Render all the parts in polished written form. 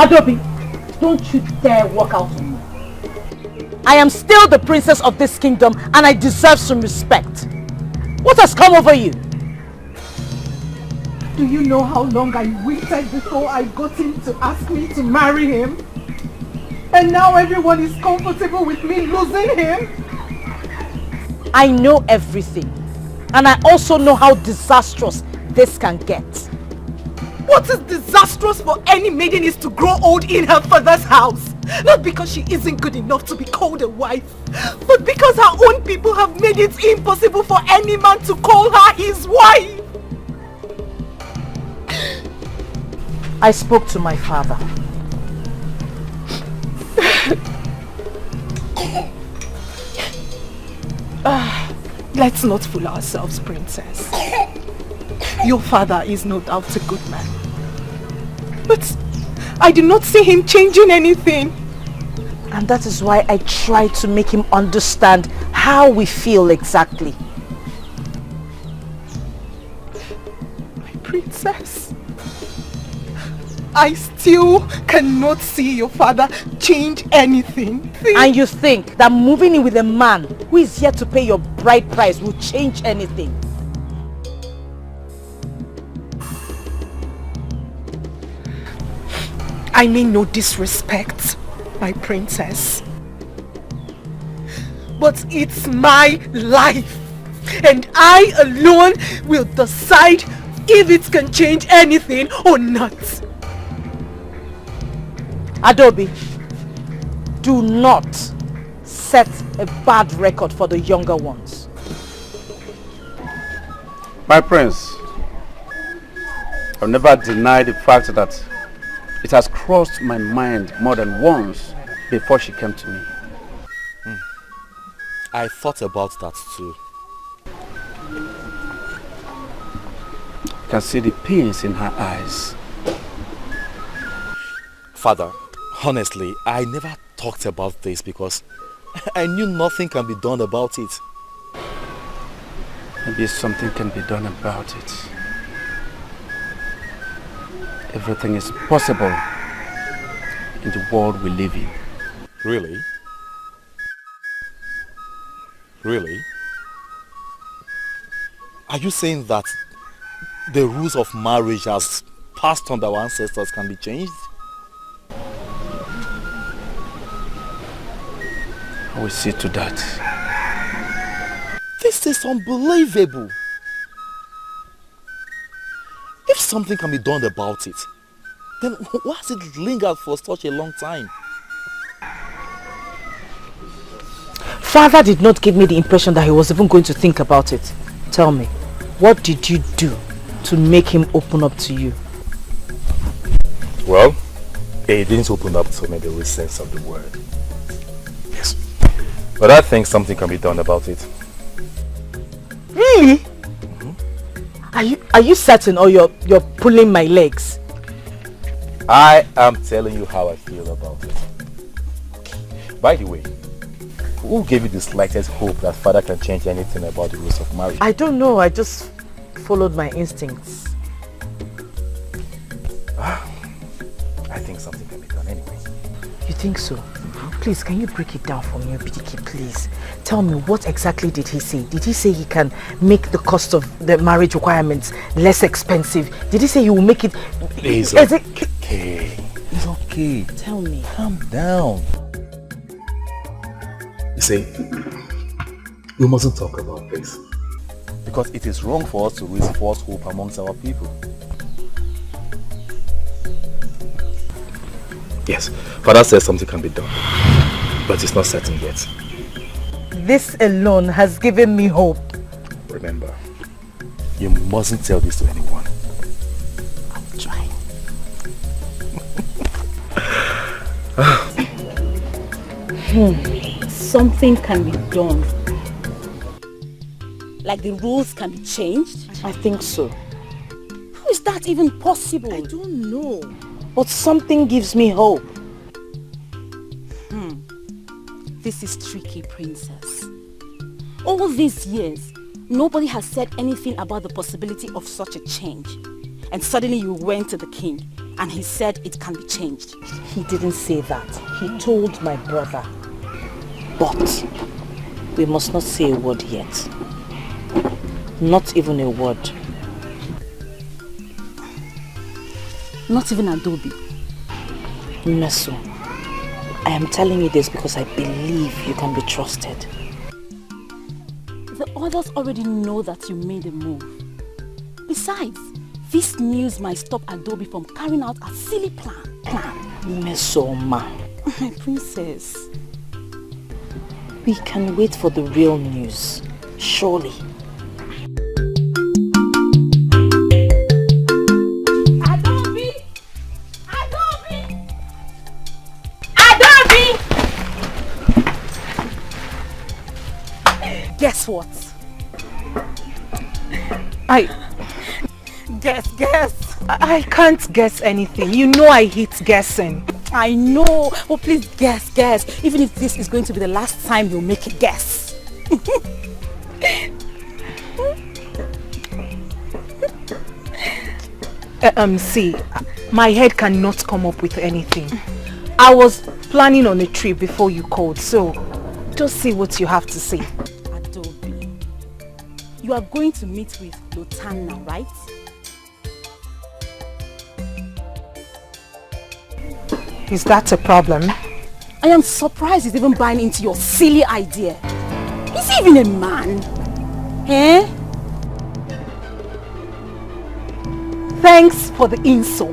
Adobe, don't you dare walk out on me. I am still the princess of this kingdom and I deserve some respect. What has come over you? Do you know how long I waited before I got him to ask me to marry him? And now everyone is comfortable with me losing him? I know everything. And I also know how disastrous this can get. What is disastrous for any maiden is to grow old in her father's house. Not because she isn't good enough to be called a wife, but because her own people have made it impossible for any man to call her his wife. I spoke to my father. Let's not fool ourselves, princess. Your father is no doubt a good man. But I do not see him changing anything. And that is why I try to make him understand how we feel exactly. My princess, I still cannot see your father change anything. And you think that moving in with a man who is yet to pay your bride price will change anything? I mean no disrespect, my princess. But it's my life. And I alone will decide if it can change anything or not. Adobe, do not set a bad record for the younger ones. My prince, I'll never deny the fact that it has crossed my mind more than once before she came to me. I thought about that too. I can see the pains in her eyes. Father, honestly, I never talked about this because I knew nothing can be done about it. Maybe something can be done about it. Everything is possible in the world we live in. Really? Really? Are you saying that the rules of marriage as passed on by our ancestors can be changed? I will see to that. This is unbelievable. If something can be done about it, then why has it lingered for such a long time? Father did not give me the impression that he was even going to think about it. Tell me, what did you do to make him open up to you? Well, he didn't open up to me the real sense of the word. Yes. But I think something can be done about it. Really? Are you certain, or you're pulling my legs? I am telling you how I feel about it. By the way, who gave you the slightest hope that father can change anything about the rules of marriage? I don't know, I just followed my instincts. I think something can be done anyway. You think so? Please, can you break it down for me, Dikeh, please? Tell me, what exactly did he say? Did he say he can make the cost of the marriage requirements less expensive? Did he say he will make it... It's okay. It's okay. Tell me. Calm down. You see, we mustn't talk about this. Because it is wrong for us to raise false hope amongst our people. Yes, father says something can be done, but it's not certain yet. This alone has given me hope. Remember, you mustn't tell this to anyone. I'll try. Something can be done. Like the rules can be changed? I think so. How is that even possible? I don't know. But something gives me hope. This is tricky, princess. All these years, nobody has said anything about the possibility of such a change. And suddenly you went to the king and he said it can be changed. He didn't say that. He told my brother. But we must not say a word yet. Not even a word. Not even Adobe. Meso, I am telling you this because I believe you can be trusted. The others already know that you made a move. Besides, this news might stop Adobe from carrying out a silly plan. Meso, ma. My princess. We can wait for the real news, surely. Adobe! Adobe! Adobe! Guess what? Guess. I can't guess anything. You know I hate guessing. I know, but please guess. Even if this is going to be the last time you'll make a guess. See, my head cannot come up with anything. I was planning on a trip before you called, so just see what you have to say. Adobe, you are going to meet with Lotan now, right? Is that a problem? I am surprised he's even buying into your silly idea. Is he even a man? Eh? Thanks for the insult.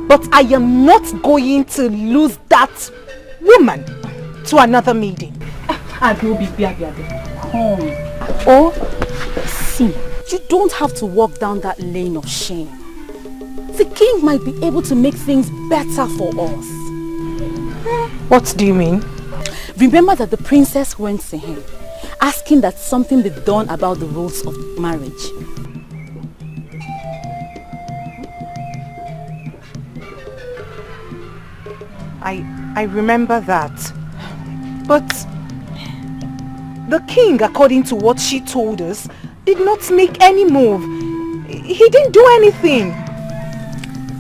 But I am not going to lose that woman to another maiden. Adobe, come. Oh, see, you don't have to walk down that lane of shame. The king might be able to make things better for us. What do you mean? Remember that the princess went to him, asking that something be done about the rules of marriage. I remember that. But the king, according to what she told us, did not make any move. He didn't do anything.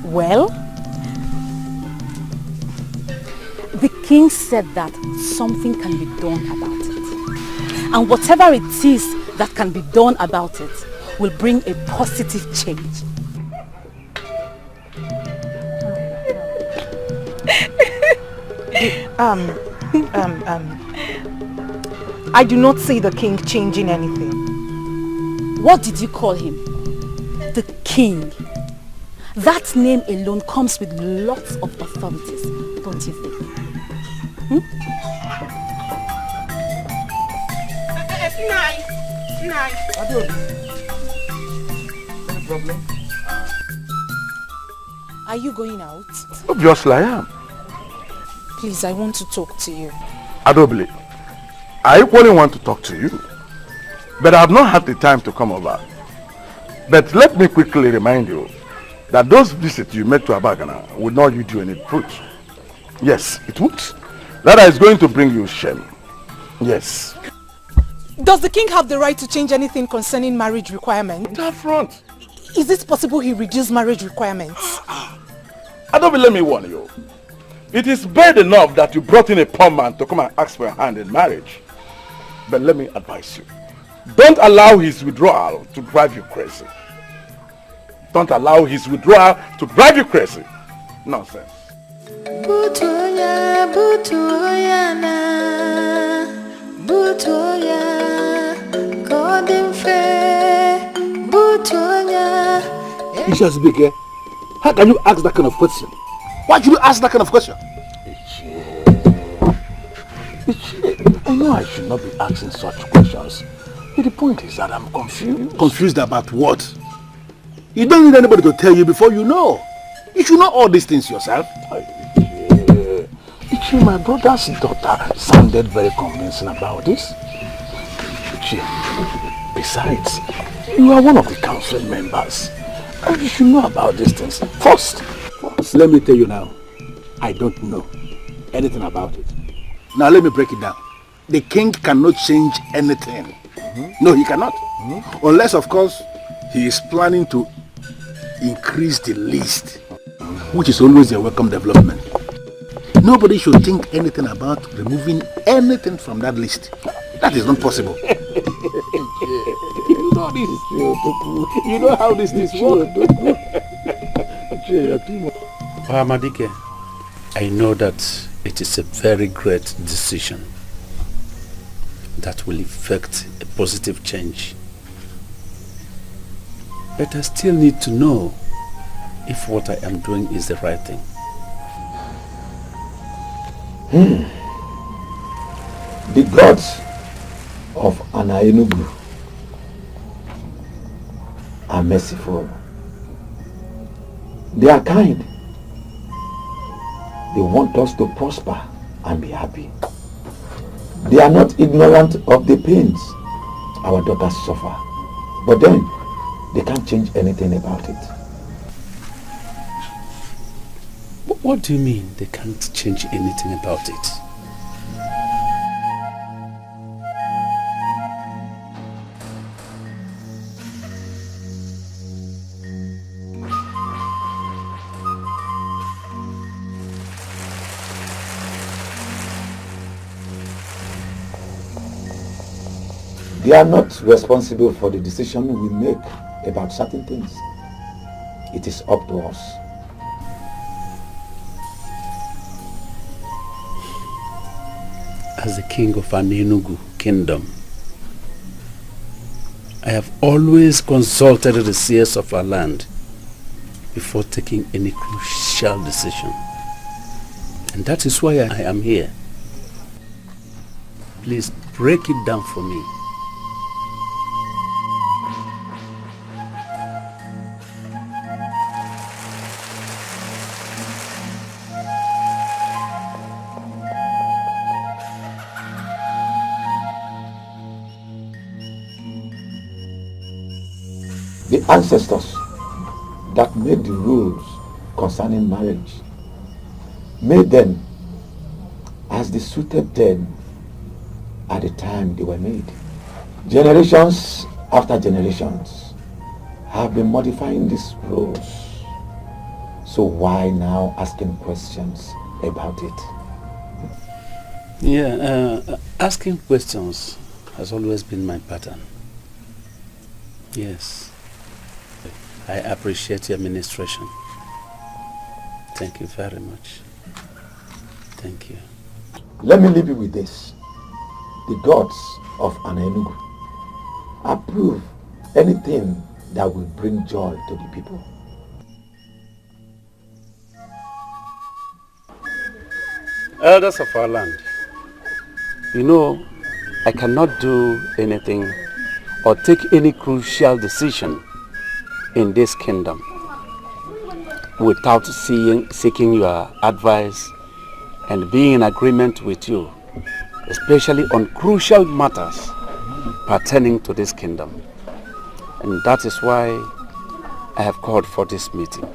Well, the king said that something can be done about it. And whatever it is that can be done about it will bring a positive change. I do not see the king changing anything. What did you call him? The king. That name alone comes with lots of authorities, don't you think? Any problem? Are you going out? Obviously I am. Please, I want to talk to you. Adobili, I equally want to talk to you, but I have not had the time to come over. But let me quickly remind you that those visits you made to Abagana would not yield you any fruit. Yes, it would. That is going to bring you shame. Yes. Does the king have the right to change anything concerning marriage requirements? That front. Is it possible he reduced marriage requirements? Adobili, let me warn you. It is bad enough that you brought in a poor man to come and ask for a hand in marriage. But let me advise you. Don't allow his withdrawal to drive you crazy. Don't allow his withdrawal to drive you crazy. Nonsense. Butoya, butoya na, butoya, golden fair, butoya. Isha Dikeh, how can you ask that kind of question? Why should you ask that kind of question? I know I should not be asking such questions. But the point is that I'm confused. Confused about what? You don't need anybody to tell you before you know. You should know all these things yourself. Ichi, my brother's daughter sounded very convincing about this. Ichi, besides, you are one of the council members. And you should know about these things first. Let me tell you now, I don't know anything about it. Now let me break it down. The king cannot change anything. No, he cannot. Unless, of course, he is planning to increase the list. which is always a welcome development. Nobody should think anything about removing anything from that list. That is not possible. You know this is true. You know how this works. Dikeh, I know that it is a very great decision that will effect a positive change. But I still need to know if what I am doing is the right thing. The gods of Enugu are merciful. They are kind. They want us to prosper and be happy. They are not ignorant of the pains our daughters suffer. But then, they can't change anything about it. What do you mean they can't change anything about it? They are not responsible for the decision we make about certain things. It is up to us. As the king of Enugu kingdom, I have always consulted the seers of our land before taking any crucial decision. And that is why I am here. Please break it down for me. The ancestors that made the rules concerning marriage made them as they suited them at the time they were made. Generations after generations have been modifying these rules. So why now asking questions about it? Yeah, asking questions has always been my pattern. Yes. I appreciate your administration. Thank you very much. Thank you. Let me leave you with this. The gods of Enugu approve anything that will bring joy to the people. Elders of our land, you know, I cannot do anything or take any crucial decision in this kingdom without seeking your advice and being in agreement with you, especially on crucial matters pertaining to this kingdom. And that is why I have called for this meeting.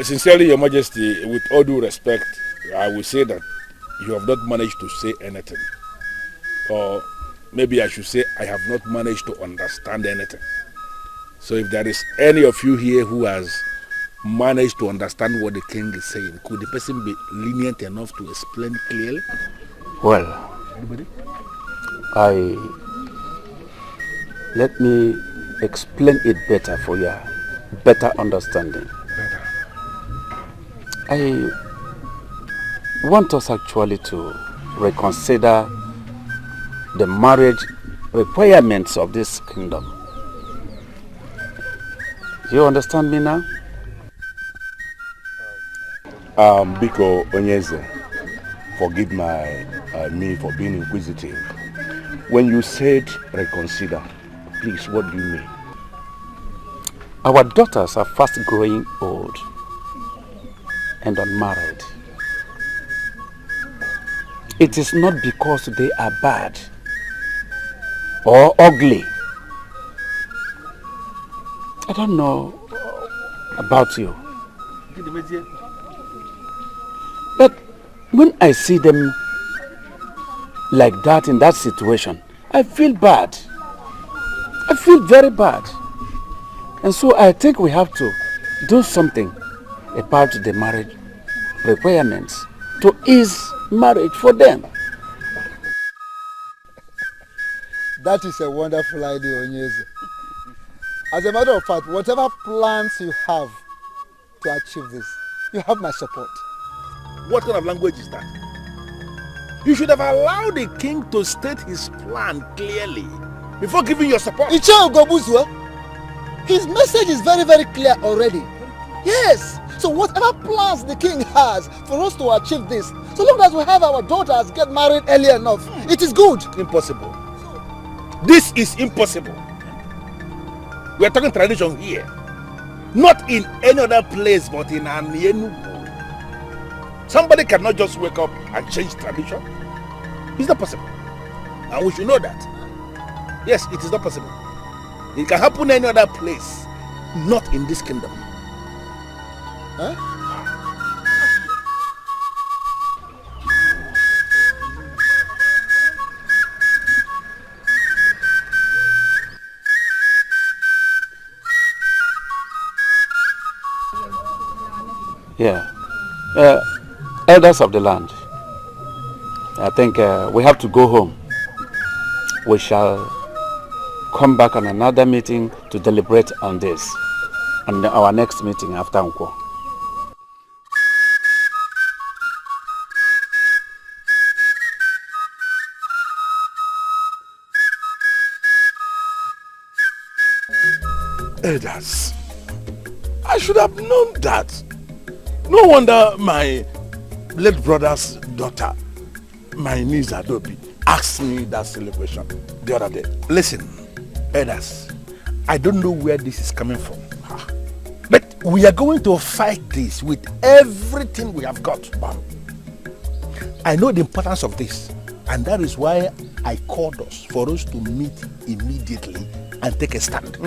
Sincerely, Your Majesty, with all due respect, I will say that you have not managed to say anything. Or maybe I should say I have not managed to understand anything. So if there is any of you here who has managed to understand what the king is saying, could the person be lenient enough to explain clearly? Well, let me explain it better for your better understanding. I want us actually to reconsider the marriage requirements of this kingdom. You understand me now? Biko Onyeze, forgive me for being inquisitive. When you said reconsider, please, what do you mean? Our daughters are fast growing old and unmarried. It is not because they are bad or ugly. I don't know about you, but when I see them like that in that situation, I feel bad. I feel very bad. And so I think we have to do something about the marriage requirements to ease marriage for them. That is a wonderful idea, Onyeze. As a matter of fact, whatever plans you have to achieve this, you have my support. What kind of language is that? You should have allowed the king to state his plan clearly before giving your support. His message is very, very clear already. Yes. So whatever plans the king has for us to achieve this, so long as we have our daughters get married early enough, it is good. Impossible. This is impossible. We are talking tradition here. Not in any other place but in Enugu. Somebody cannot just wake up and change tradition. It's not possible. And we should know that. Yes, it is not possible. It can happen any other place, not in this kingdom. Huh? Yeah. Elders of the land, I think we have to go home. We shall come back on another meeting to deliberate on this, on our next meeting after Nkwo. Elders, I should have known that. No wonder my late brother's daughter, my niece Adobe, asked me that celebration the other day. Listen, elders, I don't know where this is coming from. But we are going to fight this with everything we have got. I know the importance of this, and that is why I called us for us to meet immediately and take a stand.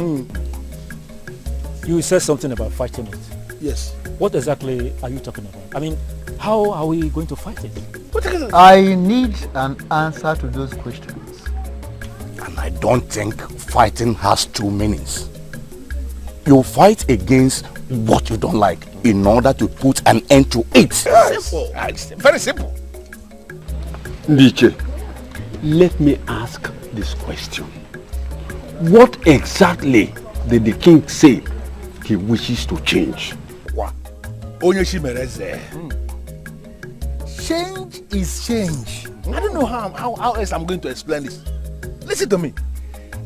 You said something about fighting it. Yes. What exactly are you talking about? I mean, how are we going to fight it? I need an answer to those questions. And I don't think fighting has two meanings. You fight against what you don't like in order to put an end to it. Simple. Very simple. Dikeh, let me ask this question. What exactly did the king say he wishes to change? Change is change. I don't know how else I'm going to explain this. Listen to me.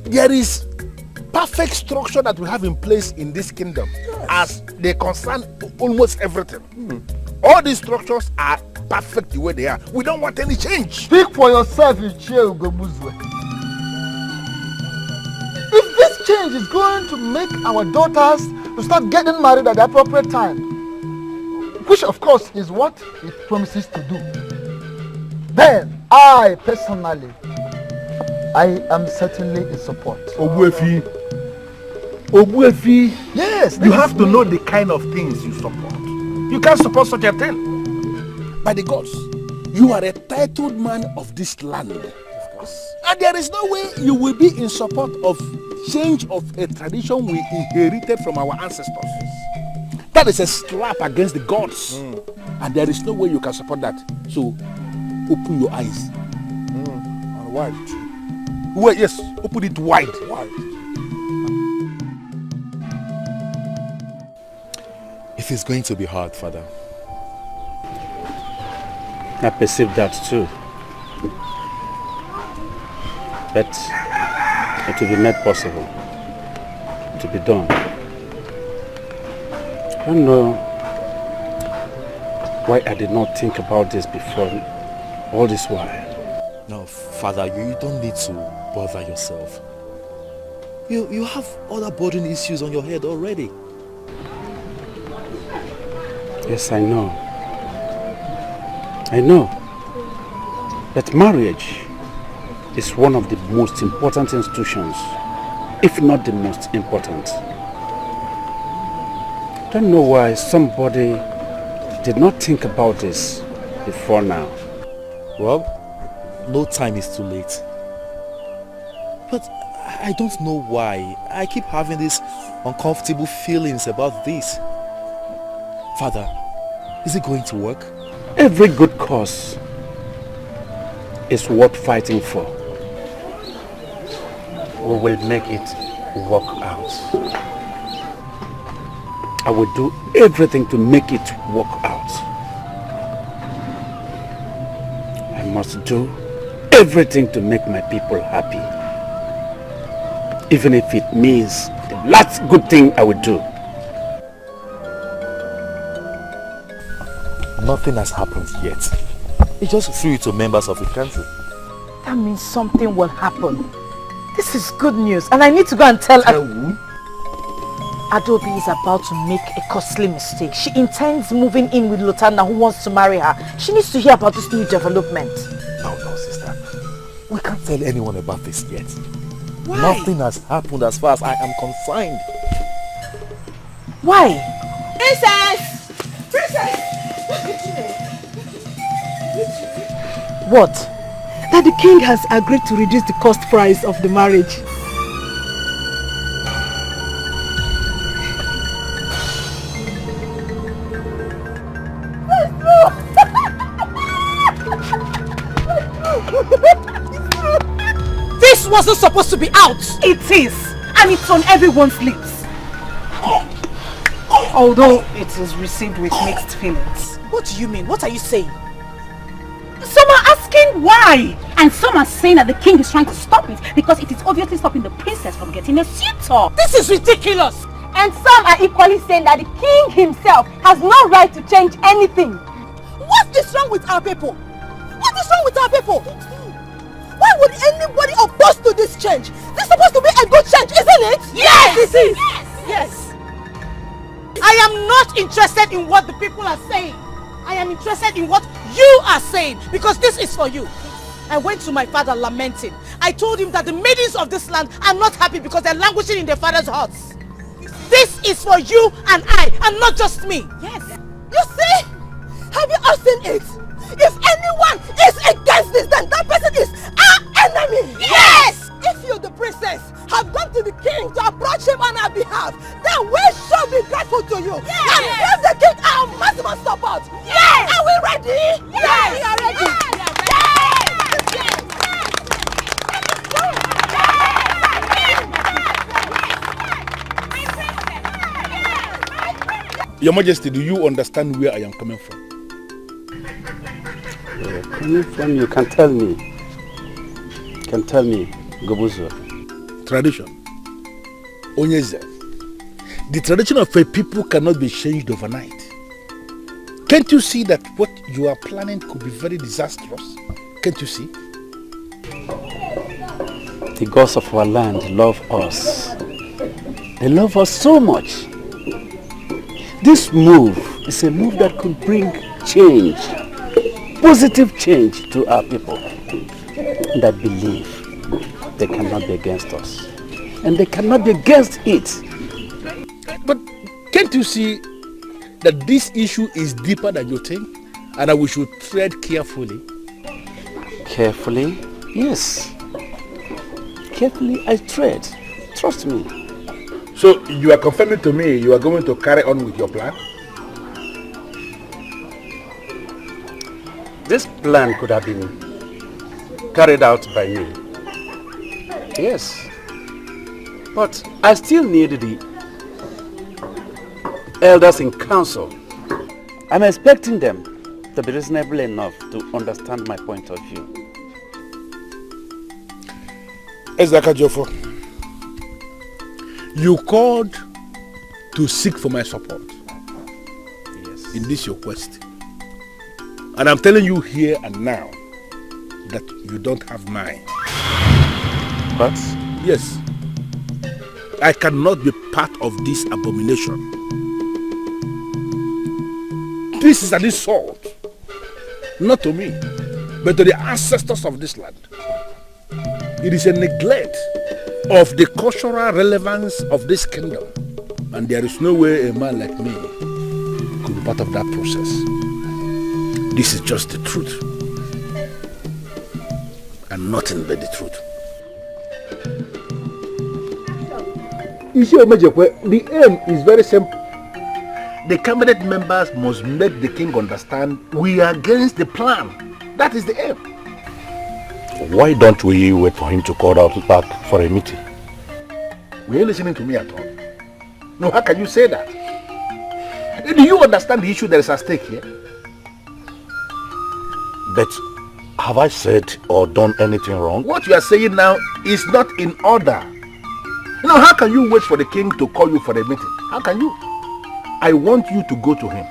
There is perfect structure that we have in place in this kingdom, as they concern almost everything. All these structures are perfect the way they are. We don't want any change. Speak for yourself, Ichie Ugobuzwe. If this change is going to make our daughters to start getting married at the appropriate time, which of course is what it promises to do, then I personally, I am certainly in support. Obuefi, yes, you have to know the kind of things you support. You can't support such a thing. By the gods, you are a titled man of this land. Of course. And there is no way you will be in support of change of a tradition we inherited from our ancestors. That is a slap against the gods. And there is no way you can support that. So, open your eyes. And wide. Well, yes, open it wide. It is going to be hard, Father. I perceive that too. But it will be made possible to be done. I don't know why I did not think about this before all this while. No, Father, you don't need to bother yourself. You have other burden issues on your head already. Yes, I know. I know. But marriage is one of the most important institutions, if not the most important. I don't know why somebody did not think about this before now. Well, no time is too late. But I don't know why I keep having these uncomfortable feelings about this. Father, is it going to work? Every good cause is worth fighting for. We will make it work out. I will do everything to make it work out. I must do everything to make my people happy. Even if it means the last good thing I will do. Nothing has happened yet. He just threw it to members of the council. That means something will happen. This is good news, and I need to go and tell who? Adobe is about to make a costly mistake. She intends moving in with Lutana, who wants to marry her. She needs to hear about this new development. No, sister. We can't tell anyone about this yet. Why? Nothing has happened as far as I am concerned. Why? Princess! Princess! What? That the king has agreed to reduce the cost price of the marriage. This wasn't supposed to be out! It is! And it's on everyone's lips. Although it is received with mixed feelings. What do you mean? What are you saying? Some are asking why! And some are saying that the king is trying to stop it because it is obviously stopping the princess from getting a suitor. This is ridiculous! And some are equally saying that the king himself has no right to change anything. What is wrong with our people? What is wrong with our people? Why would anybody oppose to this change? This is supposed to be a good change, isn't it? Yes! It is! Yes! I am not interested in what the people are saying. I am interested in what you are saying, because this is for you. I went to my father lamenting. I told him that the maidens of this land are not happy because they're languishing in their father's huts. This is for you and I, and not just me. Yes. You see? Have you all seen it? If anyone is against this, then that person is our enemy. Yes! If you, the princess, have gone to the king to approach him on our behalf, then we shall be grateful to you. Yes! And give the king our maximum support. Yes! Are we ready? Yes! We are ready. Your Majesty, do you understand where I am coming from? Where you're coming from, you can tell me. You can tell me, Gobuzo. Tradition. Onyeze. The tradition of a people cannot be changed overnight. Can't you see that what you are planning could be very disastrous? Can't you see? The gods of our land love us. They love us so much. This move is a move that could bring change, positive change to our people that believe they cannot be against us and they cannot be against it. But can't you see that this issue is deeper than you think and that we should tread carefully? Carefully? Yes. Carefully I tread. Trust me. So you are confirming to me you are going to carry on with your plan? This plan could have been carried out by me. Yes. But I still need the elders in council. I'm expecting them to be reasonable enough to understand my point of view. Ezaka Jofo, you called to seek for my support. Yes. In this your quest. And I'm telling you here and now that you don't have mine. But? Yes. I cannot be part of this abomination. This is an insult. Not to me, but to the ancestors of this land. It is a neglect of the cultural relevance of this kingdom. And there is no way a man like me could be part of that process. This is just the truth. And nothing but the truth. You see, the aim is very simple. the cabinet members must make the king understand we are against the plan. That is the aim. Why don't we wait for him to call out back for a meeting? Were you listening to me at all? No, how can you say that? Do you understand the issue that is at stake here? But have I said or done anything wrong? What you are saying now is not in order. You know, how can you wait for the king to call you for a meeting? How can you? I want you to go to him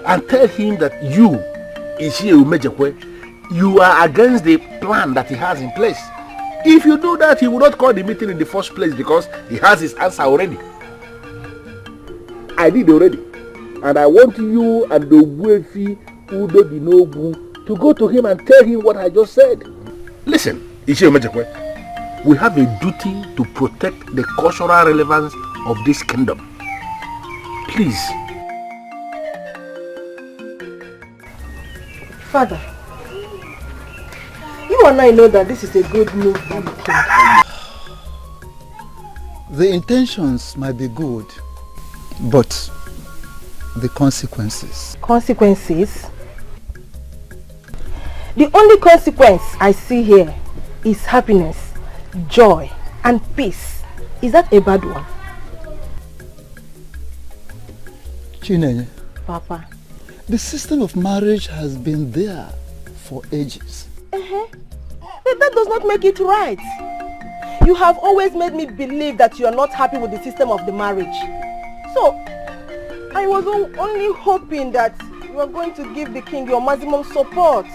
and tell him that you, Ichie Umejekwe, you are against the plan that he has in place. If you do that, he will not call the meeting in the first place because he has his answer already. I did already. And I want you and the Wefi Udo Dinobu to go to him and tell him what I just said. Listen, Ichie Umejekwe, we have a duty to protect the cultural relevance of this kingdom. Please. Father, you and I know that this is a good move by the king. The intentions might be good, but the consequences. Consequences? The only consequence I see here is happiness, joy, and peace. Is that a bad one? Chinenye, Papa. the system of marriage has been there for ages. But that does not make it right. You have always made me believe that you are not happy with the system of the marriage. So, I was only hoping that you are going to give the king your maximum support.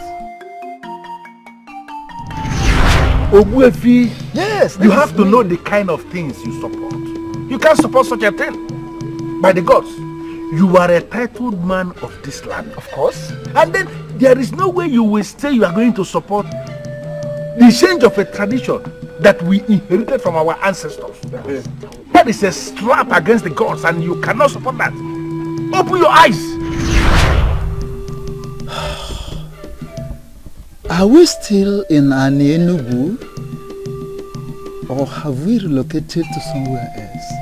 Ogbuefi, yes, you have to know the kind of things you support. You can't support such a thing. By the gods, you are a titled man of this land. Of course. And then there is no way you will say you are going to support the change of a tradition that we inherited from our ancestors. That is a slap against the gods and you cannot support that. Open your eyes. Are we still in Ini Edo, or have we relocated to somewhere else?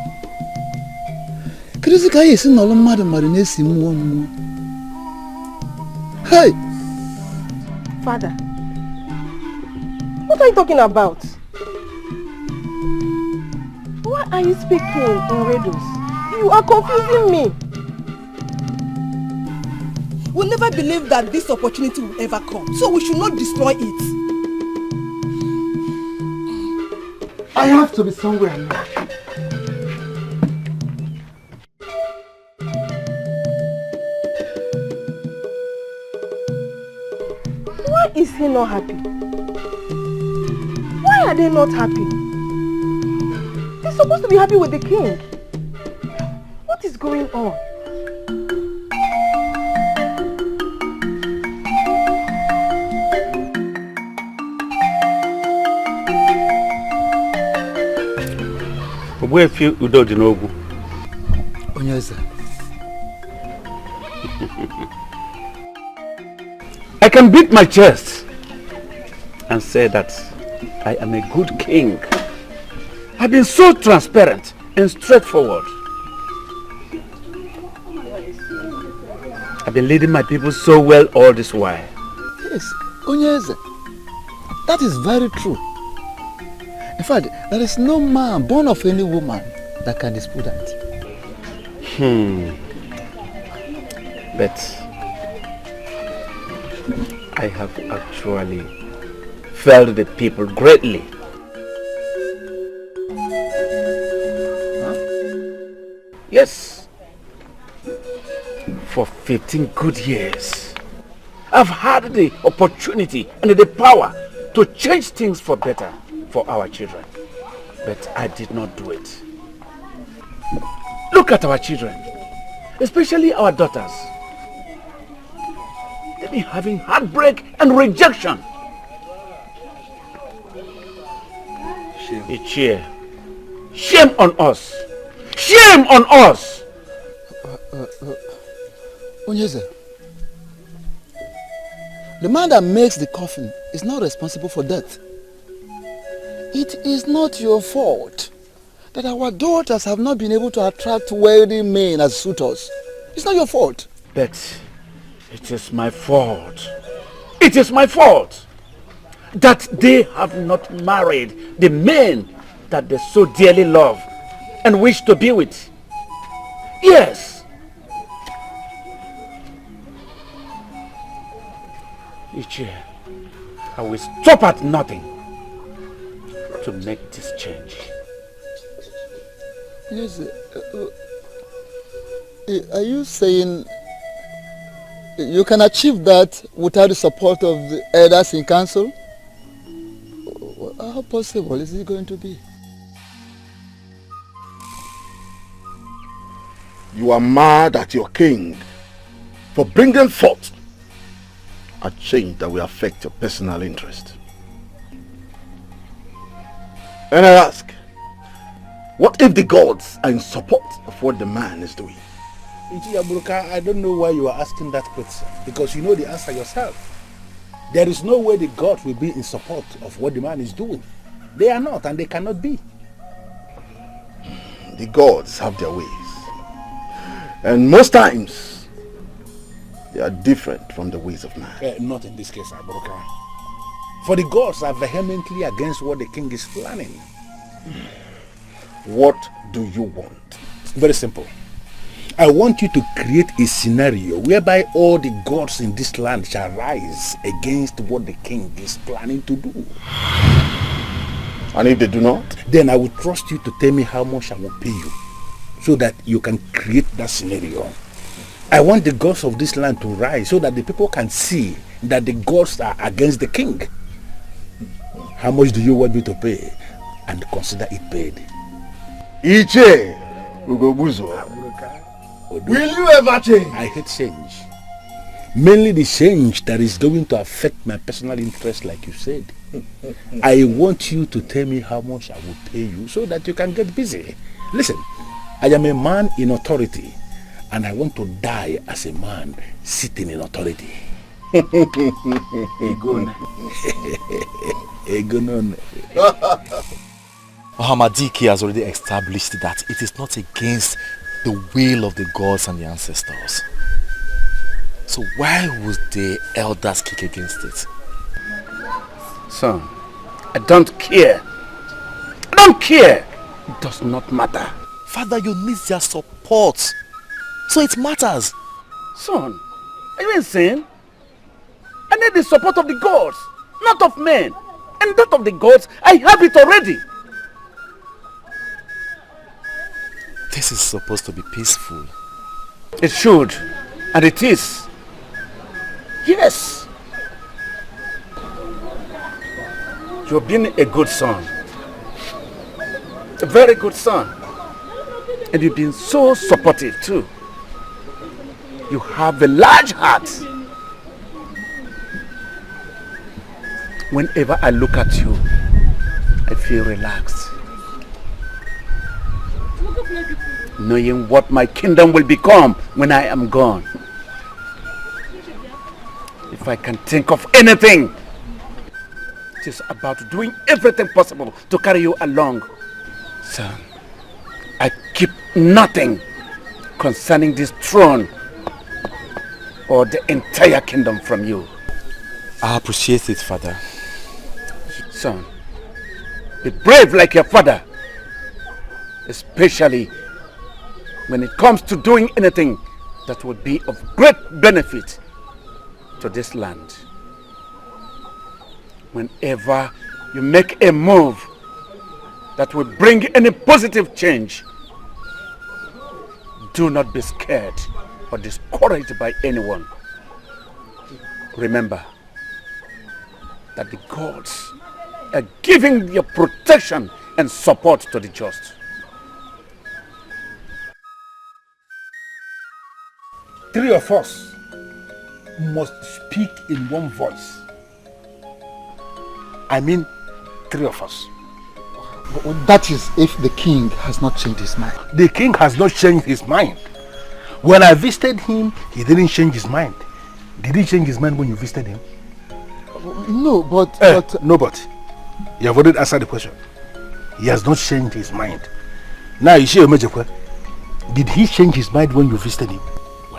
Hey! Father, what are you talking about? Why are you speaking in riddles? You are confusing me. We'll never believe that this opportunity will ever come, so we should not destroy it. I have to be somewhere now. Why is he not happy? Why are they not happy? They're supposed to be happy with the king. What is going on? Ogbuefi Udo Dinobu. Onyeza. I can beat my chest and say that I am a good king. I've been so transparent and straightforward. I've been leading my people so well all this while. Yes, Onyeza. That is very true. In fact, there is no man born of any woman that can dispute that. But I have actually failed the people greatly. Yes. For 15 good years, I've had the opportunity and the power to change things for better for our children. But I did not do it. Look at our children, especially our daughters. They've been having heartbreak and rejection. Shame. Shame on us. Shame on us. Onyeza, the man that makes the coffin is not responsible for death. It is not your fault that our daughters have not been able to attract wealthy men as suitors. It's not your fault. But it is my fault. It is my fault that they have not married the men that they so dearly love and wish to be with. Yes. Ichie, I will stop at nothing to make this change. Yes. Are you saying you can achieve that without the support of the elders in council? How possible is it going to be? You are mad at your king for bringing forth a change that will affect your personal interest. And I ask, what if the gods are in support of what the man is doing? I don't know why you are asking that question, because you know the answer yourself. There is no way the gods will be in support of what the man is doing. They are not, and they cannot be. The gods have their ways. And most times, they are different from the ways of man. Not in this case, Abroka. For the gods are vehemently against what the king is planning. What do you want? Very simple. I want you to create a scenario whereby all the gods in this land shall rise against what the king is planning to do. And if they do not? Then I will trust you to tell me how much I will pay you, so that you can create that scenario. I want the gods of this land to rise so that the people can see that the gods are against the king. How much do you want me to pay? And consider it paid. Iche Ugobuzo. Will you ever change? I hate change. Mainly the change that is going to affect my personal interest, like you said. I want you to tell me how much I will pay you so that you can get busy. Listen, I am a man in authority, and I want to die as a man sitting in authority. Dikeh has already established that it is not against the will of the gods and the ancestors. So why would the elders kick against it? Son, I don't care. I don't care. It does not matter. Father, you need their support. So it matters. Son, are you insane? I need the support of the gods, not of men. And that of the gods, I have it already. This is supposed to be peaceful. It should, and it is. Yes. You've been a good son. A very good son. And you've been so supportive too. You have a large heart. Whenever I look at you, I feel relaxed. Knowing what my kingdom will become when I am gone. If I can think of anything, it is about doing everything possible to carry you along. Son, I keep nothing concerning this throne or the entire kingdom from you. I appreciate it, Father. Son, be brave like your father, especially when it comes to doing anything that would be of great benefit to this land. Whenever you make a move that will bring any positive change, do not be scared or discouraged by anyone. Remember that the gods are giving your protection and support to the just. Three of us must speak in one voice. I mean, three of us. That is if the king has not changed his mind. The king has not changed his mind. When I visited him, he didn't change his mind. Did he change his mind when you visited him? No, but... No, but. You have already answered the question. He has not changed his mind. Now, you see, did he change his mind when you visited him?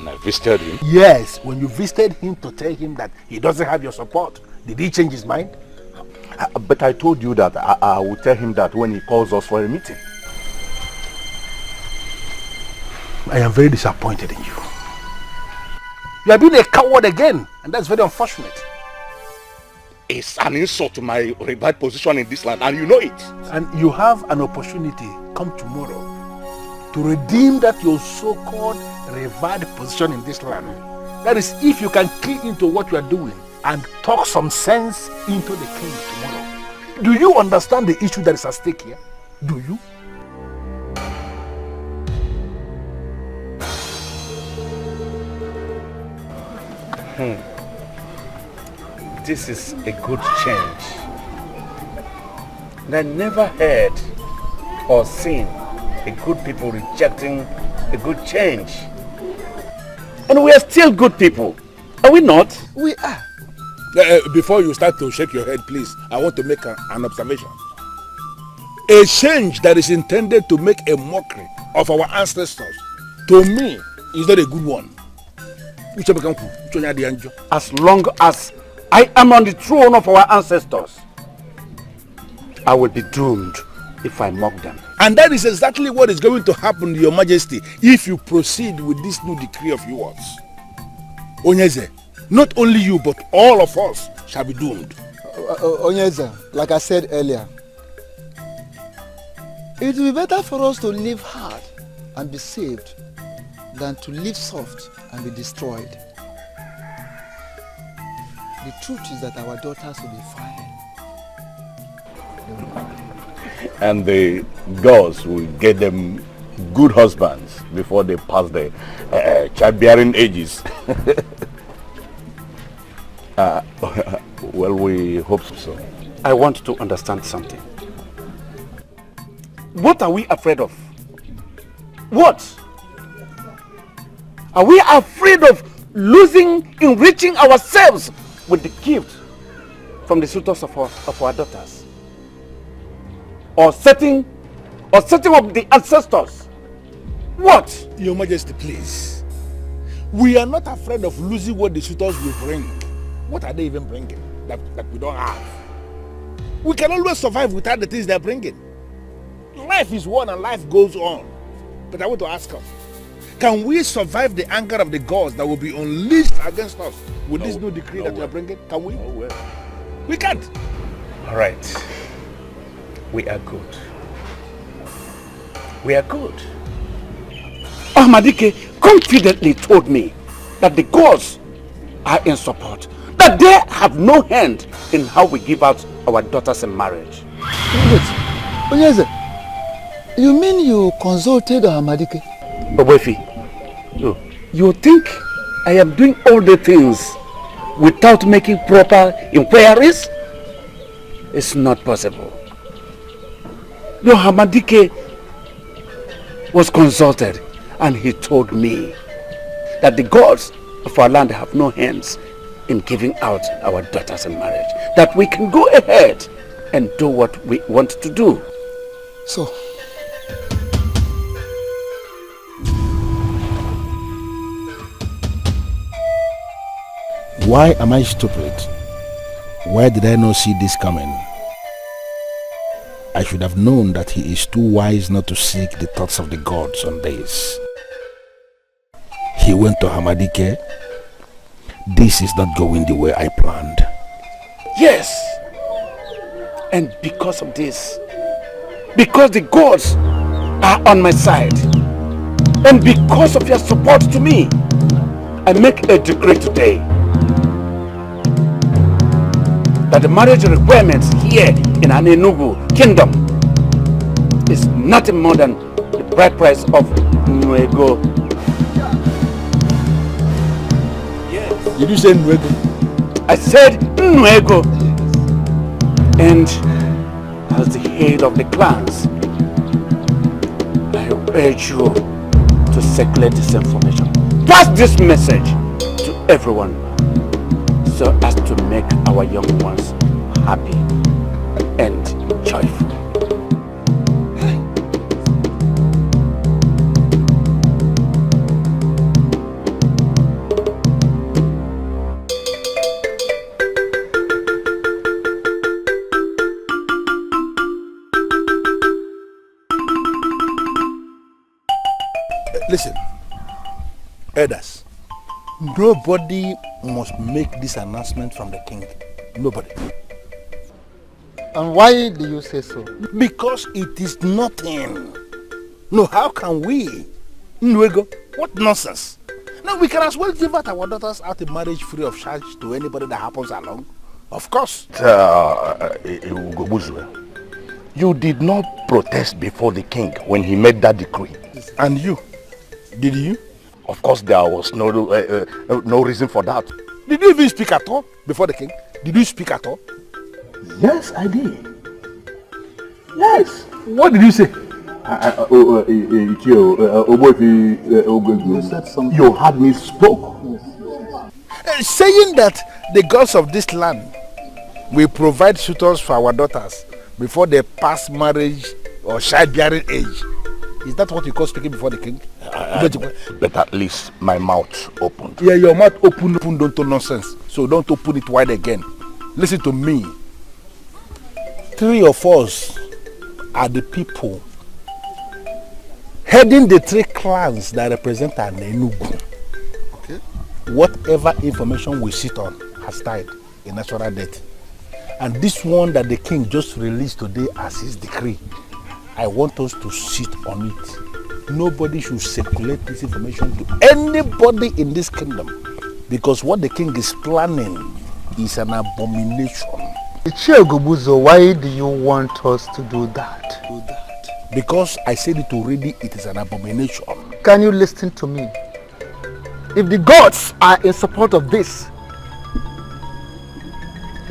And I visited him. Yes, when you visited him to tell him that he doesn't have your support, did he change his mind? But I told you that I will tell him that when he calls us for a meeting. I am very disappointed in you. You have been a coward again, and that's very unfortunate. It's an insult to my revered position in this land, and you know it. And you have an opportunity come tomorrow to redeem that your so-called revered position in this land. That is, if you can key into what you are doing and talk some sense into the king tomorrow. Do you understand the issue that is at stake here? Do you? This is a good change. And I never heard or seen a good people rejecting a good change. And we are still good people, are we not? We are. Before you start to shake your head, please, I want to make an observation. A change that is intended to make a mockery of our ancestors, to me, is not a good one. As long as I am on the throne of our ancestors, I will be doomed if I mock them. And that is exactly what is going to happen to your majesty if you proceed with this new decree of yours. Onyeze, not only you but all of us shall be doomed. Onyeze, like I said earlier, it will be better for us to live hard and be saved than to live soft and be destroyed. The truth is that our daughters will be fine. And the girls will get them good husbands before they pass the childbearing ages. Well, we hope so. I want to understand something. What are we afraid of? What? Are we afraid of enriching ourselves with the gift from the suitors of our daughters? Or setting up the ancestors? What? Your Majesty, please. We are not afraid of losing what the suitors will bring. What are they even bringing that we don't have? We can always survive without the things they're bringing. Life is one and life goes on. But I want to ask us, can we survive the anger of the gods that will be unleashed against us with this new decree that we are bringing? Can we? We can't. All right. We are good. We are good. Dikeh confidently told me that the gods are in support, that they have no hand in how we give out our daughters in marriage. Wait, Onyeze, you mean you consulted Dikeh? Obefi, you think I am doing all the things without making proper inquiries? It's not possible. Dikeh was consulted and he told me that the gods of our land have no hands in giving out our daughters in marriage, that we can go ahead and do what we want to do. So, why am I stupid? Why did I not see this coming? I should have known that he is too wise not to seek the thoughts of the gods on this. He went to Dikeh. This is not going the way I planned. Yes. And because of this, because the gods are on my side, and because of your support to me, I make a decree today that the marriage requirements here in an Enugu kingdom is nothing more than the bride price of Nuego. Yes. Did you say Nuego? I said Nuego. And as the head of the clans, I urge you to circulate this information. Pass this message to everyone so as to make our young ones happy and joyful. Listen, elders, nobody must make this announcement from the king. Nobody. And why do you say so? Because it is nothing. No, how can we? Nwego, what nonsense. Now we can as well give out our daughters out in marriage free of charge to anybody that happens along. Of course. You did not protest before the king when he made that decree. And you? Did you? Of course there was no reason for that. Did you even speak at all before the king? Did you speak at all? Yes, I did. Yes. What did you say? You said something. You had me spoke. Saying that the gods of this land will provide suitors for our daughters before they pass marriage or childbearing age. Is that what you call speaking before the king? But at least my mouth opened. Yeah, your mouth open, don't talk nonsense. So don't open it wide again. Listen to me. 3 of us are the people heading the 3 clans that represent an Enugu. Okay. Whatever information we sit on has died a natural death. And this one that the king just released today as his decree, I want us to sit on it. Nobody should circulate this information to anybody in this kingdom, because what the king is planning is an abomination. Why do you want us to do that? Because I said it already, it is an abomination. Can you listen to me? If the gods are in support of this,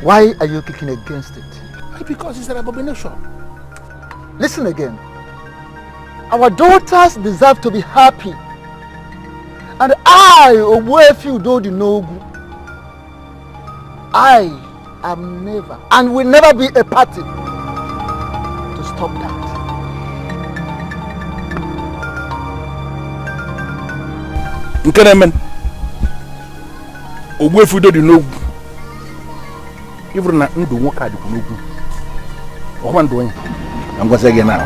why are you kicking against it? Because it's an abomination. Listen again. Our daughters deserve to be happy. And I, Obuefi Udodi Nogu, I am never and will never be a party to stop that. Nkenemen, Obuefi Udodi Nogu, even na ndu nwoke adịkwu n'ugwu. Ọkwa ndụ onye. I'm going to say again now.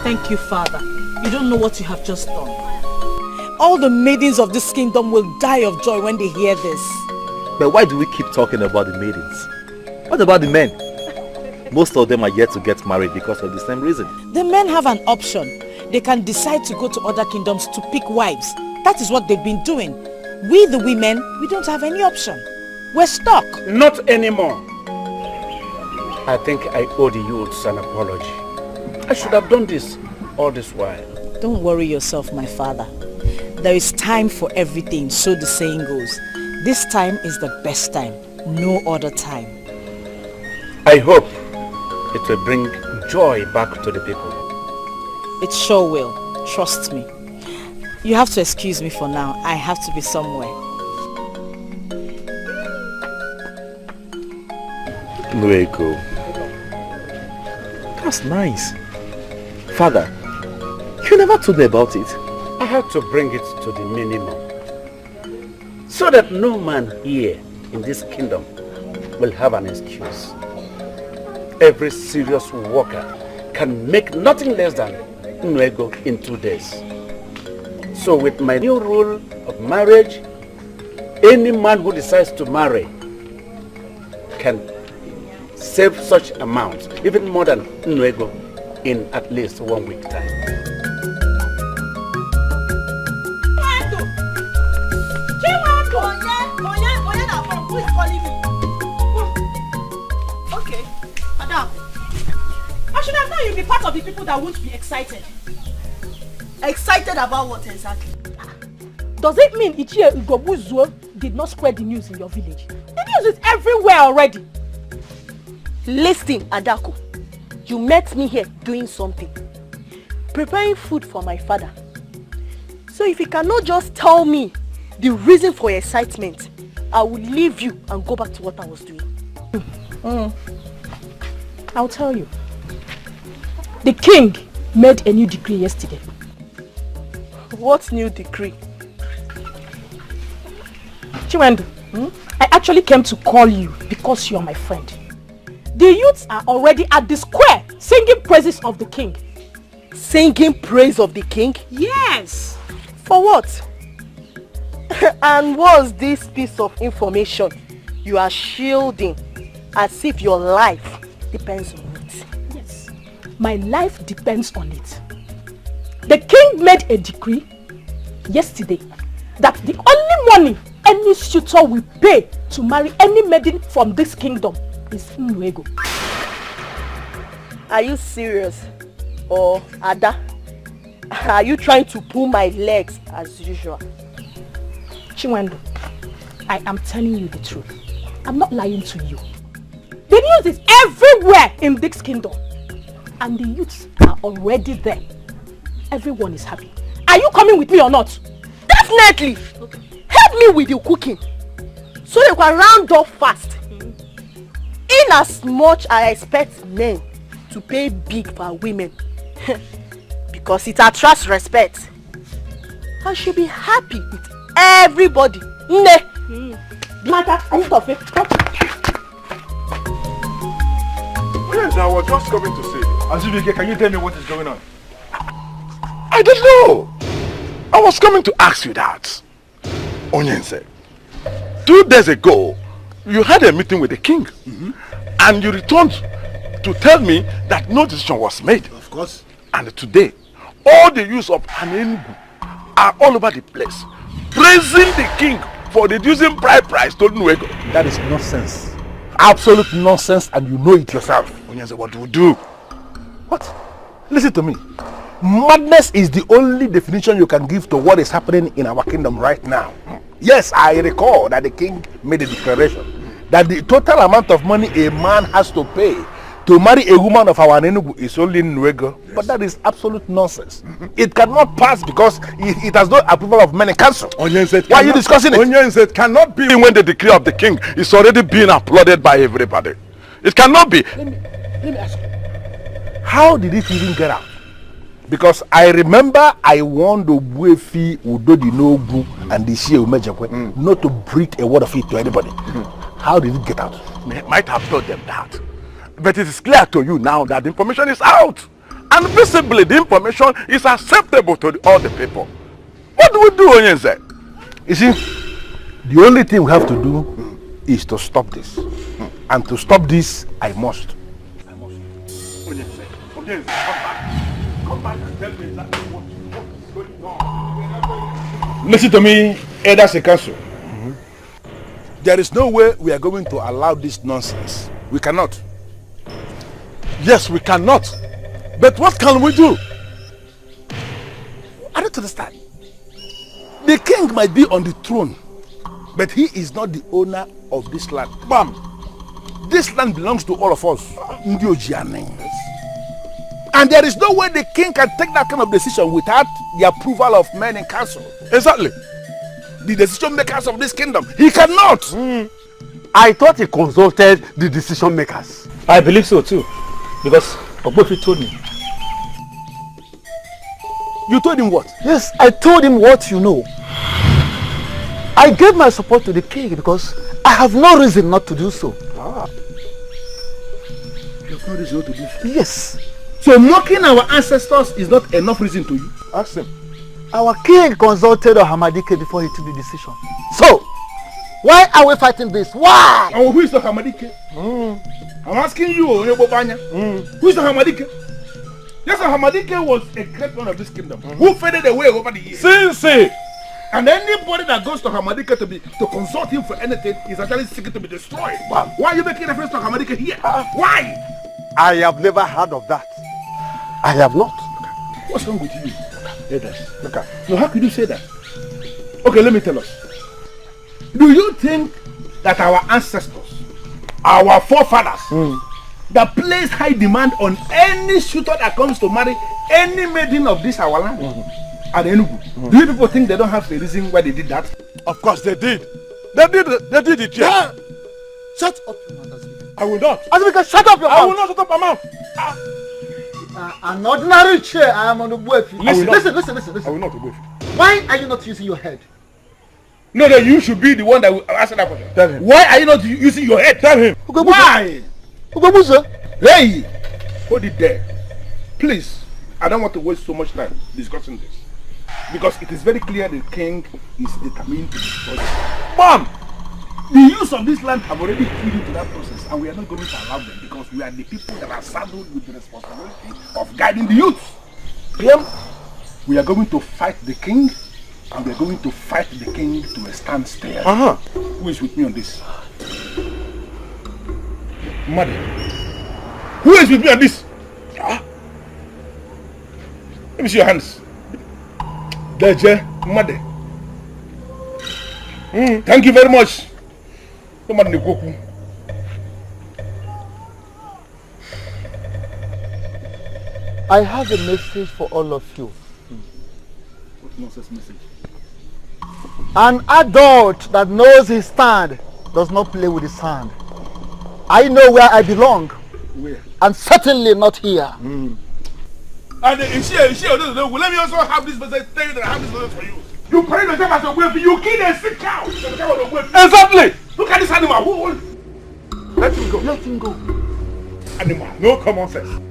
Thank you, Father. You don't know what you have just done. All the maidens of this kingdom will die of joy when they hear this. But why do we keep talking about the maidens? What about the men? Most of them are yet to get married because of the same reason. The men have an option. They can decide to go to other kingdoms to pick wives. That is what they've been doing. We, the women, we don't have any option. We're stuck. Not anymore. I think I owe the youths an apology. I should have done this all this while. Don't worry yourself, my father. There is time for everything, so the saying goes. This time is the best time. No other time. I hope it will bring joy back to the people. It sure will. Trust me. You have to excuse me for now. I have to be somewhere. Nweko. That's nice. Father, you never told me about it. I had to bring it to the minimum, so that no man here in this kingdom will have an excuse. Every serious worker can make nothing less than Nwego in 2 days. So with my new rule of marriage, any man who decides to marry can save such amounts, even more than Nwego, in at least 1 week time. Who is calling me? Okay, Madam. I should have known you'd be part of the people that won't be excited. Excited about what exactly? Does it mean Ichie Ugobuzuo did not spread the news in your village? The news is everywhere already. Listen, Adako. You met me here doing something. Preparing food for my father. So if you cannot just tell me the reason for your excitement, I will leave you and go back to what I was doing. I'll tell you. The king made a new decree yesterday. What new decree? Chiwendu, I actually came to call you because you are my friend. The youths are already at the square singing praises of the king. Singing praise of the king? Yes. For what? And what's this piece of information you are shielding as if your life depends on it? Yes. My life depends on it. The king made a decree yesterday that the only money any suitor will pay to marry any maiden from this kingdom is Nnuego. Are you serious? Or Ada? Are you trying to pull my legs as usual? Chinwendu, I am telling you the truth. I'm not lying to you. The news is everywhere in this kingdom. And the youths are already there. Everyone is happy. Are you coming with me or not? Definitely! Okay. Help me with your cooking. So you can round up fast. In as much I expect men to pay big for women. Because it attracts respect. I should be happy with everybody. Mata, are you tough? Yes, I was just coming to say. Azubike, can you tell me what is going on? I don't know. I was coming to ask you that. Onyense, 2 days ago, you had a meeting with the king. And you returned to tell me that no decision was made. Of course. And today, all the youths of Anenugu are all over the place, praising the king for reducing price to Nnuego. That is nonsense. Absolute nonsense, and you know it yourself. Onyense, what do we do? What? Listen to me. Madness is the only definition you can give to what is happening in our kingdom right now. Yes, I recall that the king made a declaration that the total amount of money a man has to pay to marry a woman of our Enugu is only Nnuego. Yes. But that is absolute nonsense. It cannot pass because it has no approval of many council. Why are you discussing it? Onyense, it cannot be when the decree of the king is already being applauded by everybody. It cannot be. Let me ask you. How did it even get out? Because I remember I warned Obuefi, Udodi Nogu, and the Shia Umejekwe not to breathe a word of it to anybody. How did it get out? Might have told them that. But it is clear to you now that the information is out. And visibly the information is acceptable to all the people. What do we do, Onyense? You see, the only thing we have to do is to stop this. And to stop this, I must. Onyense, come back. Come back and tell me exactly what is going on. Listen to me, elders in council. There is no way we are going to allow this nonsense. We cannot. Yes, we cannot. But what can we do? I don't understand. The king might be on the throne, but he is not the owner of this land. Bam! This land belongs to all of us. And there is no way the king can take that kind of decision without the approval of men in council. Exactly. The decision makers of this kingdom. He cannot. I thought he consulted the decision makers. I believe so too. Because Ogbofi told me. You told him what? Yes, I told him what you know. I gave my support to the king because I have no reason not to do so. You have no reason not to do so? Yes. So mocking our ancestors is not enough reason to you? Ask him. Our king consulted Hamadike before he took the decision. So, why are we fighting this? Why? And who is the Hamadike? I'm asking you, who is the Hamadike? Yes, Hamadike was a great one of this kingdom. Who faded away over the years? Since and anybody that goes to Hamadike to consult him for anything is actually seeking to be destroyed. Wow. Why are you making reference to Hamadike here? Why? I have never heard of that. I have not. What's wrong with you? Okay. No, how could you say that? Okay, let me tell us. Do you think that our ancestors, our forefathers, that place high demand on any suitor that comes to marry any maiden of this our land and Enugu, do you people think they don't have a reason why they did that? Of course they did. They did it, yes. Shut up your mouth. I will not. Azubike, shut up your mouth. I will not shut up my mouth. An ordinary chair, I am on the Obuefi. Listen. I will not Obuefi. Why are you not using your head? No, you should be the one that will answer that question. Tell him. Why are you not using your head? Tell him. Why? Hey, hold it there. Please, I don't want to waste so much time discussing this. Because it is very clear the king is determined to destroy it. Mom! The use of this land have already keyed into that process, and we are not going to allow them because we are the people that are saddled with the responsibility of guiding the youth. PM, we are going to fight the king, and we are going to fight the king to a standstill. Who is with me on this? Mother. Who is with me on this? Let me see your hands. Dikeh, Mother. Thank you very much. I have a message for all of you. What nonsense message? An adult that knows his stand does not play with his sand. I know where I belong. Where? And certainly not here. And let me also have this message. Tell you that I have this message for you. You parade yourself as a weapon. You kill a sick cow. Exactly. Look at this animal. Let him go. Let him go. Animal. No common sense.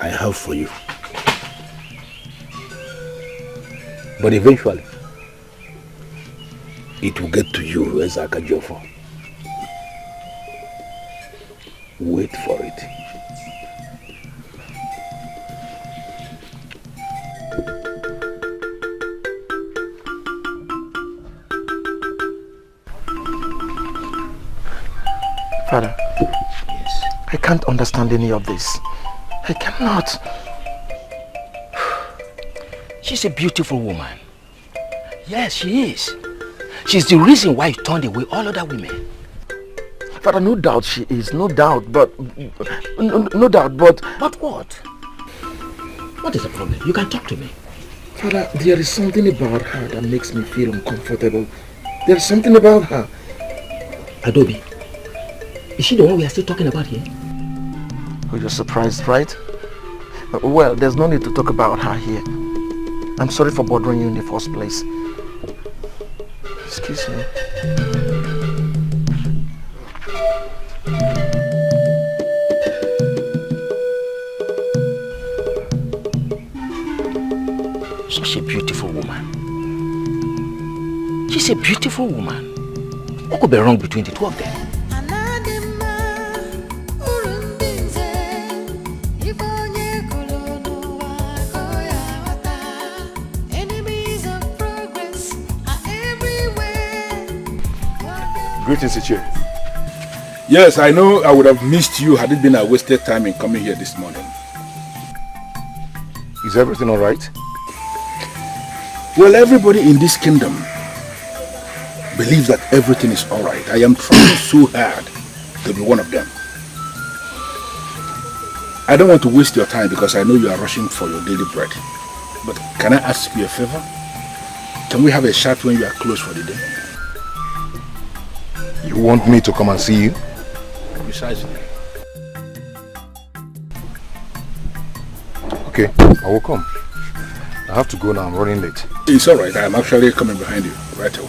I have for you. But eventually, it will get to you, Ezaka Jofo. Wait for it. Father. Yes. I can't understand any of this. I cannot. She's a beautiful woman. Yes, she is. She's the reason why you turned away all other women. Father, no doubt she is, no doubt, but... No doubt, but... But what? What is the problem? You can talk to me. Father, there is something about her that makes me feel uncomfortable. There is something about her. Adobe, is she the one we are still talking about here? Oh, you're surprised, right? Well, there's no need to talk about her here. I'm sorry for bothering you in the first place. Excuse me. Such a beautiful woman. She's a beautiful woman. What could be wrong between the two of them? Greetings, Ichie. Yes, I know I would have missed you had it been a wasted time in coming here this morning. Is everything all right? Well, everybody in this kingdom believes that everything is all right. I am trying so hard to be one of them. I don't want to waste your time because I know you are rushing for your daily bread. But can I ask you a favor? Can we have a chat when you are closed for the day? You want me to come and see you? Precisely. Okay, I will come. I have to go now, I'm running late. It's alright, I'm actually coming behind you right away.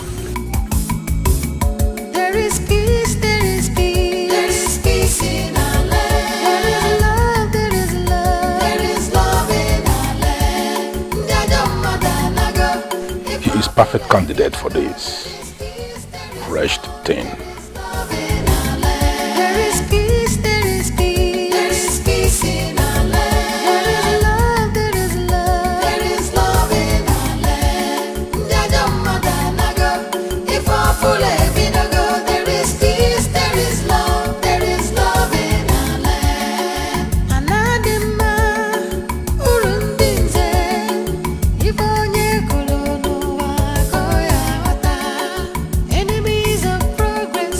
There is peace, there is peace. There is peace in our land. There is love, there is love. There is love in our land. He is perfect candidate for this. Fresh thing. There is peace, there is peace. There is peace in our land. There is love, there is love. There is love in our land. If I full every go, there is peace, there is love. There is love in our land. Anadima urundinze. Ibonye kolono wa koya wata. Enemies of progress.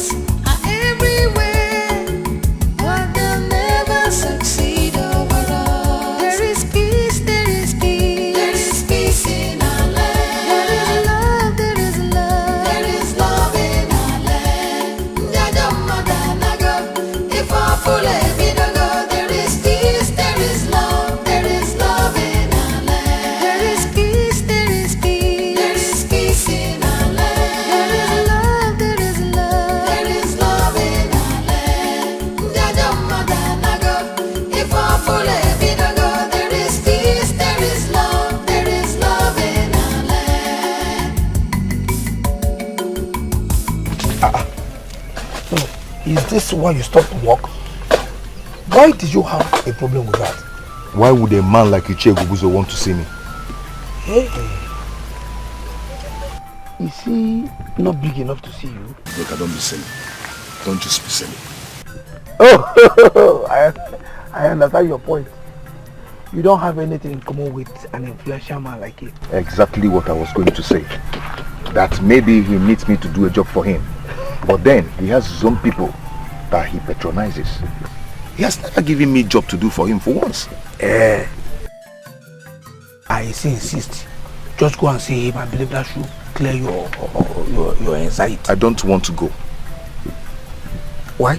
this why you stopped work? Why did you have a problem with that? Why would a man like Ichie Gubuzo want to see me? Hey. Is he not big enough to see you? Look, I don't be silly. Don't just be silly. Oh, I understand your point. You don't have anything in common with an influential man like you. Exactly what I was going to say. That maybe he needs me to do a job for him. But then he has his own people that he patronizes. He has never given me a job to do for him for once. I insist. Just go and see him. I believe that should clear your anxiety. I don't want to go. Why?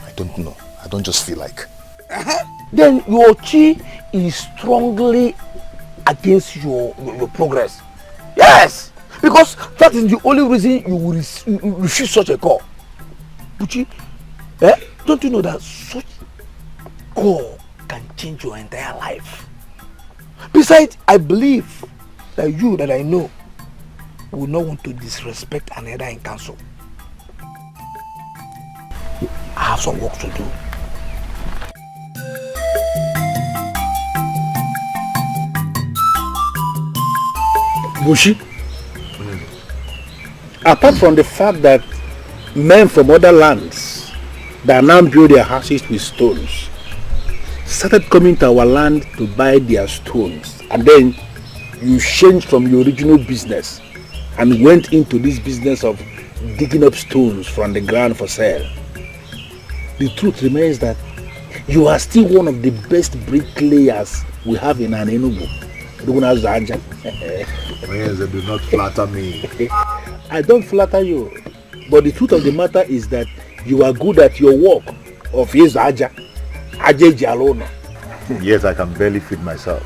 I don't know. I don't just feel like. Then your chi is strongly against your progress. Yes! Because that is the only reason you will refuse such a call. Buchi, don't you know that such call can change your entire life? Besides, I believe that you that I know will not want to disrespect another in council. I have some work to do. Bushi, apart from the fact that men from other lands that now build their houses with stones started coming to our land to buy their stones, and then you changed from your original business and went into this business of digging up stones from the ground for sale. The truth remains that you are still one of the best bricklayers we have in Enugu. Do not flatter me. I don't flatter you, but the truth of the matter is that you are good at your work of his Aja alone. Yes, I can barely feed myself.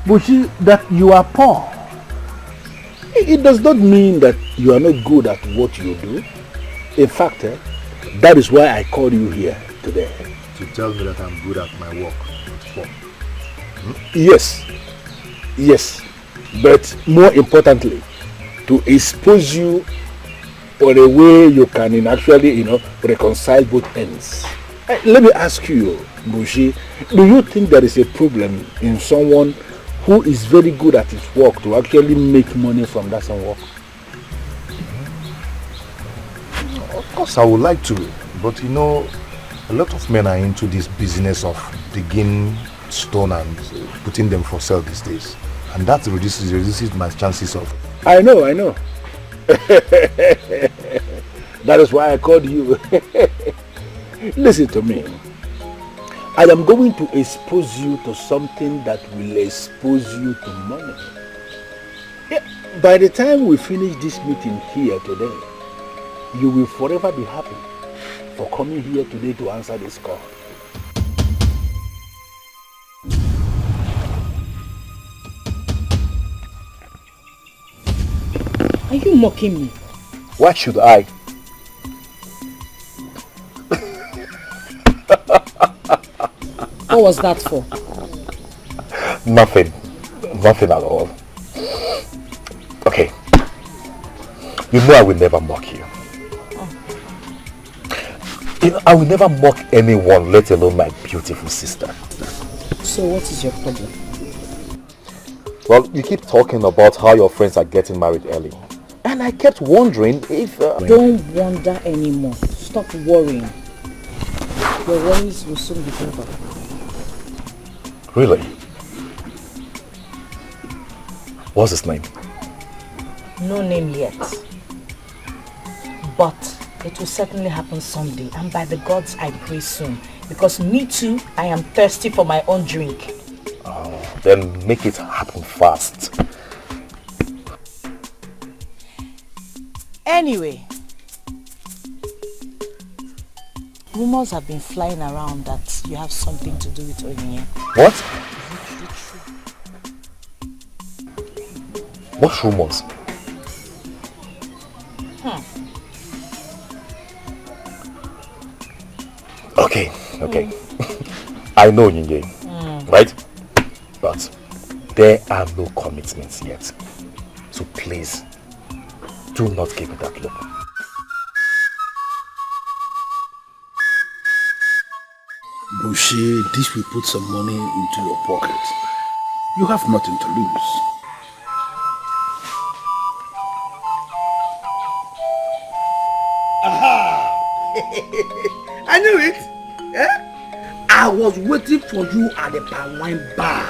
But see that you are poor. It does not mean that you are not good at what you do. In fact, that is why I called you here today. To tell me that I'm good at my work. Yes, but more importantly, to expose you on a way you can actually, reconcile both ends. Let me ask you, Bushi, do you think there is a problem in someone who is very good at his work to actually make money from that same work? Of course, I would like to, but a lot of men are into this business of digging stone and putting them for sale these days, and that reduces my chances of. I know. That is why I called you. Listen to me. I am going to expose you to something that will expose you to money. By the time we finish this meeting here today, you will forever be happy for coming here today to answer this call. Are you mocking me? Why should I? What was that for? Nothing at all. Okay. You know I will never mock you. I will never mock anyone, let alone my beautiful sister. So what is your problem? Well, you keep talking about how your friends are getting married early. And I kept wondering if... Don't wonder anymore. Stop worrying. Your worries will soon be over. Really? What's his name? No name yet. But it will certainly happen someday. And by the gods, I pray soon. Because me too, I am thirsty for my own drink. Then make it happen fast. Anyway, rumors have been flying around that you have something to do with Onyinye. What? What rumors? Okay. I know Onyinye, right? But there are no commitments yet. So please, do not give me that look. Bushi, this will put some money into your pocket. You have nothing to lose. Aha! I knew it. Yeah? I was waiting for you at the palm wine bar.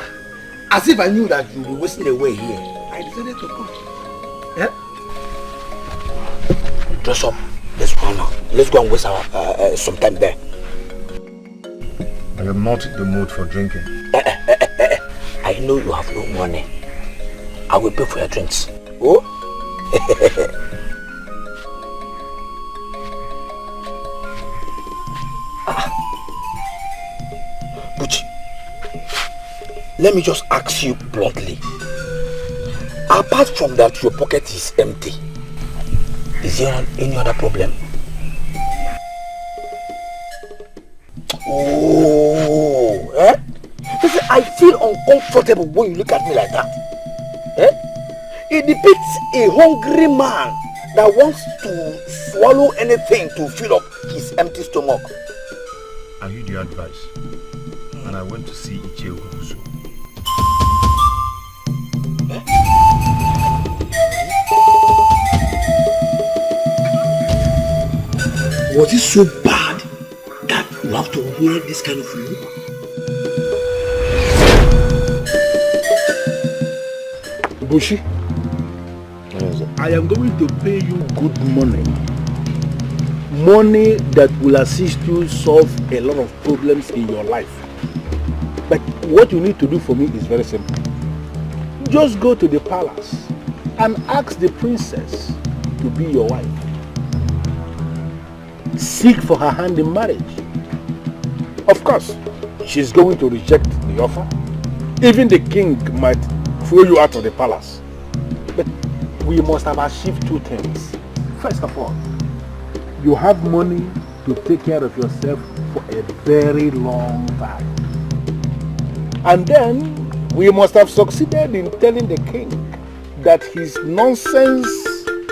As if I knew that you were wasting away here. I decided to come. Yeah? Dress up. Let's go now. Let's go and waste our some time there. I am not in the mood for drinking. I know you have no money. I will pay for your drinks. Oh? Buchi, let me just ask you bluntly. Apart from that, your pocket is empty. Is there any other problem? Oh, eh? Listen, I feel uncomfortable when you look at me like that. Eh? It depicts a hungry man that wants to swallow anything to fill up his empty stomach. I heard your advice, and I went to see Ichie Ogubuzu. Was it so bad that you have to wear this kind of look? Bushi, I am going to pay you good money. Money that will assist you solve a lot of problems in your life. But what you need to do for me is very simple. Just go to the palace and ask the princess to be your wife. Seek for her hand in marriage. Of course, she's going to reject the offer. Even the king might throw you out of the palace. But we must have achieved two things. First of all, you have money to take care of yourself for a very long time. And then we must have succeeded in telling the king that his nonsense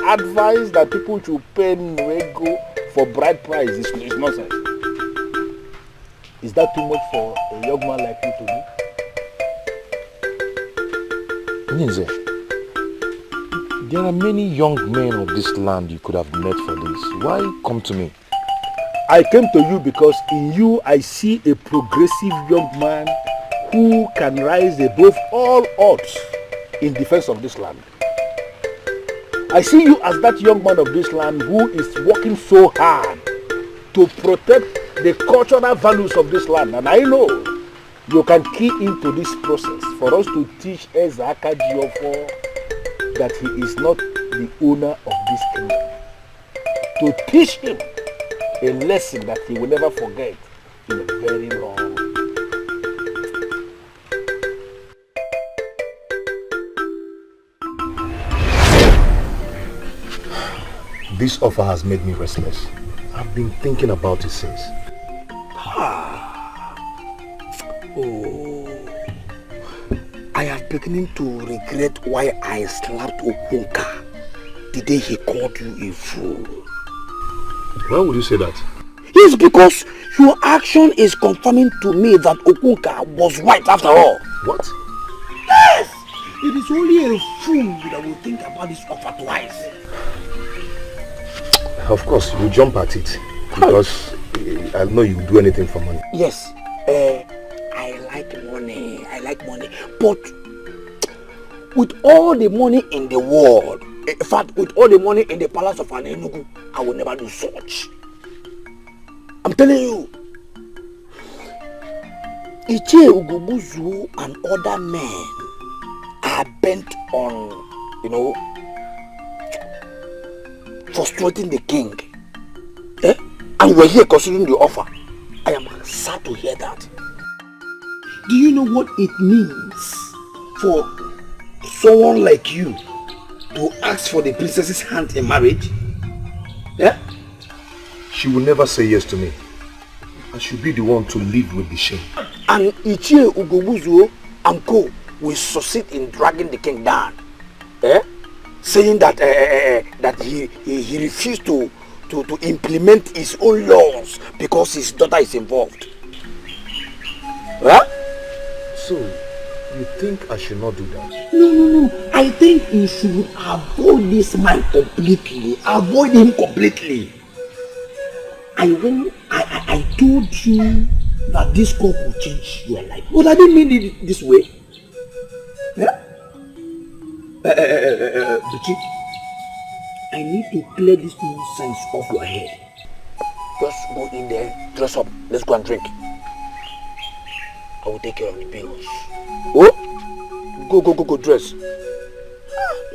advice that people should pay Nwego for bride price is nonsense. Is that too much for a young man like you to do? Ninze, there are many young men of this land you could have met for this. Why come to me? I came to you because in you I see a progressive young man who can rise above all odds in defense of this land. I see you as that young man of this land who is working so hard to protect the cultural values of this land. And I know you can key into this process for us to teach Ezaka Jiofo that he is not the owner of this kingdom. To teach him a lesson that he will never forget in a very long time. This offer has made me restless. I've been thinking about it since. Oh, I am beginning to regret why I slapped Okunka the day he called you a fool. Why would you say that? Yes, because your action is confirming to me that Okunka was right after all. What? Yes! It is only a fool that will think about this offer twice. Of course, you jump at it because I know you will do anything for money. Yes, I like money, but with all the money in the world, in fact, with all the money in the palace of Anenugu, I will never do such. I'm telling you, Ichie Ogubuzu and other men are bent on, frustrating the king. And we're here considering the offer. I am sad to hear that. Do you know what it means for someone like you to ask for the princess's hand in marriage? She will never say yes to me. I should be the one to live with the shame. And Ichie Ogubuzu and co will succeed in dragging the king down. Saying that that he refused to implement his own laws because his daughter is involved. Huh? So, you think I should not do that? No. I think you should avoid this man completely. Avoid him completely. I told you that this call will change your life. But I didn't mean it this way. Yeah? Dikeh, I need to clear this nonsense off your head. Just go in there, dress up, let's go and drink. I will take care of the bills. Oh? Go, dress.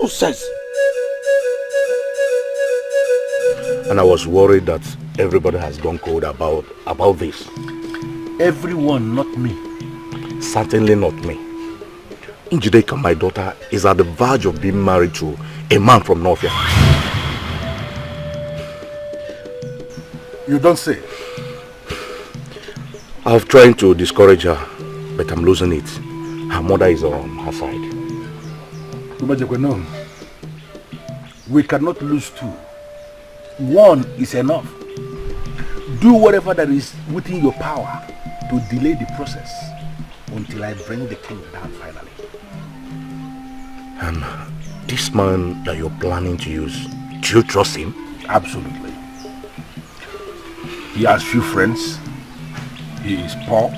No sense. And I was worried that everybody has gone cold about this. Everyone, not me. Certainly not me. Njideka, my daughter, is at the verge of being married to a man from Northia. You don't say. I've tried to discourage her, but I'm losing it. Her mother is on her side. No. We cannot lose two. One is enough. Do whatever that is within your power to delay the process until I bring the king down finally. And this man that you're planning to use, do you trust him? Absolutely. He has few friends. He is poor.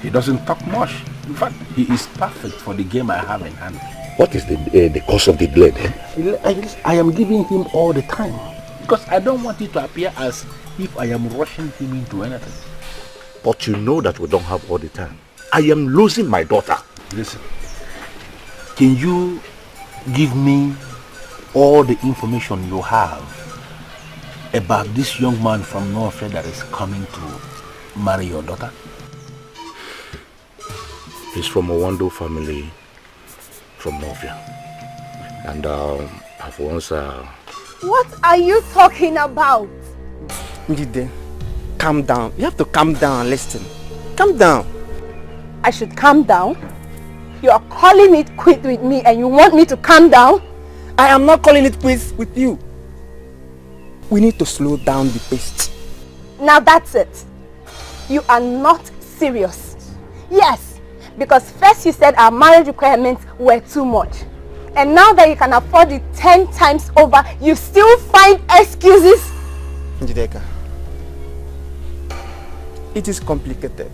He doesn't talk much. In fact, he is perfect for the game I have in hand. What is the cause of the delay then? I am giving him all the time because I don't want it to appear as if I am rushing him into anything. But you know that we don't have all the time. I am losing my daughter. Listen, can you give me all the information you have about this young man from Northia that is coming to marry your daughter? He's from a Wando family from Northia. And I've once... What are you talking about? Njide, calm down. You have to calm down and listen. Calm down. I should calm down? You are calling it quit with me and you want me to calm down? I am not calling it quits with you. We need to slow down the pace. Now that's it. You are not serious. Yes, because first you said our marriage requirements were too much. And now that you can afford it 10 times over, you still find excuses? Njideka, it is complicated.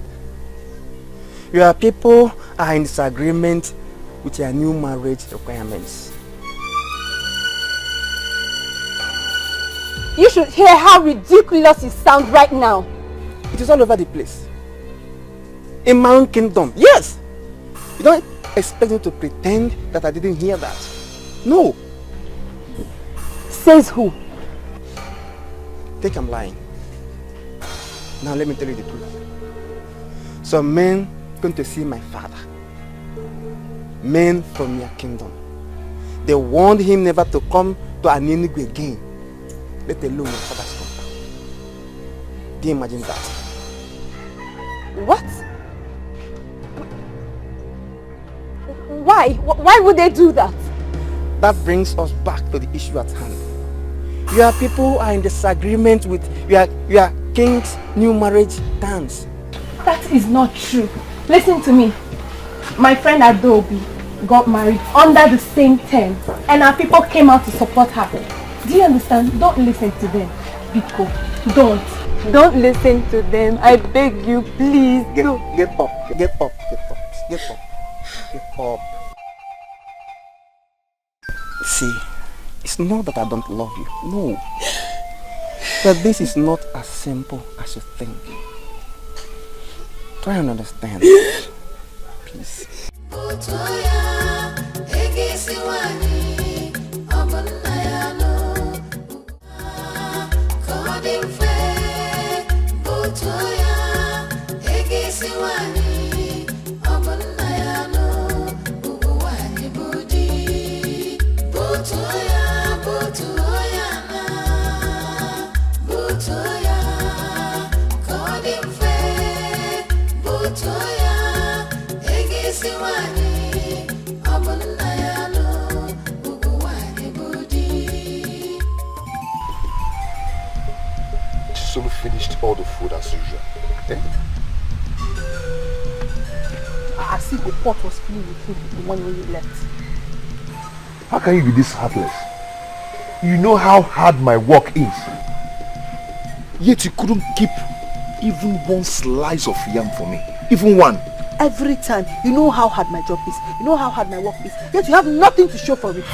Your people are in disagreement with your new marriage requirements. You should hear how ridiculous you sound right now. It is all over the place. In my own kingdom, yes! You don't expect me to pretend that I didn't hear that. No. Says who? Think I'm lying. Now let me tell you the truth. Some men going to see my father. Men from your kingdom. They warned him never to come to Aninigwe again. Let alone your father's compound. Do you imagine that? What? Why? Why would they do that? That brings us back to the issue at hand. Your people are in disagreement with your king's new marriage terms. That is not true. Listen to me. My friend Adobe got married under the same terms and our people came out to support her. Do you understand? Don't listen to them. Biko, don't listen to them. I beg you, please. Get up. Get up. See, it's not that I don't love you. No. But this is not as simple as you think. Try and understand. Please. Chisom finished all the food as usual. Okay? as if the pot was filled with food the morning when you left. How can you be this heartless? You know how hard my work is. Yet you couldn't keep even one slice of yam for me. Even one. Every time, you know how hard my job is, you know how hard my work is, yet you have nothing to show for it.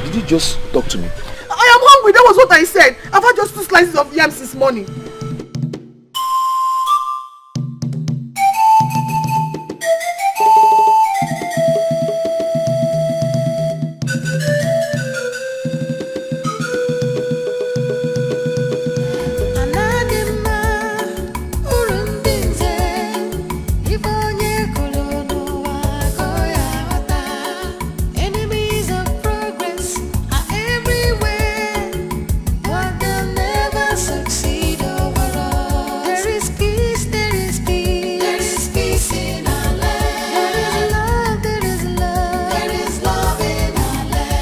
Did you just talk to me? I am hungry, that was what I said. I've had just 2 slices of yams this morning. Enemies of progress are everywhere, but they'll never succeed over us. There is peace, there is peace. There is peace in our land. There is love, there is love. There is love in our land.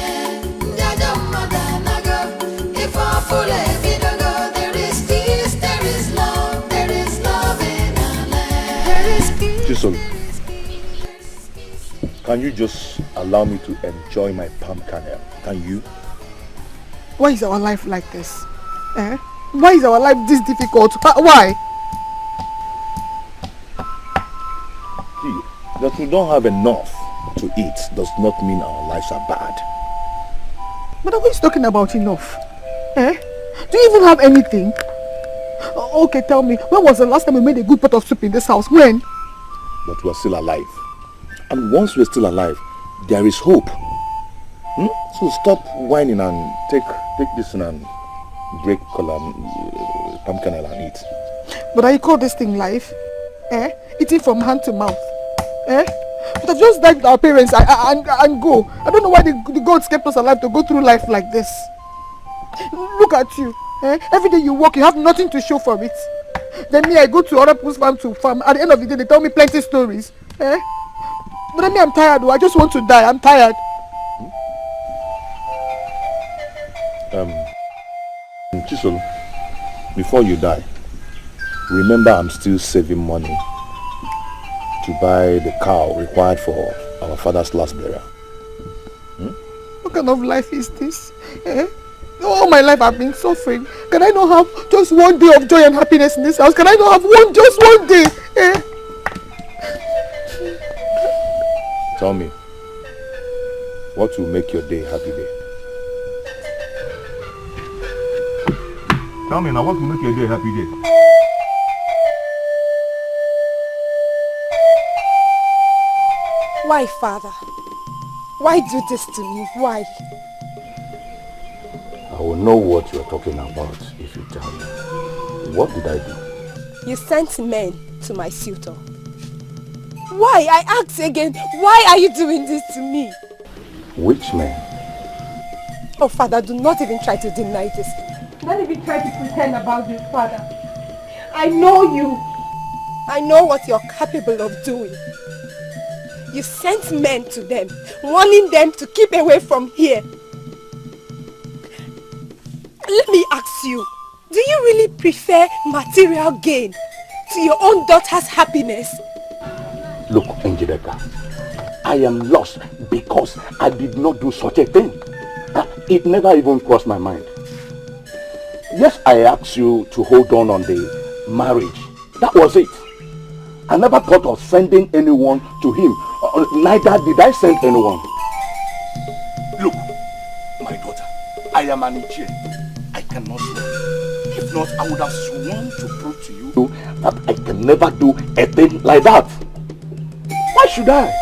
If our full there is peace, there is love in our land. There is peace. Chisholm, can you just allow me to enjoy my palm kernel? Can you? Why is our life like this? Eh? Why is our life this difficult? Why? See, that we don't have enough to eat does not mean our lives are bad. But what is talking about enough? Eh? Do you even have anything? Okay, tell me, when was the last time we made a good pot of soup in this house? When? But we are still alive. And once we're still alive, there is hope. So stop whining and take this and break palm kernel and eat. But I call this thing life? Eh? Eating from hand to mouth? Eh? But I've just died with our parents and go. I don't know why the gods kept us alive to go through life like this. Look at you. Eh? Every day you work, you have nothing to show for it. Then me, I go to other people's farm to farm. At the end of the day, they tell me plenty stories. Eh? But then me, I'm tired. I just want to die. I'm tired. Chisholm, before you die, remember I'm still saving money to buy the cow required for our father's last burial. What kind of life is this? Eh? All my life I've been suffering. Can I not have just one day of joy and happiness in this house? Can I not have just one day? Eh? Tell me, what will make your day a happy day? Tell me now, what will make your day a happy day? Why, Father? Why do this to me? Why? I will know what you are talking about if you tell me. What did I do? You sent men to my suitor. Why? I ask again, why are you doing this to me? Which men? Oh, Father, do not even try to deny this. Don't even try to pretend about this, Father. I know you. I know what you're capable of doing. You sent men to them, warning them to keep away from here. Let me ask you, do you really prefer material gain to your own daughter's happiness? Look, Angelica, I am lost because I did not do such a thing. It never even crossed my mind. Yes, I asked you to hold on the marriage. That was it. I never thought of sending anyone to him. Neither did I send anyone. Look, my daughter, I am an Nigerian. I cannot swear. If not, I would have sworn to prove to you that I can never do a thing like that. Why should I?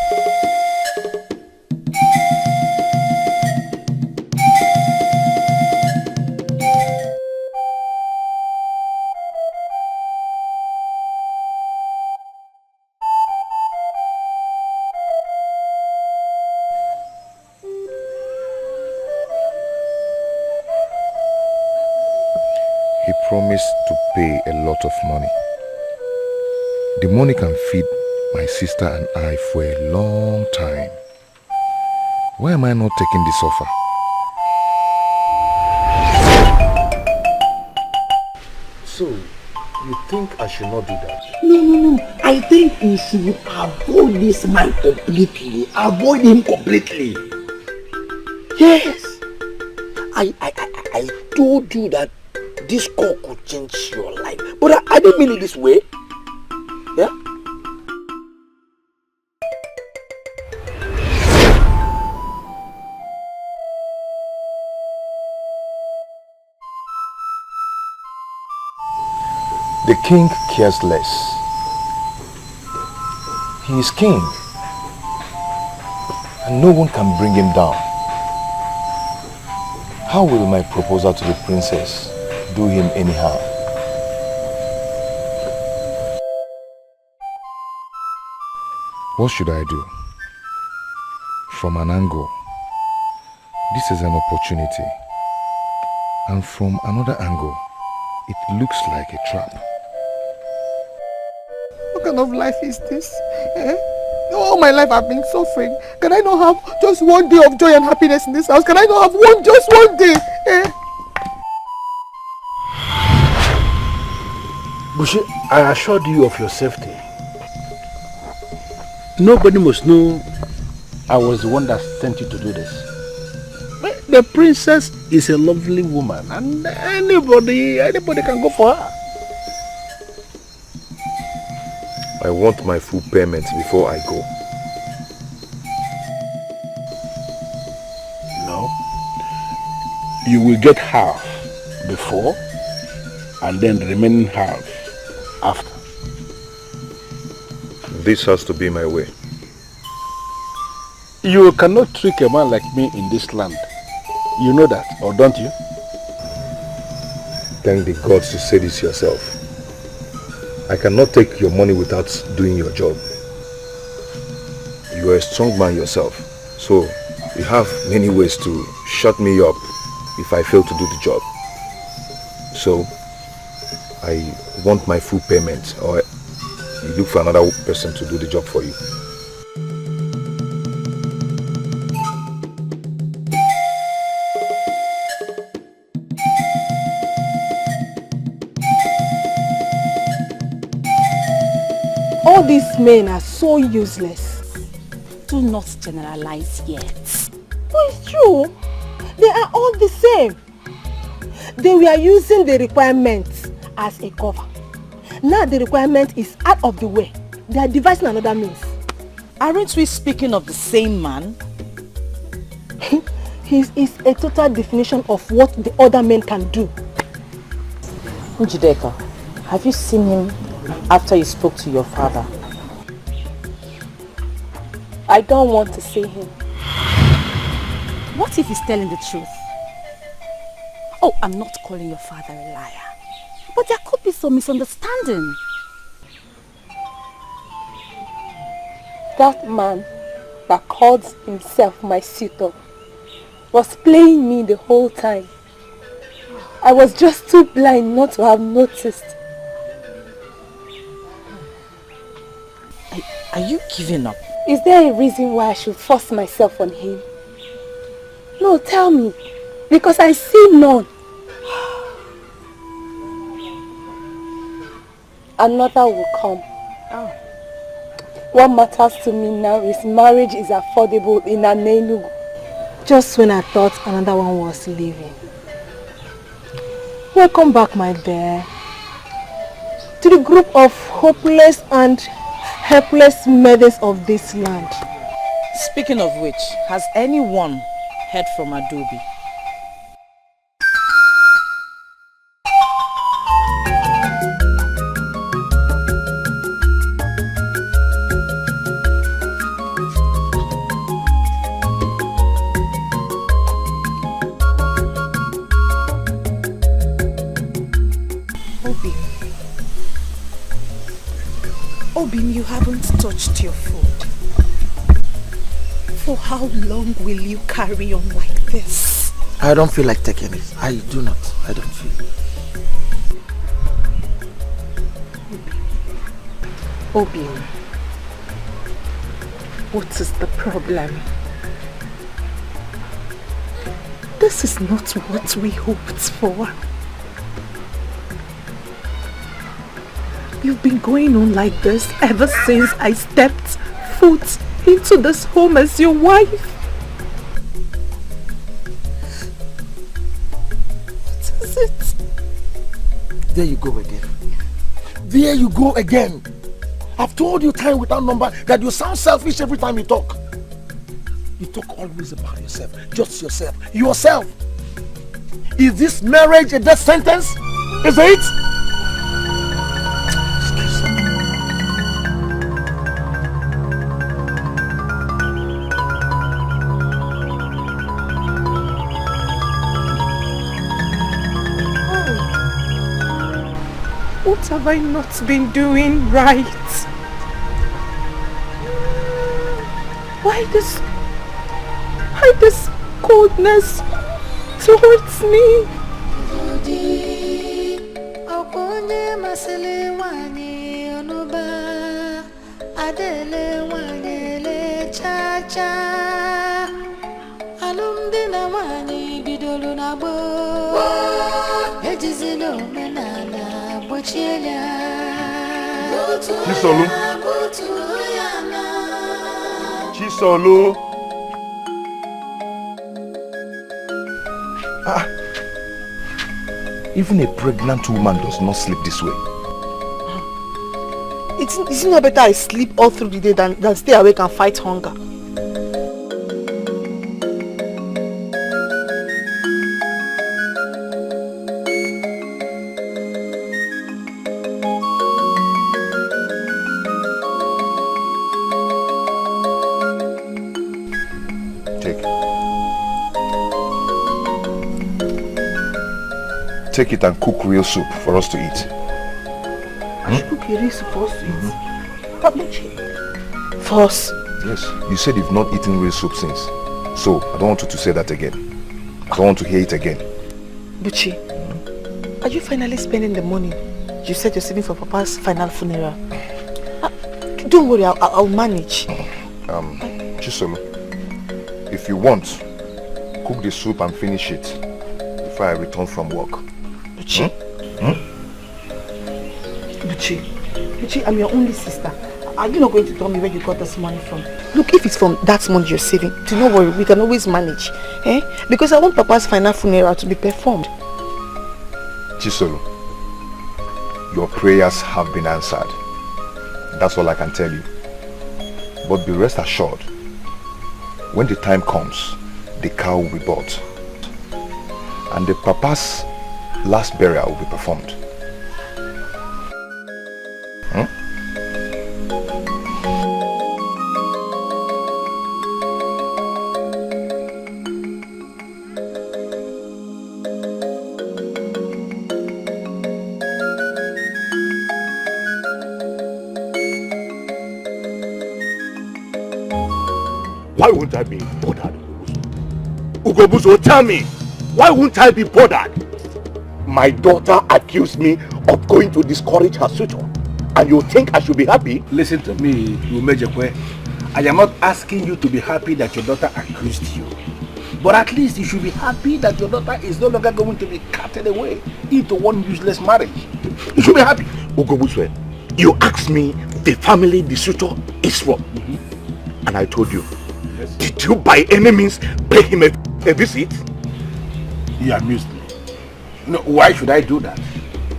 He promised to pay a lot of money. The money can feed my sister and I for a long time. Why am I not taking this offer? So, You think I should not do that? No. I think you should avoid this man completely. Avoid him completely. Yes. I told you that this call could change your life. But I didn't mean it this way. Yeah? The king cares less. He is king, and no one can bring him down. How will my proposal to the princess do him any harm? What should I do? From an angle, this is an opportunity, and from another angle, it looks like a trap. What kind of life is this? All my life I've been suffering. Can I not have just one day of joy and happiness in this house? Can I not have just one day? Bushi, I assured you of your safety. Nobody must know I was the one that sent you to do this. The princess is a lovely woman, and anybody can go for her. I want my full payment before I go. No. You will get half before, and then the remaining half after. This has to be my way. You cannot trick a man like me in this land. You know that, or don't you? Thank the gods you say this yourself. I cannot take your money without doing your job. You are a strong man yourself, so you have many ways to shut me up if I fail to do the job. So, I want my full payment, or you look for another person to do the job for you. All these men are so useless. Do not generalize yet. But it's true. They are all the same. They were using the requirements as a cover. Now the requirement is out of the way. They are devising another means. Aren't we speaking of the same man? He is a total definition of what the other men can do. Njideka, have you seen him after you spoke to your father? I don't want to see him. What if he's telling the truth? Oh, I'm not calling your father a liar. But there could be some misunderstanding. That man that called himself my suitor was playing me the whole time. I was just too blind not to have noticed. Are you giving up? Is there a reason why I should force myself on him? No, tell me. Because I see none. Another will come. What matters to me now is marriage is affordable in Enugu. Just when I thought another one was leaving. Welcome back, my dear, to the group of hopeless and helpless maidens of this land. Speaking of which, has anyone heard from Adobe? Obim, you haven't touched your food. For how long will you carry on like this? I don't feel like taking it. I do not. I don't feel. Obim, what is the problem? This is not what we hoped for. You've been going on like this ever since I stepped foot into this home as your wife. What is it? There you go again. There you go again. I've told you time without number that you sound selfish every time you talk. You talk always about yourself. Just yourself. Yourself. Is this marriage a death sentence? Is it? What have I not been doing right? Why this coldness towards me? Chisolu. Chisolu. Even a pregnant woman does not sleep this way. It's not better I sleep all through the day than stay awake and fight hunger. Take it and cook real soup for us to eat. I should cook a real soup for us to eat? How much? For us? Yes, you said you've not eaten real soup since. So, I don't want you to say that again. I don't want to hear it again. Buchi, are you finally spending the money you said you're saving for Papa's final funeral? Don't worry, I'll manage. Chisolu, if you want, cook the soup and finish it before I return from work. Buchi. Buchi, I'm your only sister. Are you not going to tell me where you got this money from? Look, if it's from that money you're saving, do not worry, we can always manage. Because I want Papa's final funeral to be performed. Chisolu, your prayers have been answered. That's all I can tell you. But be rest assured, when the time comes, the cow will be bought. And the Papa's last burial will be performed. Why won't I be bothered? Ugobuzo, tell me, why won't I be bothered? My daughter accused me of going to discourage her suitor, and you think I should be happy? Listen to me, Umejekwe. I am not asking you to be happy that your daughter accused you. But at least you should be happy that your daughter is no longer going to be carted away into one useless marriage. You should be happy. Ugobuswe, you asked me the family the suitor is from. And I told you, yes. Did you by any means pay him a visit? You amused me. No, why should I do that?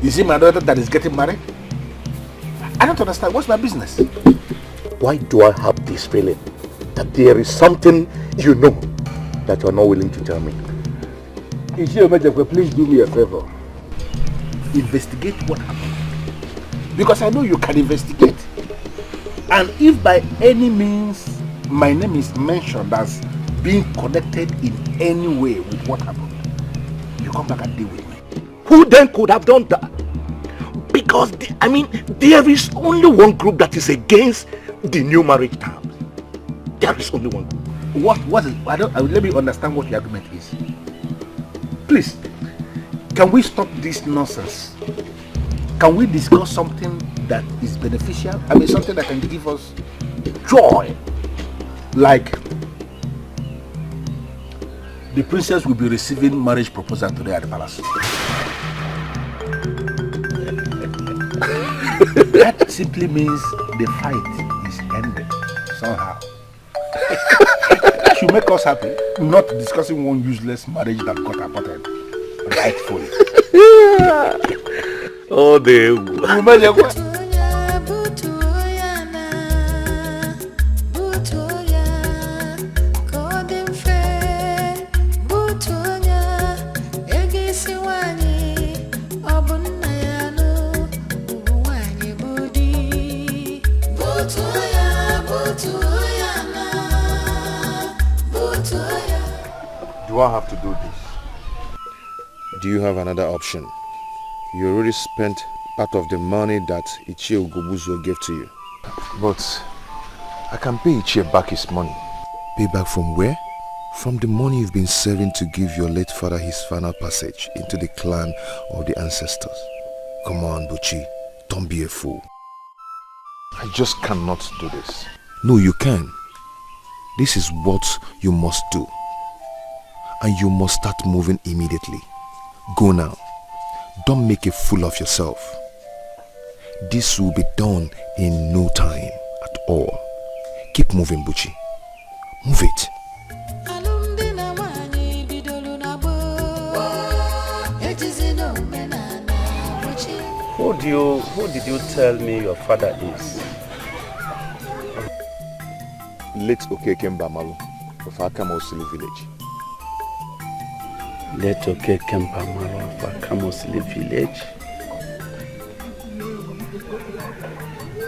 Is it my daughter that is getting married? I don't understand. What's my business? Why do I have this feeling that there is something you know that you are not willing to tell me? Please do me a favor. Investigate what happened. Because I know you can investigate. And if by any means my name is mentioned as being connected in any way with what happened, you come back and deal with me. Who then could have done that? Because, there is only one group that is against the new marriage terms. There is only one group. What is, let me understand what the argument is. Please, can we stop this nonsense? Can we discuss something that is beneficial? Something that can give us joy. Like, the princess will be receiving marriage proposal today at the palace. simply means the fight is ended somehow. That should make us happy, not discussing one useless marriage that got aborted rightfully. Oh, they. Do I have to do this? Do you have another option? You already spent part of the money that Ichie Ugobuzo gave to you. But I can pay Ichie back his money. Pay back from where? From the money you've been saving to give your late father his final passage into the clan of the ancestors. Come on, Buchi. Don't be a fool. I just cannot do this. No, you can. This is what you must do. And you must start moving immediately. Go now. Don't make a fool of yourself. This will be done in no time at all. Keep moving, Buchi. Move it. Who did you tell me your father is? Late Okeke Mbamalu of Akamosili village. Late Okeke Mbamalu of Akamosili village?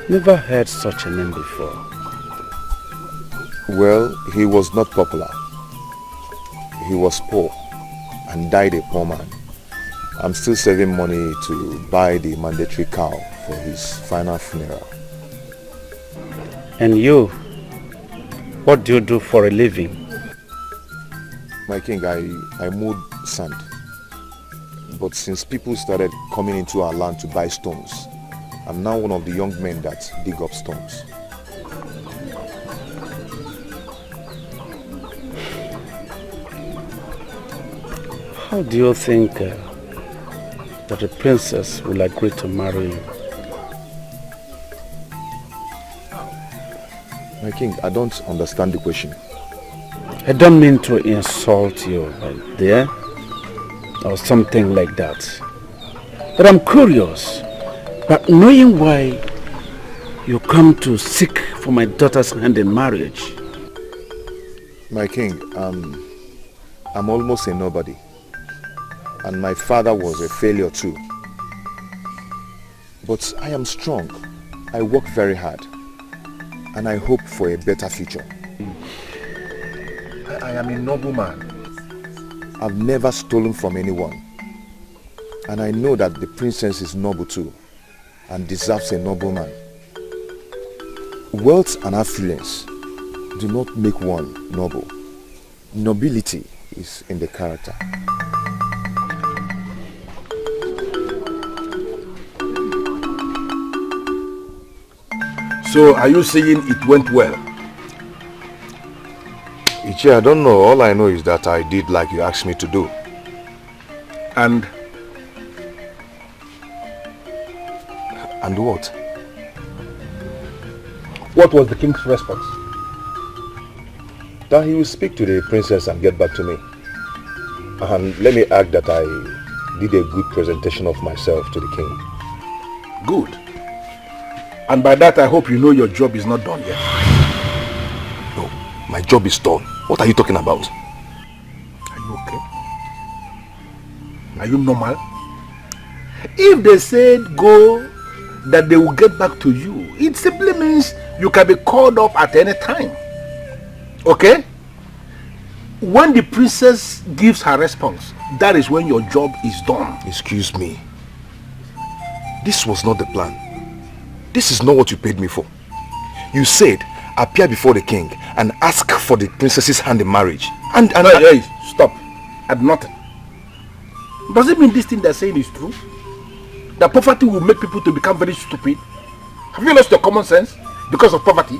Never heard such a name before. Well, he was not popular. He was poor and died a poor man. I'm still saving money to buy the mandatory cow for his final funeral. And you? What do you do for a living? My king, I mowed sand. But since people started coming into our land to buy stones, I'm now one of the young men that dig up stones. How do you think that the princess will agree to marry you? My king, I don't understand the question. I don't mean to insult you, right there, or something like that. But I'm curious, but knowing why you come to seek for my daughter's hand in marriage. My king, I'm almost a nobody. And my father was a failure too. But I am strong. I work very hard. And I hope for a better future. I am a noble man. I've never stolen from anyone. And I know that the princess is noble too. And deserves a noble man. Wealth and affluence do not make one noble. Nobility is in the character. So, are you saying it went well? Ichie, I don't know. All I know is that I did like you asked me to do. And what? What was the king's response? That he will speak to the princess and get back to me. And let me add that I did a good presentation of myself to the king. Good. And by that I hope you know your job is not done yet. No, my job is done. What are you talking about? Are you okay? Are you normal? If they said go, that they will get back to you, it simply means you can be called up at any time. Okay? When the princess gives her response, that is when your job is done. Excuse me. This was not the plan. This is not what you paid me for. You said appear before the king and ask for the princess's hand in marriage. And hey, stop. And nothing. Does it mean this thing they're saying is true? That poverty will make people to become very stupid? Have you lost your common sense because of poverty?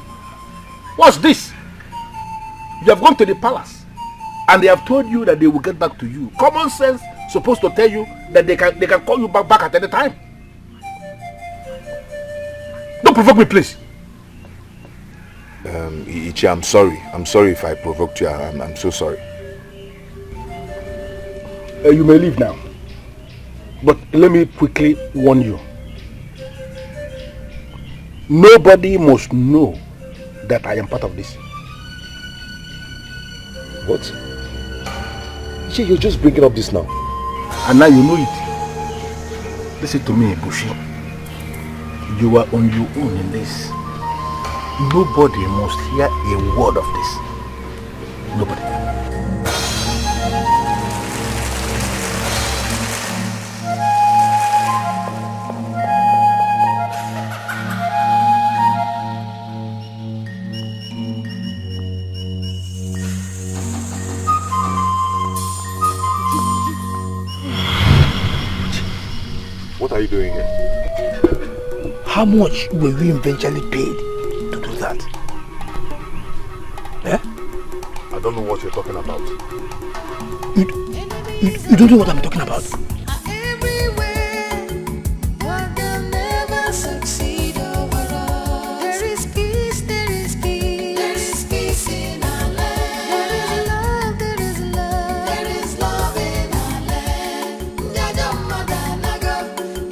What's this? You have gone to the palace and they have told you that they will get back to you. Common sense supposed to tell you that they can call you back at any time. provoke me, please. Ichi, I'm sorry. I'm sorry if I provoked you. I'm so sorry. You may leave now. But let me quickly warn you. Nobody must know that I am part of this. What? Ichi, you're just bringing up this now. And now you know it. Listen to me, Bushi. You are on your own in this. Nobody must hear a word of this. Nobody. What are you doing here? How much were we eventually paid to do that? Eh? I don't know what you're talking about. You don't know what I'm talking about? But they'll never succeed overall. There is peace, there is peace. There is peace in our land. There is love, there is love. There is love in our land.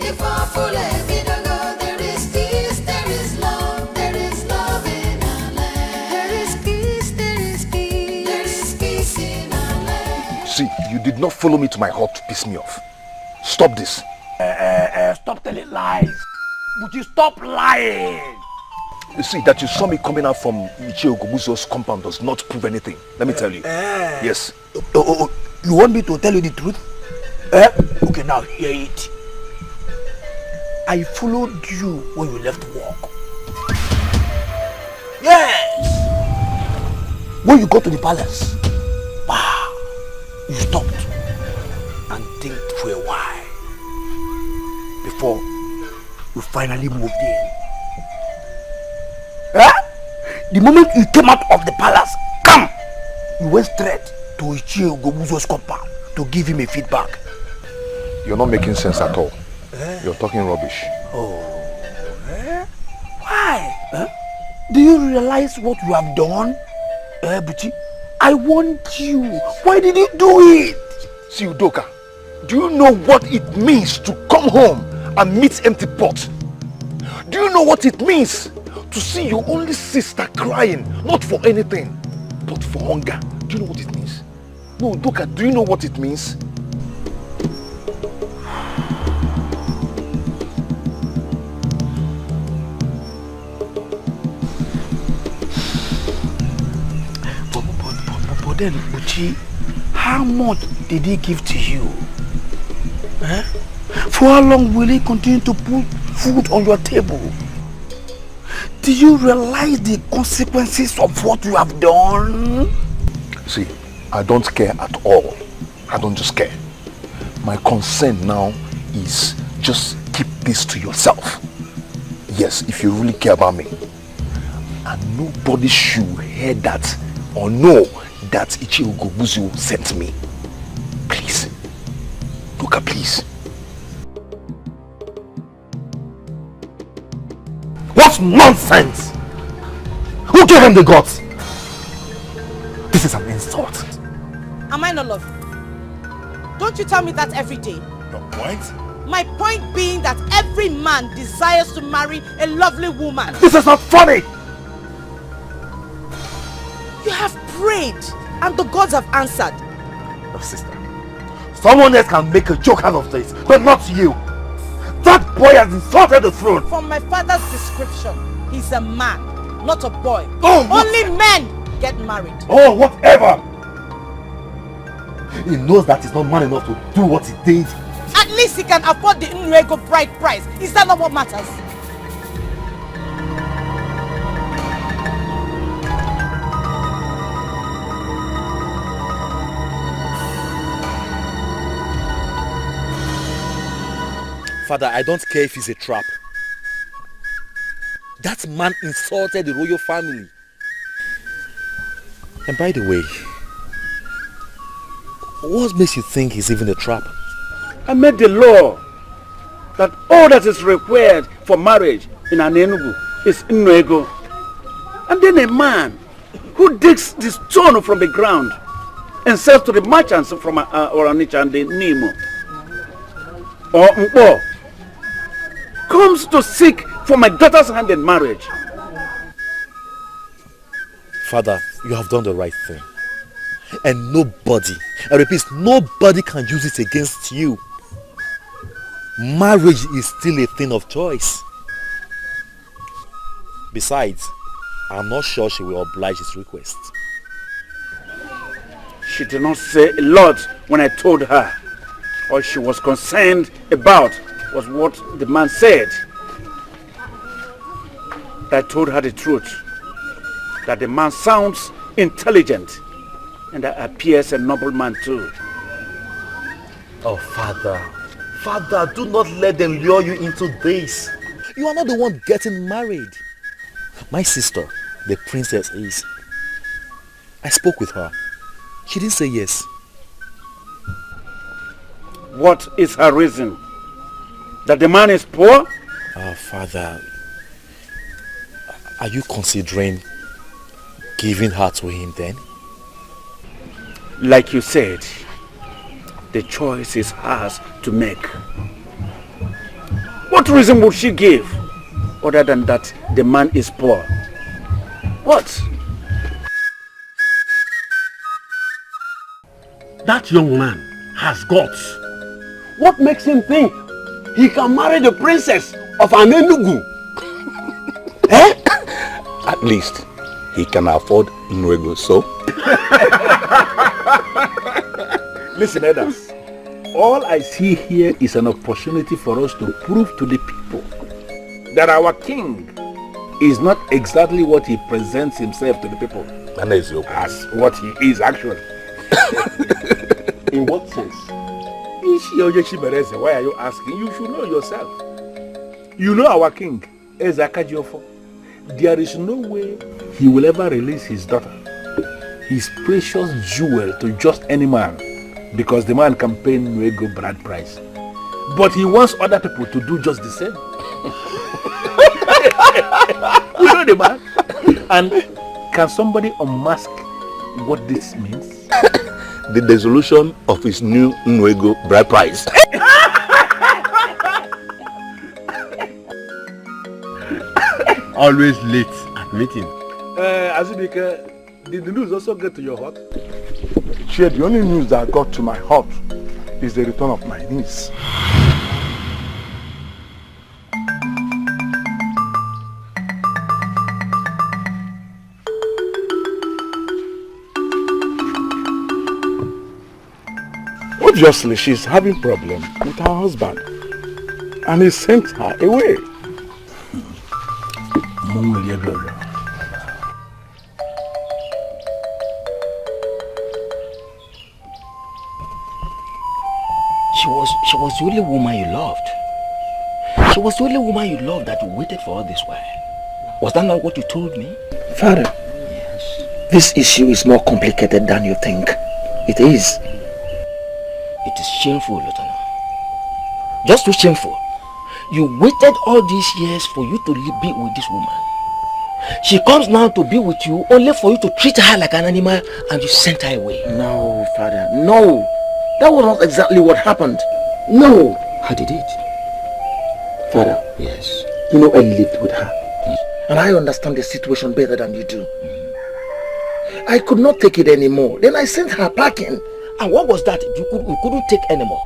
If our full there is peace, there is love. There is love in our land. There is peace, there is peace. There is peace in our land. See, you did not follow me to my hut to piss me off. Stop this. Stop telling lies. Would you stop lying? You see, that you saw me coming out from Ichi Ogobuzo's compound does not prove anything. Let me tell you. Yes. You want me to tell you the truth? Okay, now hear it. I followed you when you left work. Yes! When you got to the palace, you stopped and think for a while before you finally moved in. The moment you came out of the palace, you went straight to Ichi Ogobuzo's compound to give him a feedback. You're not making sense at all. You're talking rubbish. Why? Do you realize what you have done? Buchi, I warned you. Why did you do it? See, Udoka, do you know what it means to come home and meet empty pot? Do you know what it means to see your only sister crying, not for anything, but for hunger? Do you know what it means? No, Udoka, do you know what it means? But then, Uchi, how much did he give to you? For how long will he continue to put food on your table? Do you realize the consequences of what you have done? See, I don't care at all. I don't just care. My concern now is just keep this to yourself. Yes, if you really care about me. And nobody should hear that or know that Ichi Ogobuzo sent me. Please. Luka, please. What nonsense! Who gave him the guts? This is an insult. Am I not loving? Don't you tell me that every day? Your point? My point being that every man desires to marry a lovely woman. This is not funny! You have prayed and the gods have answered. No, sister. Someone else can make a joke out of this, but not you. That boy has insulted the throne. From my father's description, he's a man, not a boy. Oh, only men get married. Oh, whatever. He knows that he's not man enough to do what he did. At least he can afford the Nrego bride price. Is that not what matters? Father, I don't care if it's a trap. That man insulted the royal family. And by the way, what makes you think he's even a trap? I made the law that all that is required for marriage in an Enugu is Ini Edo. And then a man who digs the stone from the ground and sells to the merchants from Oranicha and the Nemo or Mpo comes to seek for my daughter's hand in marriage. Father, you have done the right thing. And nobody, I repeat, nobody can use it against you. Marriage is still a thing of choice. Besides, I'm not sure she will oblige his request. She did not say a lot when I told her. All she was concerned about was what the man said. I told her the truth, that the man sounds intelligent and that appears a noble man too. Oh, Father, do not let them lure you into this. You are not the one getting married. My sister, the princess, is. I spoke with her. She didn't say yes. What is her reason? That the man is poor? Father, are you considering giving her to him then? Like you said, the choice is hers to make. What reason would she give other than that the man is poor? What? That young man has guts. What makes him think he can marry the princess of an Enugu? Eh? At least he can afford Ini Edo, so? Listen, Elders. All I see here is an opportunity for us to prove to the people that our king is not exactly what he presents himself to the people. As what he is actually. In what sense? Why are you asking? You should know yourself. You know our king, Ezakajiofo. There is no way he will ever release his daughter, his precious jewel, to just any man, because the man can pay Ini Edo bride price. But he wants other people to do just the same. You know the man? And can somebody unmask what this means? The dissolution of his new Ini Edo bride price. Always late at meeting. Azubike, did the news also get to your heart? Share, the only news that got to my heart is the return of my niece. Obviously, she's having problem with her husband, and he sent her away. She was the only woman you loved. She was the only woman you loved that you waited for all this while. Was that not what you told me? Father, yes. This issue is more complicated than you think. It is. It is shameful, Lieutenant. Just too shameful. You waited all these years for you to be with this woman. She comes now to be with you only for you to treat her like an animal and you sent her away. No, Father, no. That was not exactly what happened. No. How did it? Father. Yes. You know I lived with her. And I understand the situation better than you do. I could not take it anymore. Then I sent her packing. And what was that? You couldn't take anymore.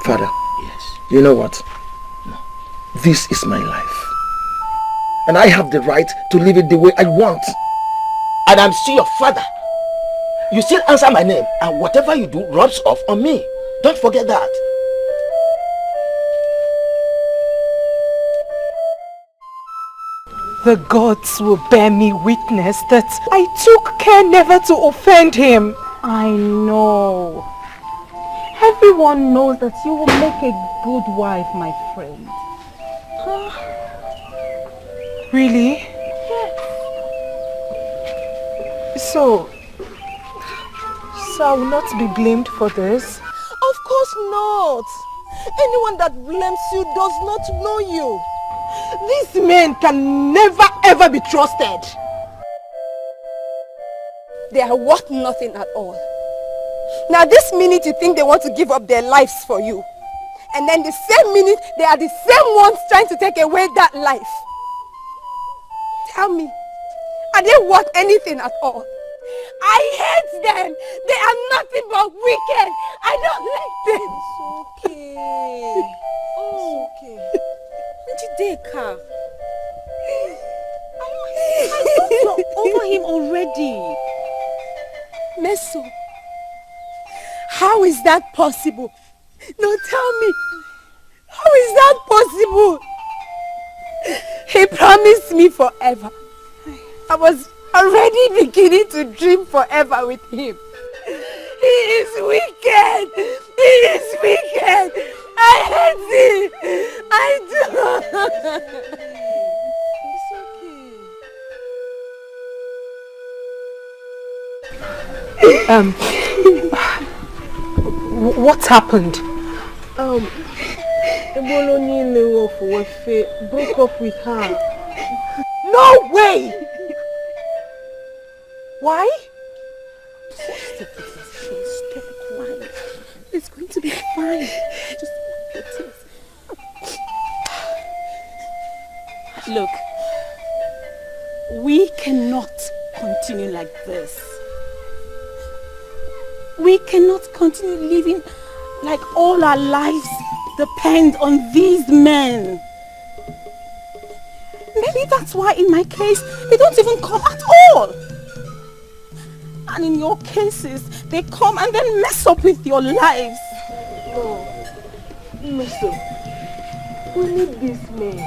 Father. Yes. You know what? No. This is my life. And I have the right to live it the way I want. And I'm still your father. You still answer my name, and whatever you do rubs off on me. Don't forget that. The gods will bear me witness that I took care never to offend him. I know. Everyone knows that you will make a good wife, my friend. Really? Yes. So I will not be blamed for this? Of course not. Anyone that blames you does not know you. These men can never ever be trusted. They are worth nothing at all. Now this minute you think they want to give up their lives for you. And then the same minute they are the same ones trying to take away that life. Tell me, are they worth anything at all? I hate them. They are nothing but wicked. I don't like them. It's okay. Oh, it's okay. Dikeh. I thought you're over him already. Meso, how is that possible? No, tell me. How is that possible? He promised me forever. I was already beginning to dream forever with him. He is wicked. He is wicked. I hate him. I do. It's okay. What happened? Broke up with her. No way! Why? Stop crying. It's going to be fine. Just your tears. Look, we cannot continue like this. We cannot continue living like all our lives depend on these men. Maybe that's why in my case, they don't even come at all. And in your cases, they come and then mess up with your lives. No. Listen, we need these men.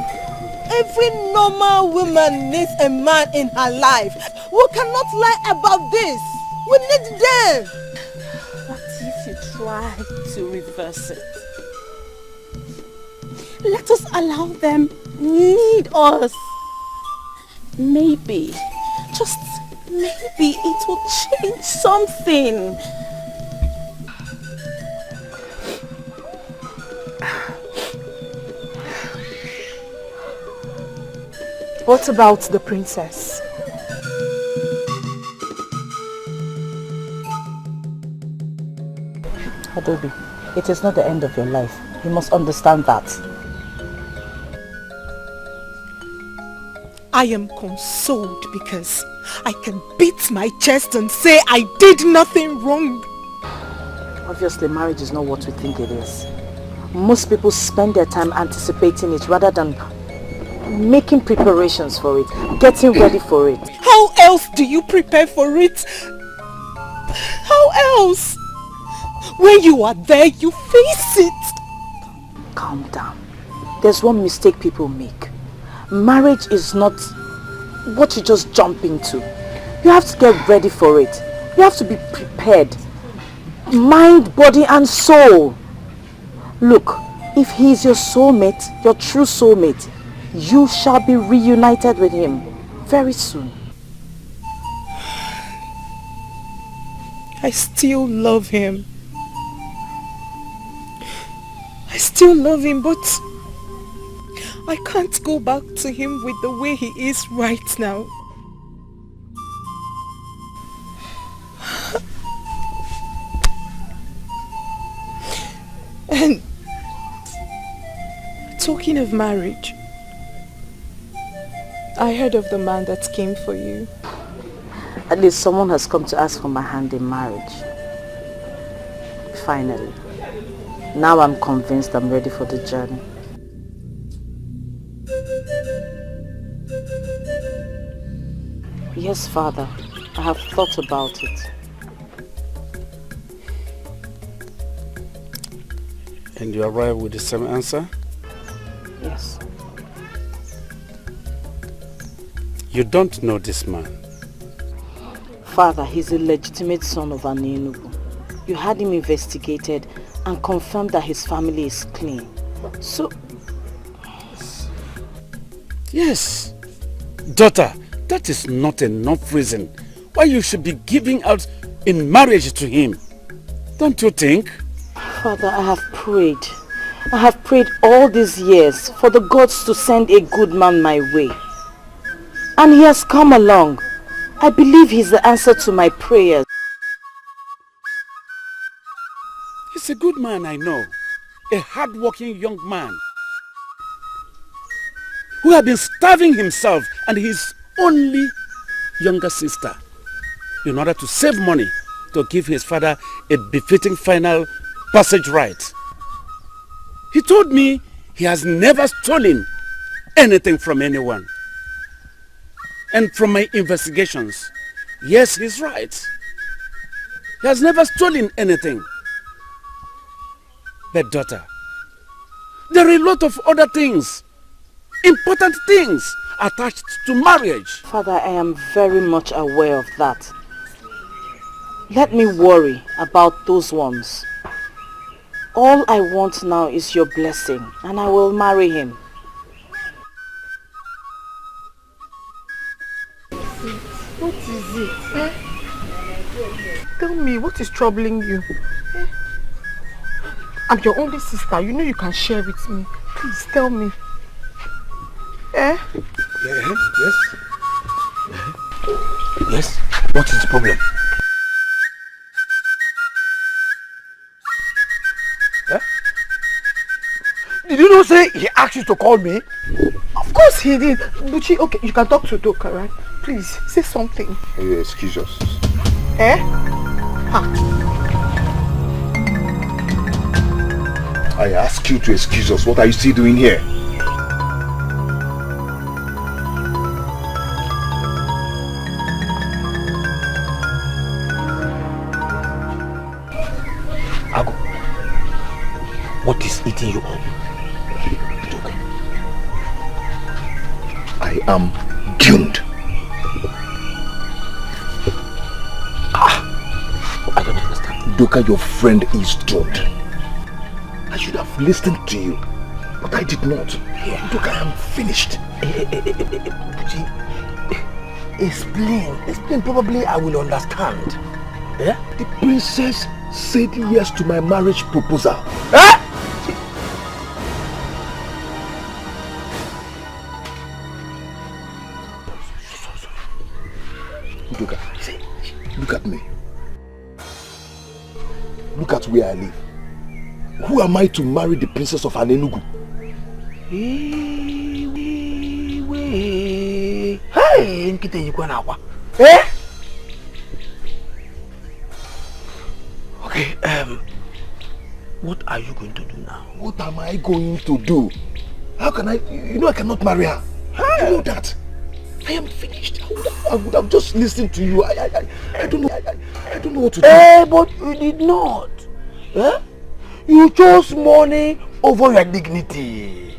Every normal woman needs a man in her life. We cannot lie about this. We need them. What if you try to reverse it? Let us allow them need us. Maybe, just maybe it will change something. What about the princess? Adobe, it is not the end of your life. You must understand that. I am consoled because I can beat my chest and say I did nothing wrong. Obviously, marriage is not what we think it is. Most people spend their time anticipating it rather than making preparations for it, getting ready for it. How else do you prepare for it? How else? When you are there, you face it. Calm down. There's one mistake people make. Marriage is not what you just jump into. You have to get ready for it. You have to be prepared. Mind, body and soul. Look, if he is your soulmate, your true soulmate, you shall be reunited with him very soon. I still love him. I still love him, but I can't go back to him with the way he is right now. And talking of marriage, I heard of the man that came for you. At least someone has come to ask for my hand in marriage. Finally. Now I'm convinced I'm ready for the journey. Yes, Father. I have thought about it. And you arrive with the same answer? Yes. You don't know this man? Father, he's a legitimate son of Ini Edo. You had him investigated and confirmed that his family is clean. So... Yes. Daughter, that is not enough reason why you should be giving out in marriage to him. Don't you think? Father, I have prayed. I have prayed all these years for the gods to send a good man my way. And he has come along. I believe he's the answer to my prayers. He's a good man, I know. A hard-working young man who had been starving himself and his only younger sister in order to save money to give his father a befitting final passage right. He told me he has never stolen anything from anyone. And from my investigations, yes, he's right. He has never stolen anything. But daughter, there are a lot of other things, important things attached to marriage. Father, I am very much aware of that. Let me worry about those ones. All I want now is your blessing, and I will marry him. What is it? Eh? Tell me, what is troubling you? Eh? I'm your only sister. You know you can share with me. Please tell me. Eh? Yes. Yes. What is the problem? Eh? Did you not say he asked you to call me? Of course he did. Buchi, okay, you can talk to Doka, right? Please, say something. Excuse us. Eh? Ha. I ask you to excuse us. What are you still doing here? Ago, what is eating you up? I am doomed. I don't understand. Doka, your friend is doomed. I should have listened to you, but I did not. Yeah. Doka, I am finished. Explain. Probably I will understand. Yeah? The princess said yes to my marriage proposal. Eh? Doka, look at me. Look at where I live. Who am I to marry the princess of Anenugu? Hey, nkite yikwa na akwa. Eh? Okay, what are you going to do now? What am I going to do? How can I? You know I cannot marry her. Hey. You know that. I am finished. I would have just listened to you. I don't know. I don't know what to do. Eh, but you did not. Eh? You chose money over your dignity.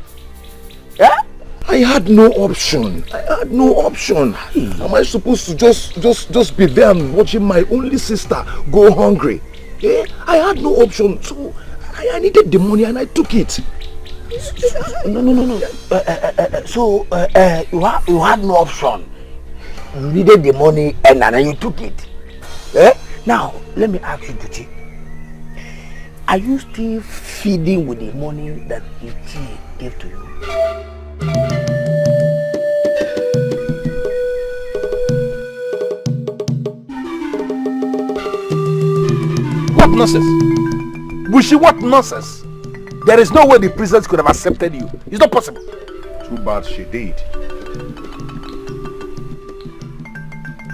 Eh? I had no option. Am I supposed to just be there and watching my only sister go hungry? Eh? I had no option, so I needed the money and I took it. No. So you had no option. You needed the money and then you took it. Eh? Now let me ask you, Duchi. Are you still feeding with the money that Ichi gave to you? What nonsense? Bushi, what nonsense? There is no way the princess could have accepted you. It's not possible. Too bad she did.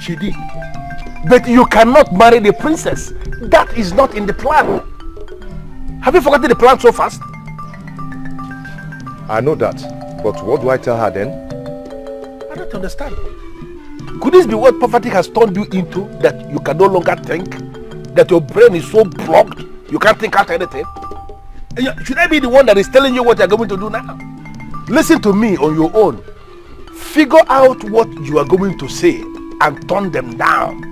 She did. But you cannot marry the princess. That is not in the plan. Have you forgotten the plan so fast? I know that. But what do I tell her then? I don't understand. Could this be what poverty has turned you into? That you can no longer think? That your brain is so blocked, you can't think out anything? Should I be the one that is telling you what you're going to do now? Listen to me on your own. Figure out what you are going to say and turn them down.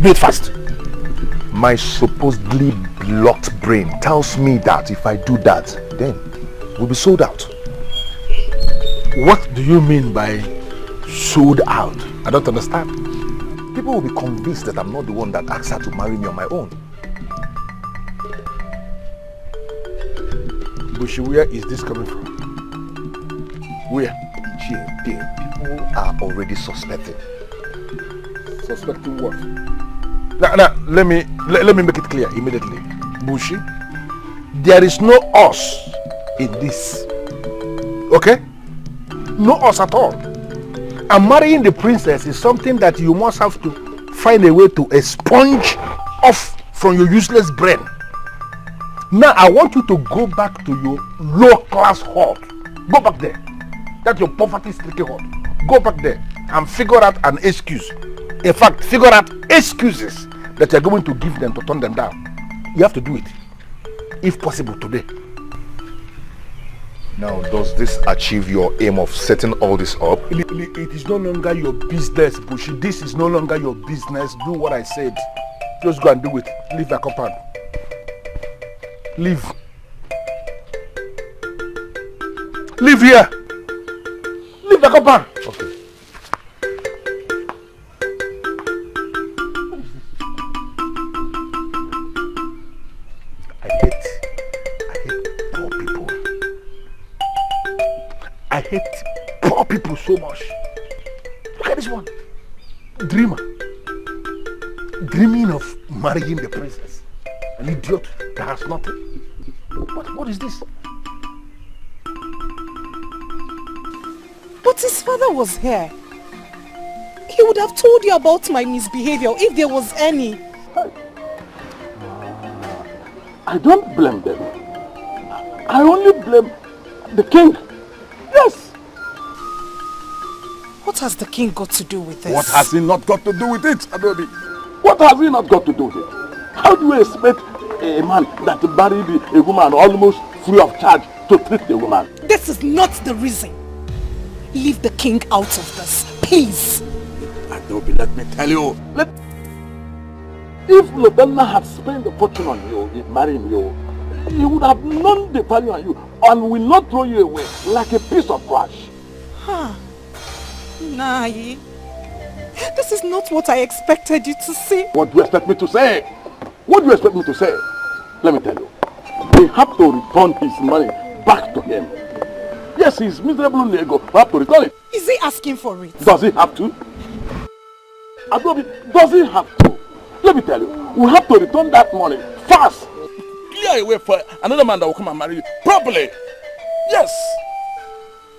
Do it fast. My supposedly blocked brain tells me that if I do that, then we'll be sold out. What do you mean by sold out? I don't understand. People will be convinced that I'm not the one that asked her to marry me on my own. Bushi, where is this coming from? Where? People are already suspecting. Suspecting what? Now, let me make it clear immediately. Bushi, there is no us in this. Okay? No us at all. And marrying the princess is something that you must have to find a way to expunge off from your useless brain. Now I want you to go back to your low class hut. Go back there. That's your poverty stricken hut. Go back there and figure out an excuse. In fact, figure out excuses that you're going to give them to turn them down. You have to do it, if possible, today. Now, does this achieve your aim of setting all this up? It is no longer your business, Bushi. This is no longer your business. Do what I said. Just go and do it. Leave the compound. Leave. Leave here. Leave the compound. Okay. I hate poor people so much. Look at this one. Dreamer. Dreaming of marrying the princess. An idiot that has nothing. What is this? But his father was here. He would have told you about my misbehavior if there was any. I don't blame them. I only blame the king. Yes. What has the king got to do with this? What has he not got to do with it, Adobe? What has he not got to do with it? How do you expect a man that married a woman almost free of charge to treat the woman? This is not the reason. Leave the king out of this, please. Adobe, let me tell you. If Lobenna had spent the fortune on you in marrying you, he would have known the value on you and will not throw you away like a piece of trash. Huh. Nai, this is not what I expected you to say. What do you expect me to say? What do you expect me to say? Let me tell you. We have to return his money back to him. Yes, he's miserable Lego. We have to return it. Is he asking for it? Does he have to? Adobe, does he have to? Let me tell you, we have to return that money fast. Clear a way for another man that will come and marry you properly. Yes,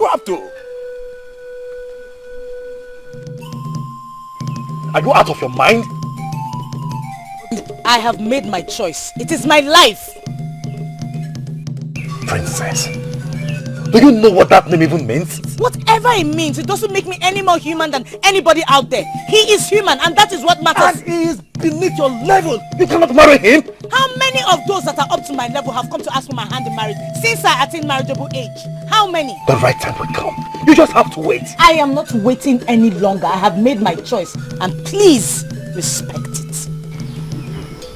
we have to. Are you out of your mind? I have made my choice. It is my life. Princess, do you know what that name even means? Whatever it means, it doesn't make me any more human than anybody out there. He is human and that is what matters. And he is beneath your level. You cannot marry him. How many of those that are up to my level have come to ask for my hand in marriage since I attained marriageable age? How many? The right time will come. You just have to wait. I am not waiting any longer. I have made my choice and please respect it.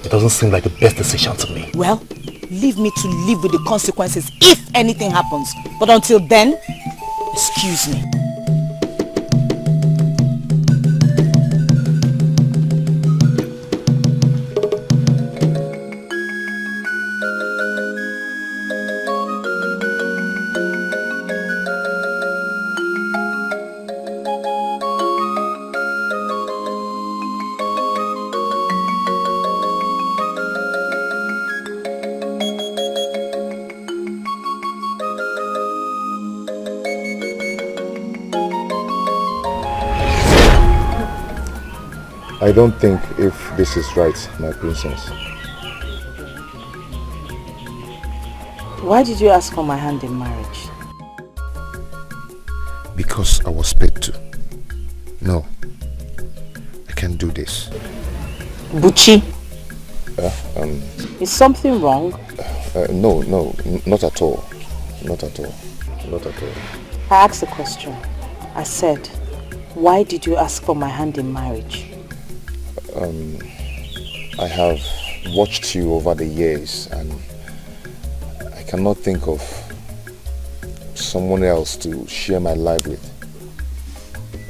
It doesn't seem like the best decision to me. Well, leave me to live with the consequences if anything happens. But until then, excuse me. I don't think if this is right, my princess. Why did you ask for my hand in marriage? Because I was paid to. No, I can't do this. Buchi, Is something wrong? No, not at all. Not at all. Not at all. I asked a question. I said, why did you ask for my hand in marriage? I have watched you over the years and I cannot think of someone else to share my life with.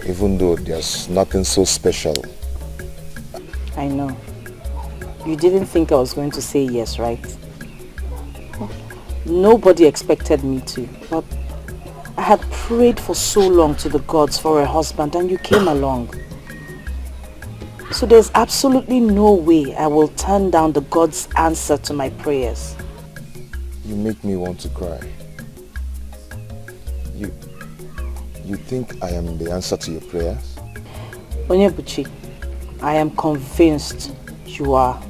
Even though there's nothing so special. I know. You didn't think I was going to say yes, right? Nobody expected me to, but I had prayed for so long to the gods for a husband and you came along. So there's absolutely no way I will turn down the God's answer to my prayers. You make me want to cry. You think I am the answer to your prayers? Onyebuchi, I am convinced you are,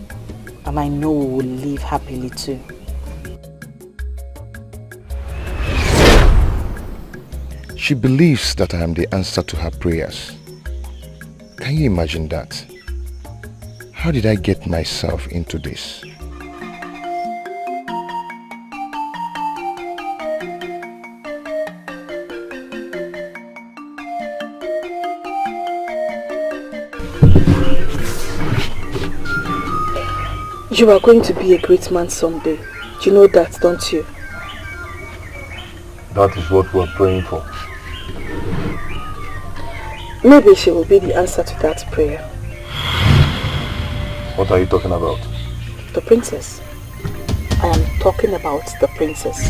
and I know we will live happily too. She believes that I am the answer to her prayers. Can you imagine that? How did I get myself into this? You are going to be a great man someday. You know that, don't you? That is what we are praying for. Maybe she will be the answer to that prayer. What are you talking about? The princess. I am talking about the princess.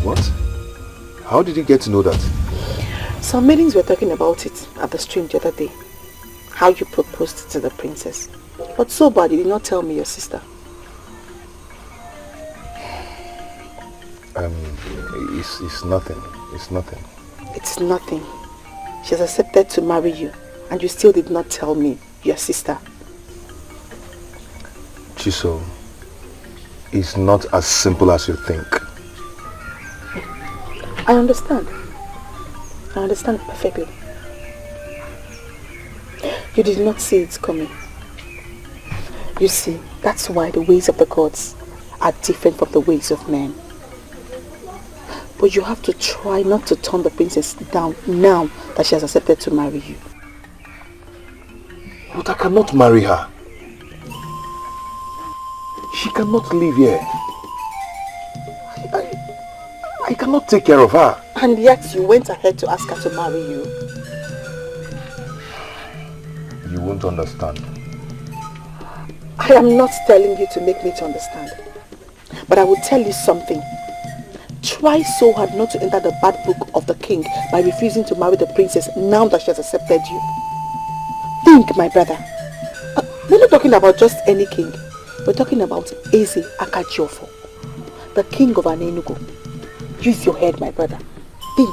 What? How did you get to know that? Some maidens were talking about it at the stream the other day. How you proposed to the princess. But so bad you did not tell me your sister. It's nothing. It's nothing. It's nothing. She has accepted to marry you and you still did not tell me, your sister. Chiso, it's not as simple as you think. I understand. I understand perfectly. You did not see it coming. You see, that's why the ways of the gods are different from the ways of men. But you have to try not to turn the princess down now that she has accepted to marry you. But I cannot marry her. She cannot live here. I cannot take care of her. And yet you went ahead to ask her to marry you. You won't understand. I am not telling you to make me to understand. But I will tell you something. Try so hard not to enter the bad book of the king by refusing to marry the princess now that she has accepted you. Think, my brother. We're not talking about just any king. We're talking about Eze Akajiofo, the king of Anenugo. Use your head, my brother. Think.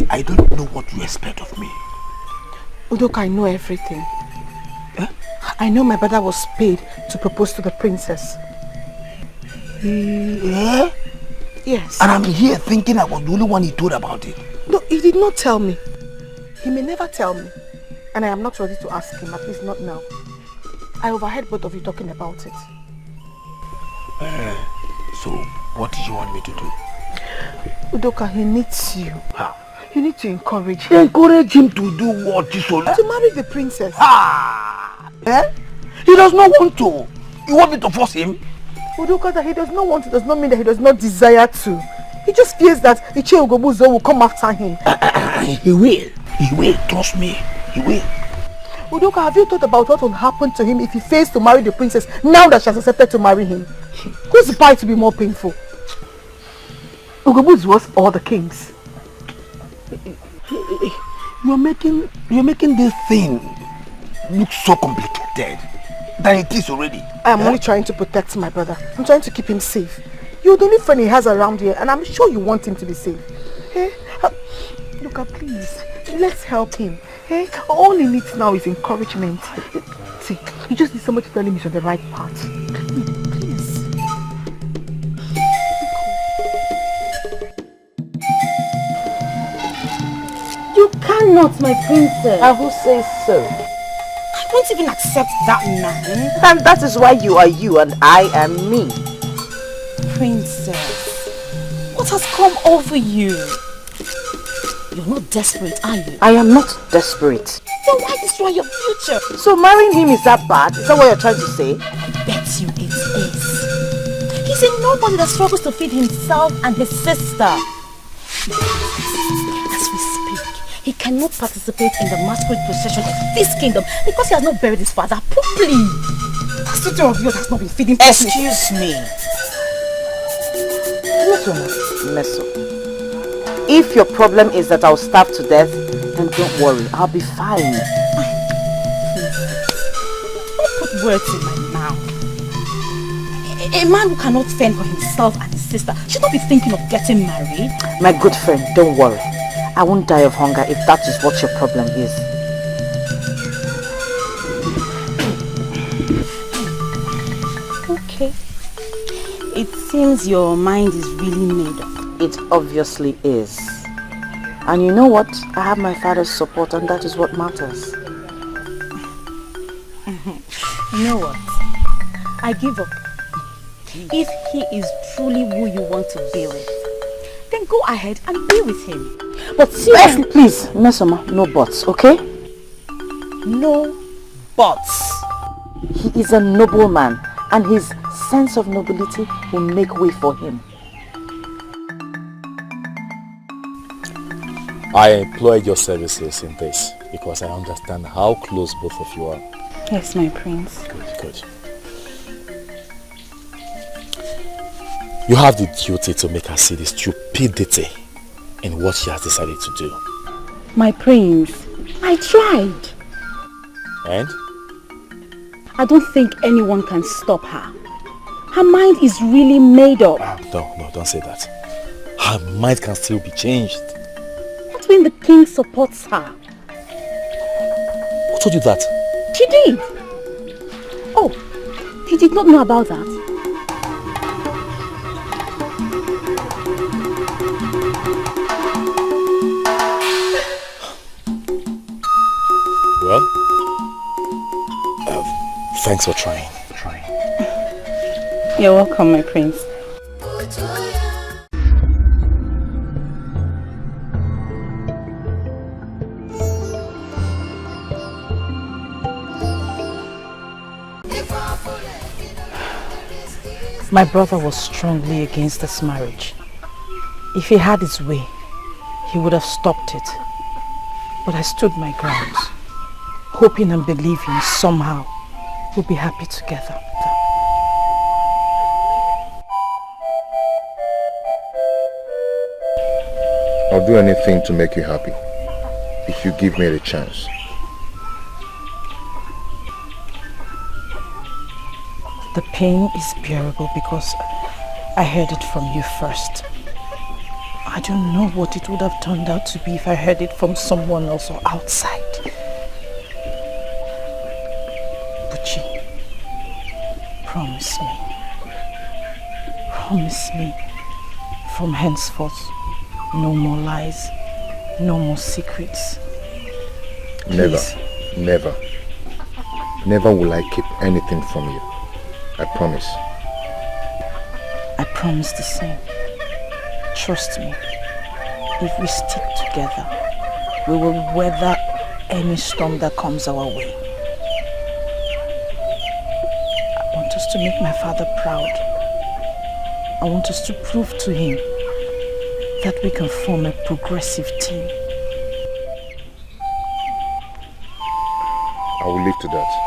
I don't know what you expect of me. Udoka, I know everything. Huh? I know my brother was paid to propose to the princess. Yeah? Yes. And I'm here thinking I was the only one he told about it. No, he did not tell me. He may never tell me. And I am not ready to ask him, at least not now. I overheard both of you talking about it. So, what do you want me to do? Udoka, he needs you. How? You need to encourage him. Encourage him to do what, Chisola? To marry the princess. Eh? He does not want to. You want me to force him? Udoka, that he does not want to does not mean that he does not desire to. He just fears that Iche Ugobuzo will come after him. He will. He will. Trust me. He will. Udoka, have you thought about what will happen to him if he fails to marry the princess now that she has accepted to marry him? Whose part to be more painful? Ugobuzo was all the kings. You're making this thing look so complicated than it is already. I am only trying to protect my brother. I'm trying to keep him safe. You're the only friend he has around here, and I'm sure you want him to be safe. Hey, Luca, please, let's help him. Hey, all he needs now is encouragement. See, you just need somebody to tell him he's on the right path. Please. You cannot, my princess. Who says so? I won't even accept that man. And that is why you are you and I am me. Princess, what has come over you? You're not desperate, are you? I am not desperate. Then why destroy your future? So marrying him is that bad? Is that what you're trying to say? I bet you it is. He's See, nobody that struggles to feed himself and his sister. As we speak, he cannot participate in the masquerade procession of this kingdom because he has not buried his father properly. That's the two of you that has not been feeding properly. Excuse me. Meso. If your problem is that I'll starve to death, then don't worry, I'll be fine. Don't put words in my mouth. A man who cannot fend for himself and his sister should not be thinking of getting married. My good friend, don't worry. I won't die of hunger if that is what your problem is. Okay. It seems your mind is really made up. It obviously is. And you know what? I have my father's support and that is what matters. You know what? I give up. If he is truly who you want to be with, then go ahead and be with him. But seriously, please, Mesoma, no buts, okay? No buts. He is a noble man and his sense of nobility will make way for him. I employed your services in this because I understand how close both of you are. Yes, my prince. Good. You have the duty to make her see the stupidity in what she has decided to do. My prince, I tried. And? I don't think anyone can stop her. Her mind is really made up. No, don't say that. Her mind can still be changed. That's when the king supports her. Who told you that? She did. Oh, he did not know about that. Well, thanks for trying. You're welcome, my prince. My brother was strongly against this marriage. If he had his way, he would have stopped it. But I stood my ground, hoping and believing somehow we'll be happy together. I'll do anything to make you happy, if you give me the chance. The pain is bearable because I heard it from you first. I don't know what it would have turned out to be if I heard it from someone else or outside. Buchi, promise me, from henceforth, no more lies, no more secrets. Please. Never will I keep anything from you. I promise. I promise the same. Trust me, if we stick together, we will weather any storm that comes our way. I want us to make my father proud. I want us to prove to him that we can form a progressive team. I will leave to that.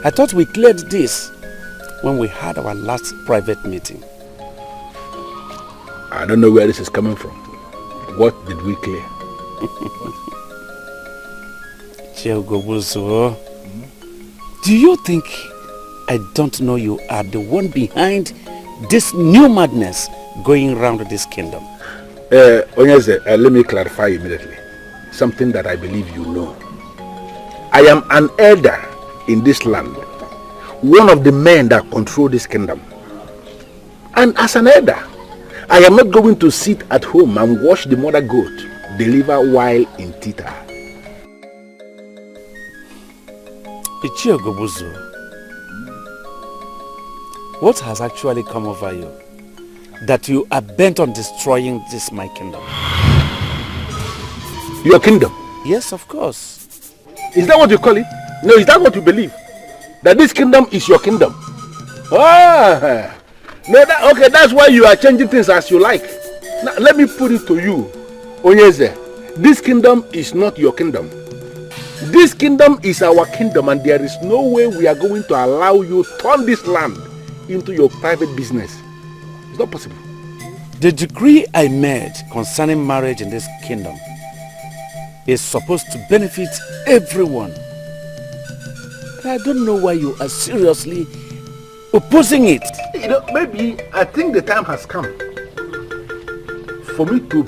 I thought we cleared this when we had our last private meeting. I don't know where this is coming from. What did we clear? Do you think I don't know you are the one behind this new madness going around this kingdom? Onyeze, let me clarify immediately. Something that I believe you know. I am an elder in this land. One of the men that control this kingdom. And as an elder, I am not going to sit at home and watch the mother goat deliver while in theta. What has actually come over you? that you are bent on destroying this my kingdom. Your kingdom? Yes, of course. Is that what you call it? No, is that what you believe? That this kingdom is your kingdom? Ah, no, okay, that's why you are changing things as you like. Now, let me put it to you, Onyeze. This kingdom is not your kingdom. This kingdom is our kingdom, and there is no way we are going to allow you to turn this land into your private business. It's not possible. The decree I made concerning marriage in this kingdom is supposed to benefit everyone. But I don't know why you are seriously opposing it. You know, maybe I think the time has come for me to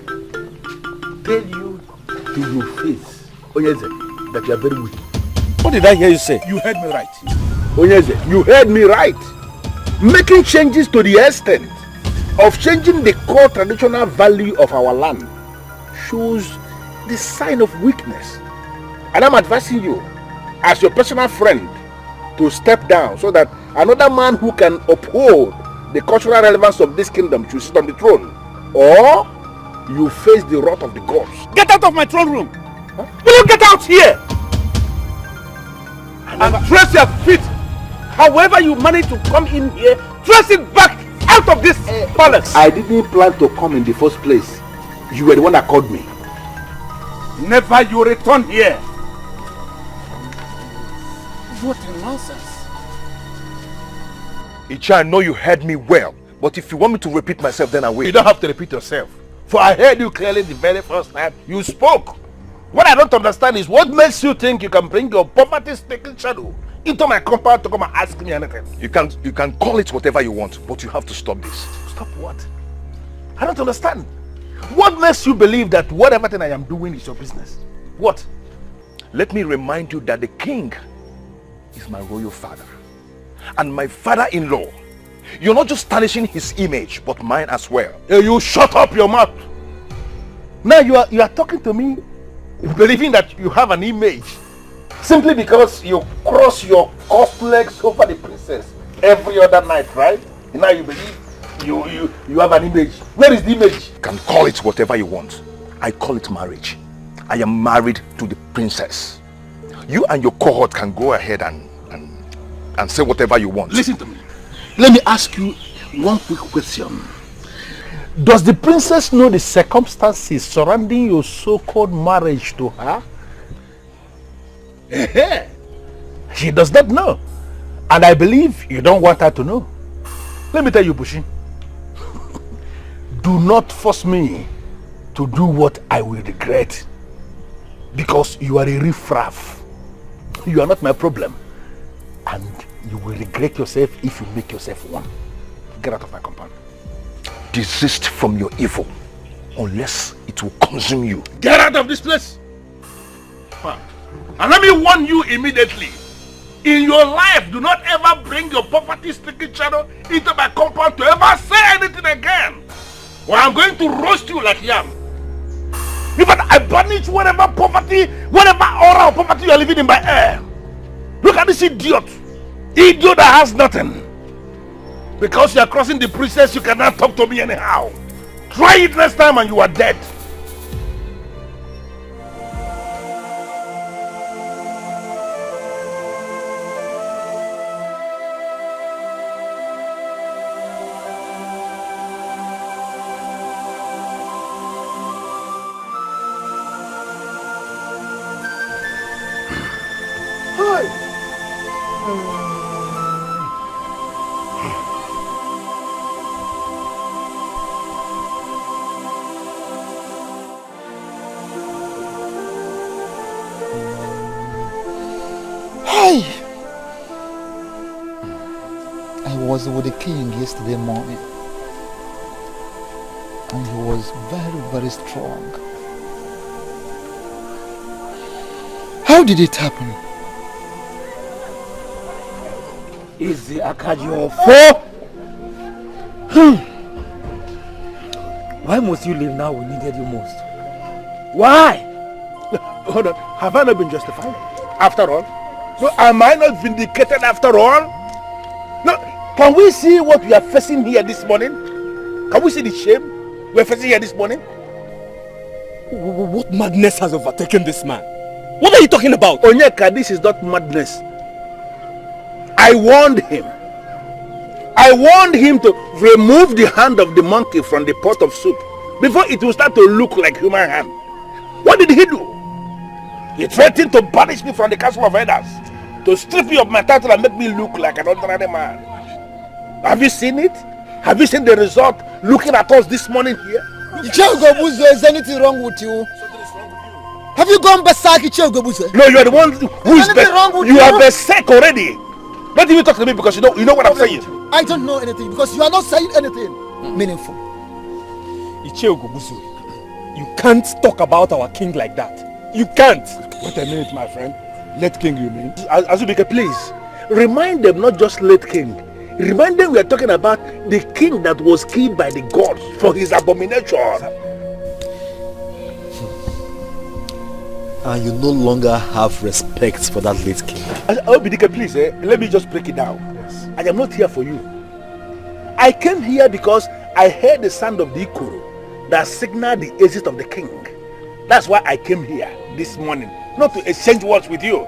tell you to your face, Onyeze, that you are very weak. What did I hear you say? You heard me right. Onyeze, you heard me right. Making changes to the extent of changing the core traditional value of our land shows the sign of weakness. And I'm advising you, as your personal friend, to step down so that another man who can uphold the cultural relevance of this kingdom should sit on the throne. Or you face the wrath of the gods. Get out of my throne room! Huh? Will you get out here? And trace your feet. However you manage to come in here, trace it back out of this palace. I didn't plan to come in the first place. You were the one that called me. Never you return here. What a nonsense. Icha, I know you heard me well, but if you want me to repeat myself, then I will. You don't have to repeat yourself. For I heard you clearly the very first time you spoke. What I don't understand is what makes you think you can bring your poverty-stricken shadow into my compound to come and ask me anything. You can call it whatever you want, but you have to stop this. Stop what? I don't understand. What makes you believe that whatever thing I am doing is your business? What? Let me remind you that the king is my royal father and my father-in-law. You're not just tarnishing his image, but mine as well. You shut up your mouth. Now you are talking to me believing that you have an image simply because you cross your cuffed legs over the princess every other night, right? And now you believe you have an image. Where is the image? You can call it whatever you want. I call it marriage. I am married to the princess. You and your cohort can go ahead and say whatever you want. Listen to me. Let me ask you one quick question. Does the princess know the circumstances surrounding your so-called marriage to her? She does not know. And I believe you don't want her to know. Let me tell you, Bushi. Do not force me to do what I will regret. Because you are a riffraff. You are not my problem. And you will regret yourself if you make yourself one. Get out of my compound. Desist from your evil, unless it will consume you. Get out of this place! And let me warn you immediately. In your life, do not ever bring your poverty-stricken shadow into my compound to ever say anything again. Or I'm going to roast you like yam. In fact, I banish whatever poverty, whatever aura of poverty you are living in my air. Look at this idiot. Idiot that has nothing. Because you are crossing the princess, you cannot talk to me anyhow. Try it next time and you are dead. I was with the king yesterday morning and he was very, very strong. How did it happen? Is the Akaji Why must you leave now we needed you most? Why? Hold on. Have I not been justified? After all? So am I not vindicated after all? No. Can we see what we are facing here this morning? Can we see the shame we're facing here this morning? What madness has overtaken this man? What are you talking about? Onyeka, this is not madness. I warned him. I warned him to remove the hand of the monkey from the pot of soup before it will start to look like human hand. What did he do? He threatened to banish me from the castle of elders, to strip me of my title and make me look like an ordinary man. Have you seen it? Have you seen the result looking at us this morning here? Ichiogobuzo, is anything wrong with you? Have you gone berserk, Ichiogobuzo? No, you are the one who is berserk. You are berserk already. Don't even talk to me because you know what I'm saying. I don't know anything because you are not saying anything meaningful. Ichiogobuzo, you can't talk about our king like that. You can't. Wait a minute, my friend. Late king, you mean? Azubike, please. Remind them not just late king. Remind them we are talking about the king that was killed by the gods for his abomination. And you no longer have respect for that late king. Dikeh, please, let me just break it down. Yes. I am not here for you. I came here because I heard the sound of the ikoro that signaled the exit of the king. That's why I came here this morning, not to exchange words with you.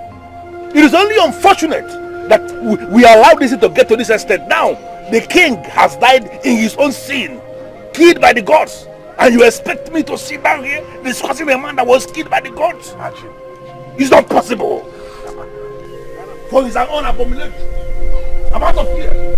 It is only unfortunate that we allowed this to get to this extent. Now, the king has died in his own sin, killed by the gods. And you expect me to sit down here discussing a man that was killed by the gods? It's not possible. For his own abomination. I'm out of here.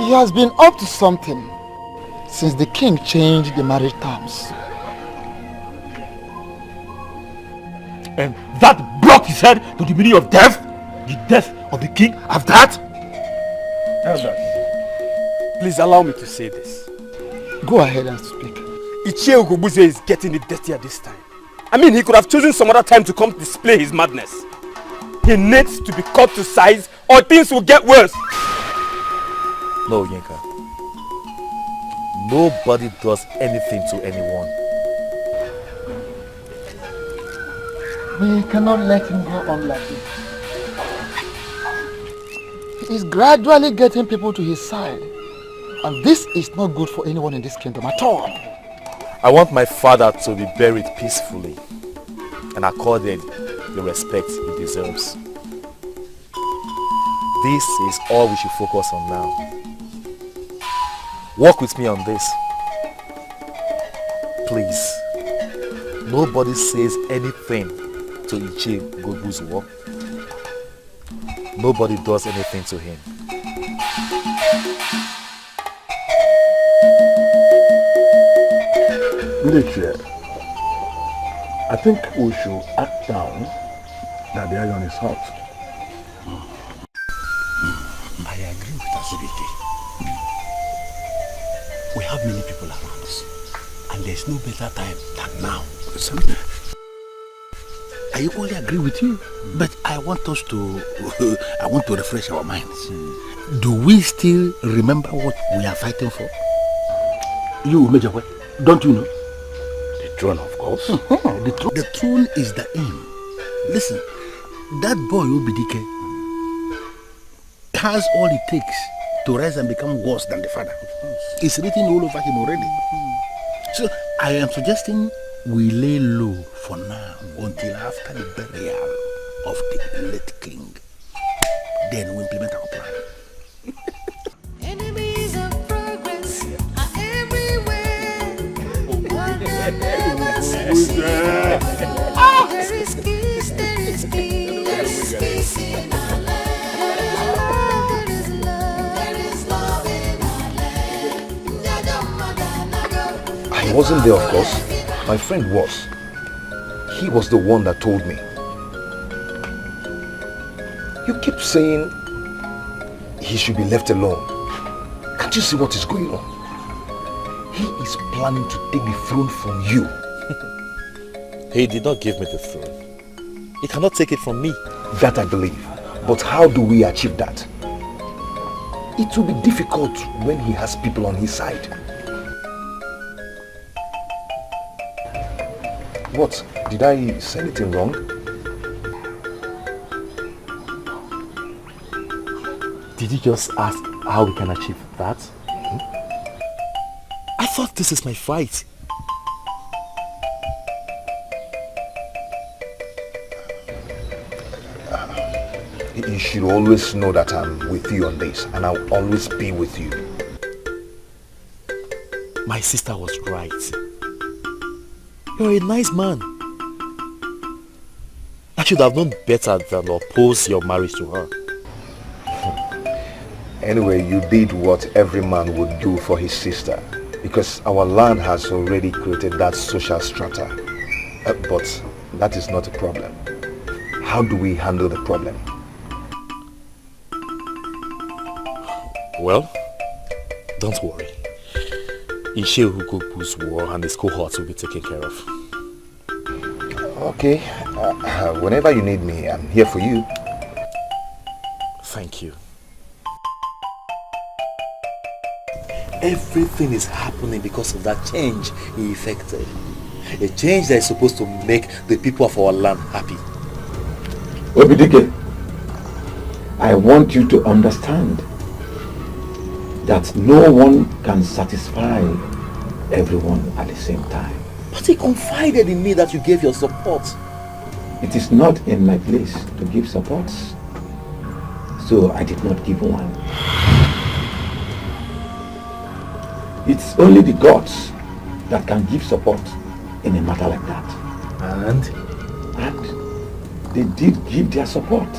He has been up to something since the king changed the marriage terms. And that blocked his head to the meaning of death? The death of the king of that? Elders, please allow me to say this. Go ahead and speak. Ichiogobuzo is getting it dirtier this time. I mean, he could have chosen some other time to come display his madness. He needs to be cut to size or things will get worse. No, Yinka. Nobody does anything to anyone. We cannot let him go on like this. He is gradually getting people to his side. And this is not good for anyone in this kingdom at all. I want my father to be buried peacefully and accorded the respect he deserves. This is all we should focus on now. Work with me on this. Please. Nobody says anything to Ichiogobuzo. Nobody does anything to him. I think we should act down that the iron is hot. I agree with Azubike. We have many people around us, and there's no better time than now. I equally agree with you, but I want us to refresh our minds. Do we still remember what we are fighting for? You, Major, don't you know? The throne, of course. The throne is the aim. Listen, that boy Dikeh has all it takes to rise and become worse than the father. It's written all over him already. So I am suggesting we lay low for now until after the burial of the late king. Then we implement our plan. Enemies of progress are everywhere, but they never succeed. There is peace, there is peace, there is peace in our land. There is love, there is love in our land. I wasn't there, of course. My friend was. He was the one that told me. You keep saying he should be left alone. Can't you see what is going on? He is planning to take the throne from you. He did not give me the throne. He cannot take it from me. That I believe. But how do we achieve that? It will be difficult when he has people on his side. What? Did I say anything wrong? Did you just ask how we can achieve that? I thought this is my fight. You should always know that I'm with you on this, and I'll always be with you. My sister was right. You're a nice man. I should have known better than oppose your marriage to her. Anyway, you did what every man would do for his sister, because our land has already created that social strata. But that is not a problem. How do we handle the problem? Well, don't worry. Ishe Hukupu's war and his cohorts will be taken care of. Okay. Whenever you need me, I'm here for you. Thank you. Everything is happening because of that change he effected. A change that is supposed to make the people of our land happy. Dikeh, I want you to understand that no one can satisfy everyone at the same time. But he confided in me that you gave your support. It is not in my place to give support, so I did not give one. It's only the gods that can give support in a matter like that. And they did give their support.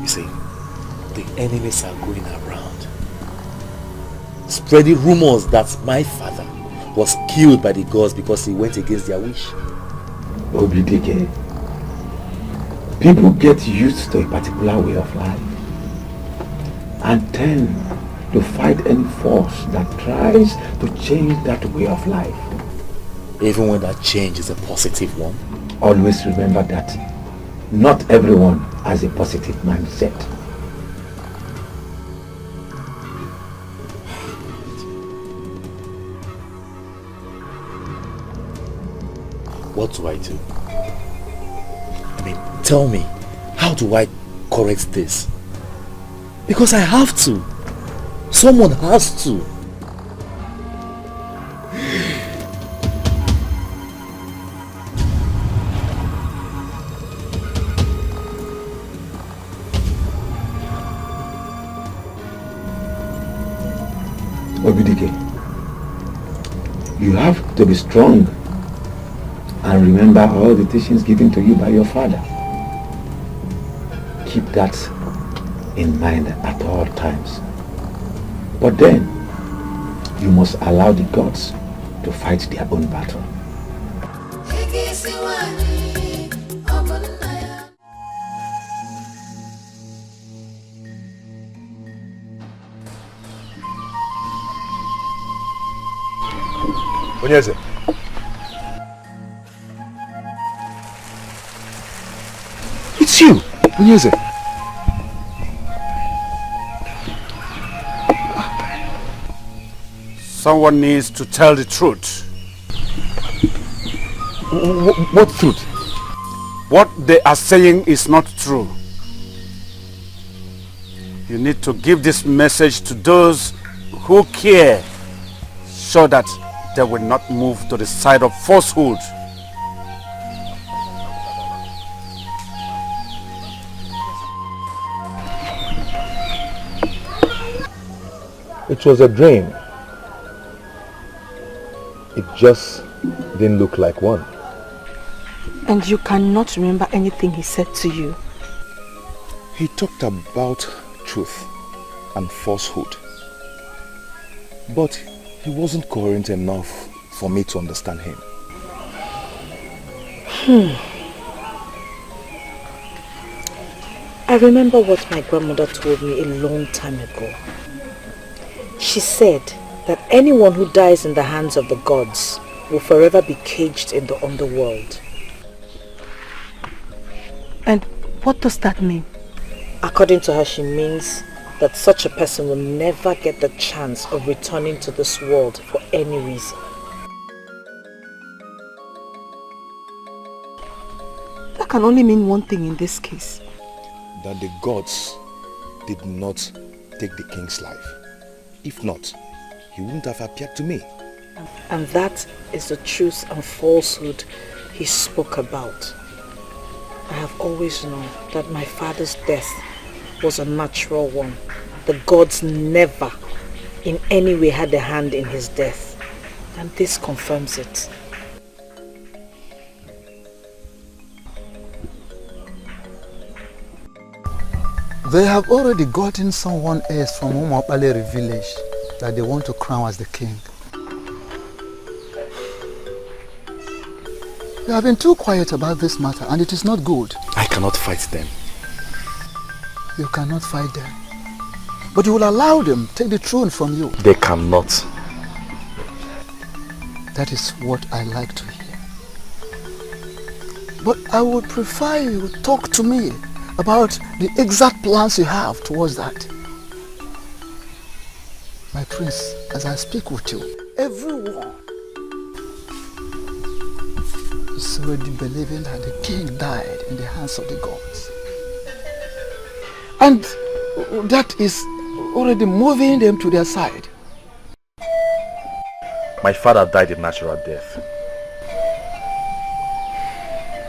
You see, the enemies are going around, spreading rumors that my father was killed by the gods because he went against their wish. Dikeh, people get used to a particular way of life and tend to fight any force that tries to change that way of life. Even when that change is a positive one? Always remember that not everyone has a positive mindset. What do I do? I mean, tell me, how do I correct this? Because I have to. Someone has to. Dikeh, you have to be strong and remember all the teachings given to you by your father. Keep that in mind at all times. But then, you must allow the gods to fight their own battle. Onyeze. It's you, Onyeze. Someone needs to tell the truth. What truth? What they are saying is not true. You need to give this message to those who care, so that they will not move to the side of falsehood. It was a dream. It just didn't look like one. And you cannot remember anything he said to you? He talked about truth and falsehood. But he wasn't coherent enough for me to understand him. I remember what my grandmother told me a long time ago. She said that anyone who dies in the hands of the gods will forever be caged in the underworld. And what does that mean? According to her, she means that such a person will never get the chance of returning to this world for any reason. That can only mean one thing in this case. That the gods did not take the king's life. If not, he wouldn't have appeared to me. And that is the truth and falsehood he spoke about. I have always known that my father's death was a natural one. The gods never in any way had a hand in his death. And this confirms it. They have already gotten someone else from Umapalere village that they want to crown as the king. They have been too quiet about this matter and it is not good. I cannot fight them. You cannot fight them. But you will allow them to take the throne from you. They cannot. That is what I like to hear. But I would prefer you talk to me about the exact plans you have towards that. My prince, as I speak with you, everyone is already believing that the king died in the hands of the gods. And that is already moving them to their side. My father died a natural death.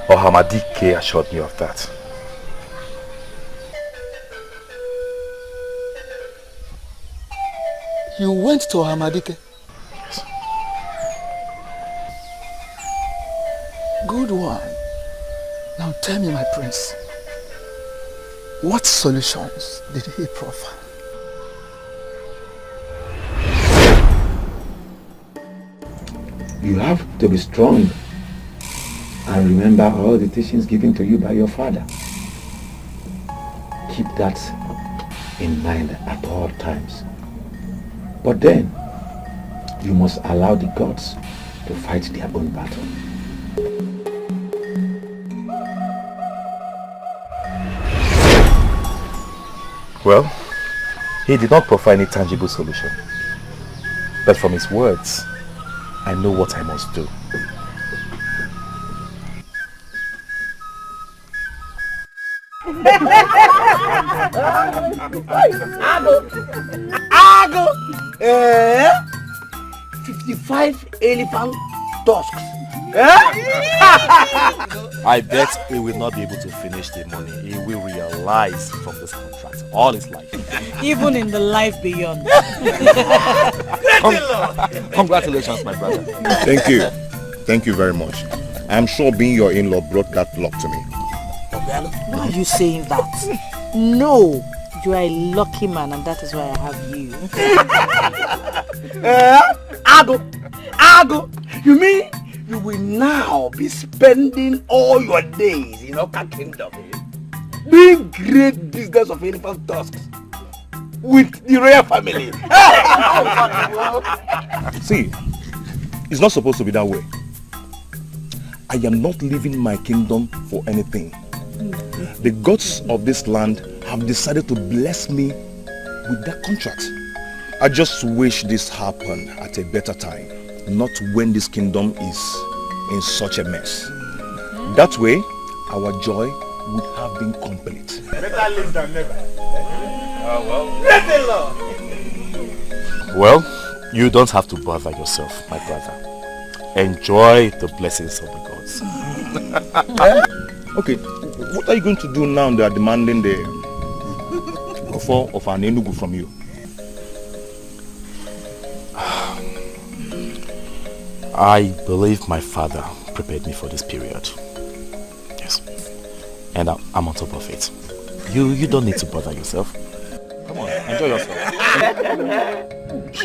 Dikeh assured me of that. You went to Dikeh? Good one. Now tell me, my prince, what solutions did he proffer? You have to be strong and remember all the teachings given to you by your father. Keep that in mind at all times. But then, you must allow the gods to fight their own battle. Well, he did not proffer any tangible solution. But from his words, I know what I must do. Ago! 55 elephant tusks. I bet he will not be able to finish the money. He will realize from this contract all his life. Even in the life beyond. Congratulations, my brother. Thank you. Thank you very much. I'm sure being your in-law brought that luck to me. Why are you saying that? No, you are a lucky man and that is why I have you. Ago! You mean you will now be spending all your days in Oka Kingdom doing great business of elephant tusks with the royal family? See, it's not supposed to be that way. I am not leaving my kingdom for anything. The gods of this land have decided to bless me with that contract. I just wish this happened at a better time, not when this kingdom is in such a mess. That way, our joy would have been complete. Better late than never. Well, you don't have to bother yourself, my brother. Enjoy the blessings of the gods. Okay, what are you going to do now they are demanding the offer of an enugu from you? I believe my father prepared me for this period. Yes. And I'm on top of it. You don't need to bother yourself. Come on, enjoy yourself.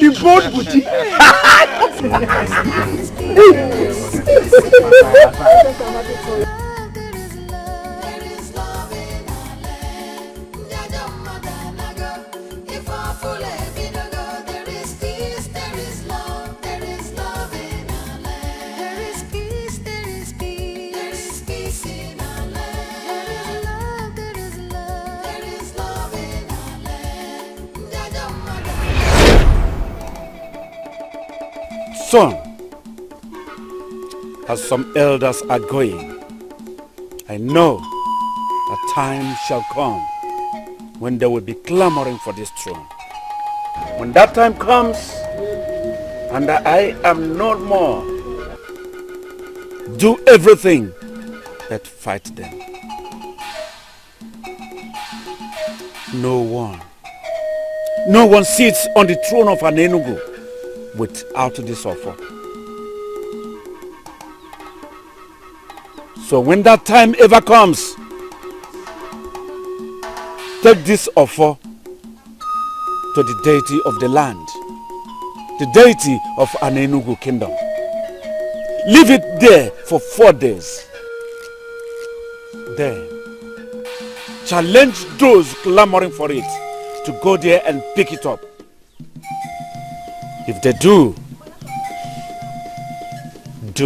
The boat booty. Son, as some elders are going, I know a time shall come when they will be clamoring for this throne. When that time comes, and I am no more, do everything but fight them. No one sits on the throne of an Enugu without this offer. So when that time ever comes, take this offer to the deity of the land, the deity of an Enugu kingdom. Leave it there for 4 days. Then challenge those clamoring for it to go there and pick it up. If they do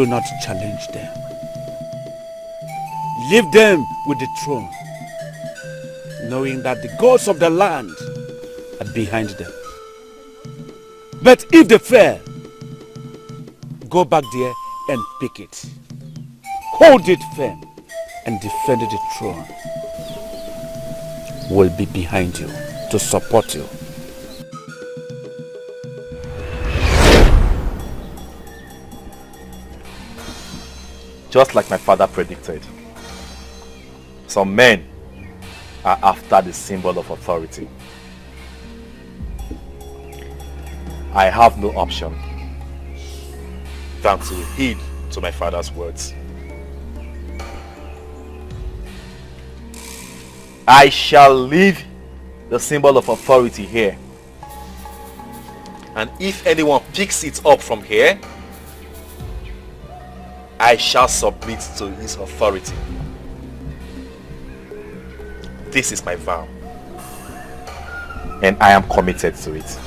not challenge them. Leave them with the throne, knowing that the gods of the land are behind them. But if they fail, go back there and pick it. Hold it firm and defend the throne. Will be behind you to support you. Just like my father predicted, some men are after the symbol of authority. I have no option than to heed to my father's words. I shall leave the symbol of authority here. And if anyone picks it up from here, I shall submit to his authority. This is my vow. And I am committed to it.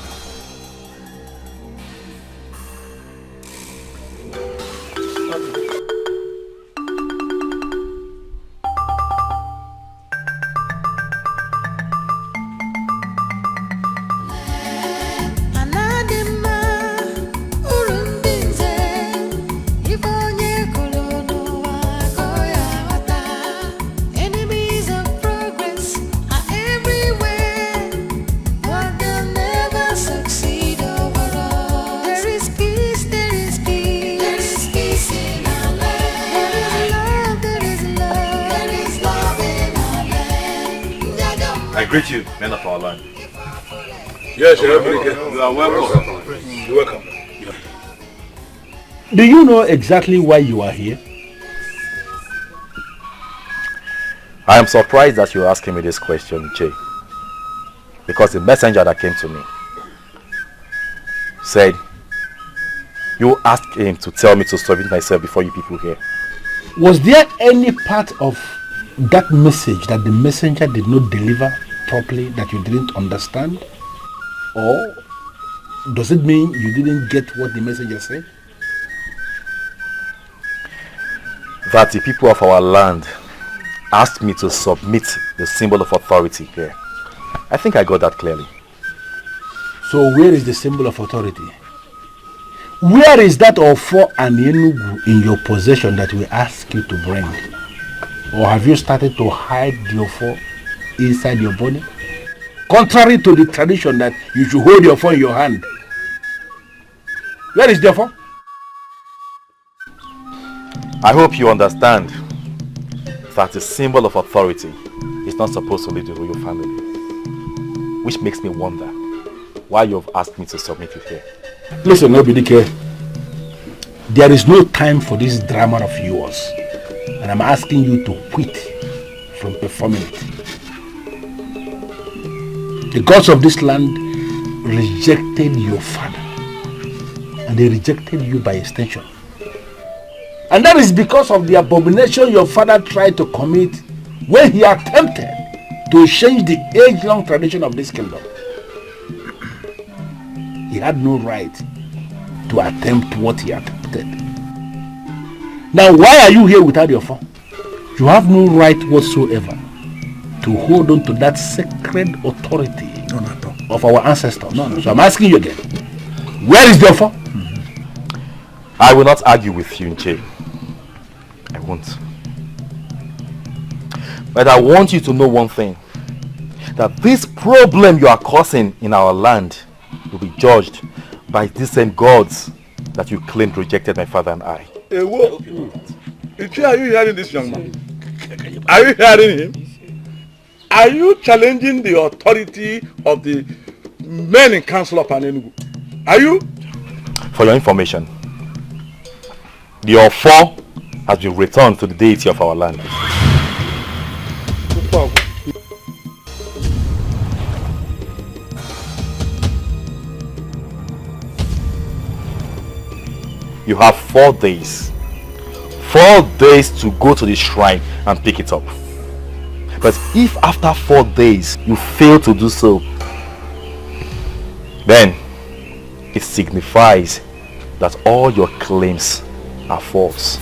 Greet you, men of our land. Yes, you are welcome. You're welcome. Do you know exactly why you are here? I am surprised that you're asking me this question, Jay. Because the messenger that came to me said, you asked him to tell me to submit myself before you people here. Was there any part of that message that the messenger did not deliver properly that you didn't understand? Or does it mean you didn't get what the messenger said? That the people of our land asked me to submit the symbol of authority here. I think I got that clearly. So where is the symbol of authority? Where is that Ofo and Enugu in your possession that we ask you to bring? Or have you started to hide the Ofo inside your body? Contrary to the tradition that you should hold your phone in your hand. Where is the phone? I hope you understand that the symbol of authority is not supposed to leave the royal family. Which makes me wonder why you have asked me to submit it here. Listen, Dikeh. There is no time for this drama of yours. And I'm asking you to quit from performing it. The gods of this land rejected your father. And they rejected you by extension. And that is because of the abomination your father tried to commit when he attempted to change the age-long tradition of this kingdom. He had no right to attempt what he attempted. Now, why are you here without your phone? You have no right whatsoever to hold on to that sacred authority of our ancestors. So I'm asking you again, where is the phone? I will not argue with you, Nche. I won't. But I want you to know one thing. That this problem you are causing in our land will be judged by these same gods that you claimed rejected my father and I. Hey, whoa. Nche, are you hearing this young man? Are you hearing him? Are you challenging the authority of the men in council of Enugu? Are you? For your information, the Ofo has been returned to the deity of our land. You have 4 days. 4 days to go to the shrine and pick it up. But if after 4 days you fail to do so, then it signifies that all your claims are false.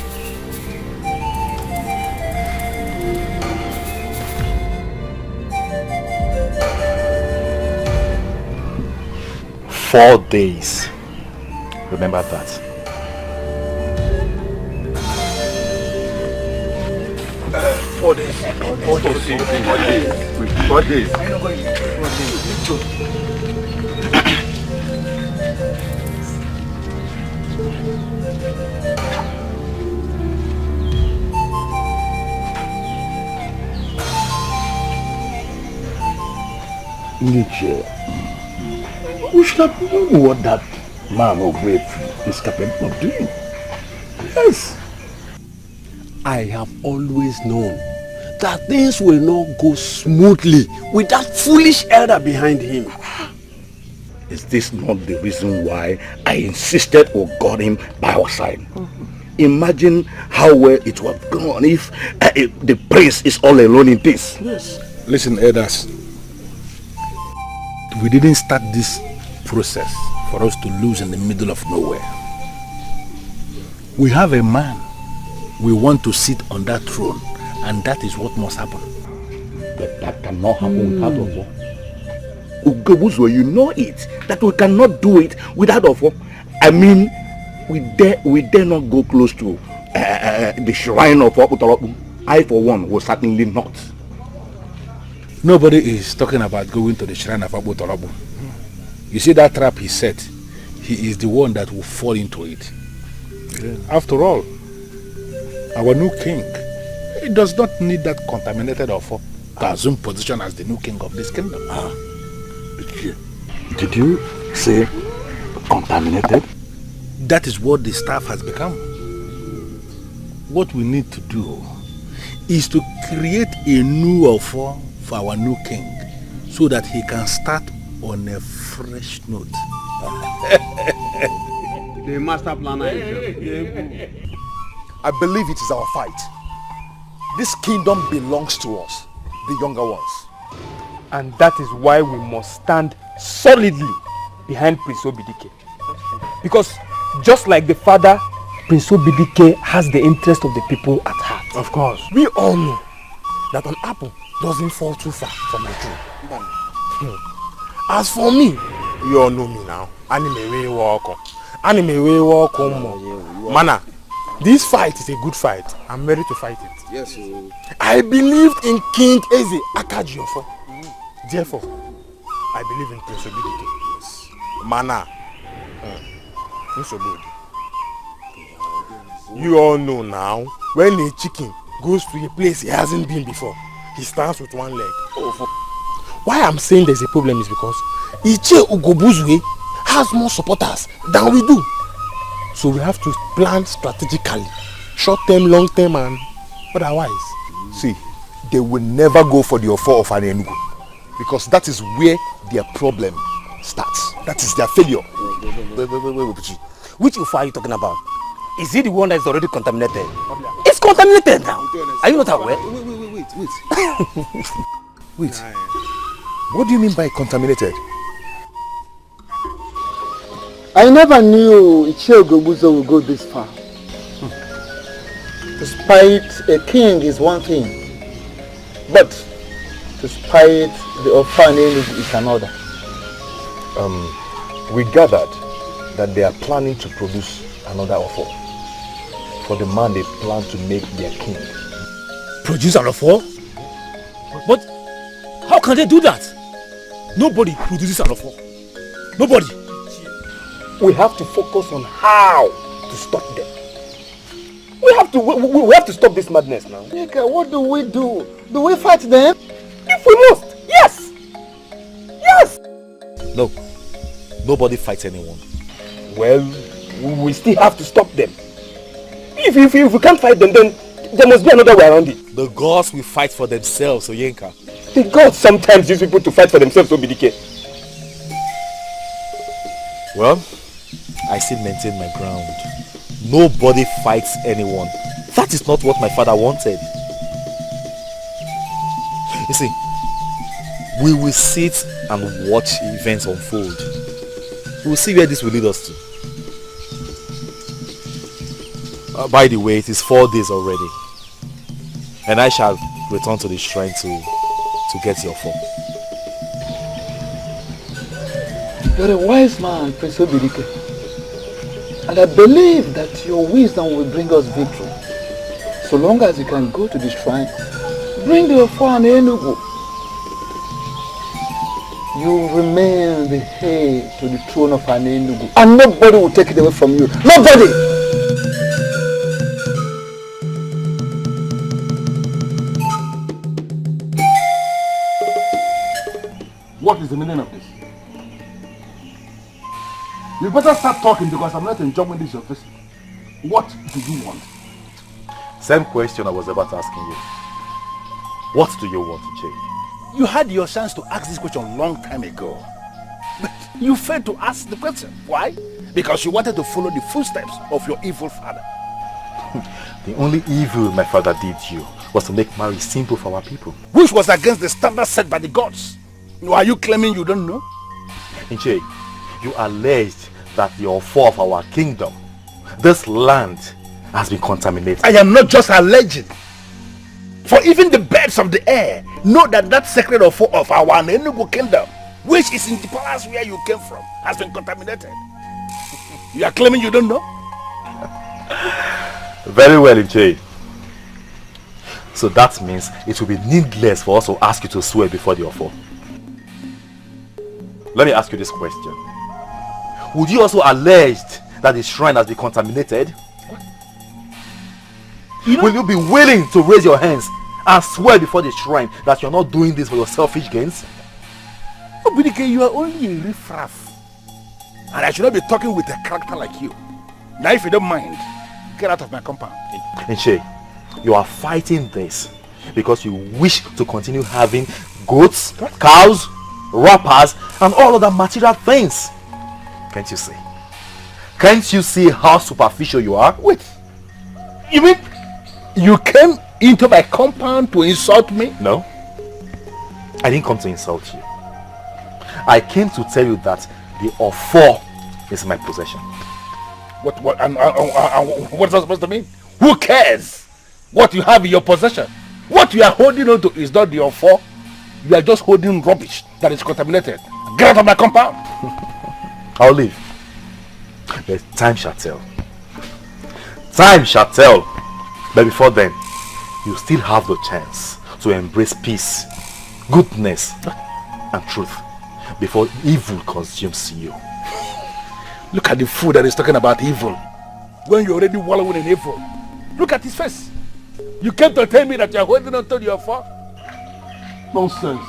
Four days. Remember that. 4 days. 4 days. 4 days. 4 days. Nche, we should have known what that man of brave is capable of doing. Yes. I have always known that things will not go smoothly with that foolish elder behind him. Is this not the reason why I insisted or got him by our side? Imagine how well it would have gone if the prince is all alone in this. Yes. Listen, elders. We didn't start this process for us to lose in the middle of nowhere. We have a man we want to sit on that throne, and that is what must happen. But that cannot happen without Ofo. Ugobuzo, you know it, that we cannot do it without Ofo. I mean, we dare not go close to the shrine of Okutoropu. I, for one, will certainly not. Nobody is talking about going to the shrine of Okutoropu. You see that trap he set? He is the one that will fall into it. Yeah. After all, our new king, he does not need that contaminated Ofo to assume position as the new king of this kingdom. Did you say contaminated? That is what the staff has become. What we need to do is to create a new Ofo for our new king so that he can start on a fresh note. The master planner I believe it is our fight. This kingdom belongs to us, the younger ones. And that is why we must stand solidly behind Prince Obidike. Because just like the father, Prince Obidike has the interest of the people at heart. Of course. We all know that an apple doesn't fall too far from a tree. As for me, you all know me now. Mana, this fight is a good fight. I'm ready to fight it. Yes. I believed in King Eze Akajiofo. Therefore, I believe in Prince Obidike. Yes. Mana. You all know now, when a chicken goes to a place he hasn't been before, he stands with one leg. Why I'm saying there's a problem is because Iche Ugobuzwe has more supporters than we do. So we have to plan strategically, short term, long term, and otherwise. See, they will never go for the Ofo of Enugu because that is where their problem starts. That is their failure. Wait. Which Ofo are you talking about? Is he the one that is already contaminated? It's contaminated now. Are you not aware? Wait. Wait. What do you mean by contaminated? I never knew Ichie Ogobuzo would go this far. To spite a king is one thing, but to spite the Ofan is another. We gathered that they are planning to produce another offer for the man they plan to make their king. Produce an offer? But how can they do that? Nobody produces an offer. Nobody. We have to focus on how to stop them. We have to stop this madness now. Dikeh, what do we do? Do we fight them? If we must, yes! Yes! No. Nobody fights anyone. Well, we still have to stop them. If we can't fight them, then there must be another way around it. The gods will fight for themselves, Oyenka. The gods sometimes use people to fight for themselves, Obidike. Well, I still maintain my ground. Nobody fights anyone. That is not what my father wanted. You see, we will sit and watch events unfold. We will see where this will lead us to. By the way, it is 4 days already. And I shall return to the shrine to get your phone. You're a wise man, Prince Obidike. And I believe that your wisdom will bring us victory. So long as you can go to the shrine, bring the offer and Enugu. You remain the heir to the throne of Enugu. And nobody will take it away from you. Nobody! What is the meaning of this? You better start talking because I'm not enjoying this your visit. What do you want? Same question I was about asking you. What do you want to change? You had your chance to ask this question a long time ago. But you failed to ask the question. Why? Because you wanted to follow the footsteps of your evil father. The only evil my father did you was to make marriage simple for our people. Which was against the standards set by the gods. Are you claiming you don't know? Inche, you alleged that you're foe of our kingdom. This land has been contaminated. I am not just alleging. For even the birds of the air know that that sacred offer of our Enugu kingdom, which is in the palace where you came from, has been contaminated. You are claiming you don't know? Very well, Inche. So that means it will be needless for us to ask you to swear before the offer. Let me ask you this question. Would you also allege that the shrine has been contaminated? Will you be willing to raise your hands and swear before the shrine that you're not doing this for your selfish gains? Obidike, you are only a riffraff. And I should not be talking with a character like you. Now if you don't mind, get out of my compound. Inche, you are fighting this because you wish to continue having goats, cows, rappers, and all other material things. Can't you see? Can't you see how superficial you are? Wait, you mean you came into my compound to insult me? No, I didn't come to insult you. I came to tell you that the offer is my possession. What's that supposed to mean? Who cares what you have in your possession? What you are holding on to is not the offer. You are just holding rubbish that is contaminated. Get out of my compound. I'll leave. But time shall tell. Time shall tell. But before then, you still have the chance to embrace peace, goodness, and truth before evil consumes you. Look at the fool that is talking about evil when you're already wallowing in evil. Look at his face. You came to tell me that you're holding on to your offer? Nonsense.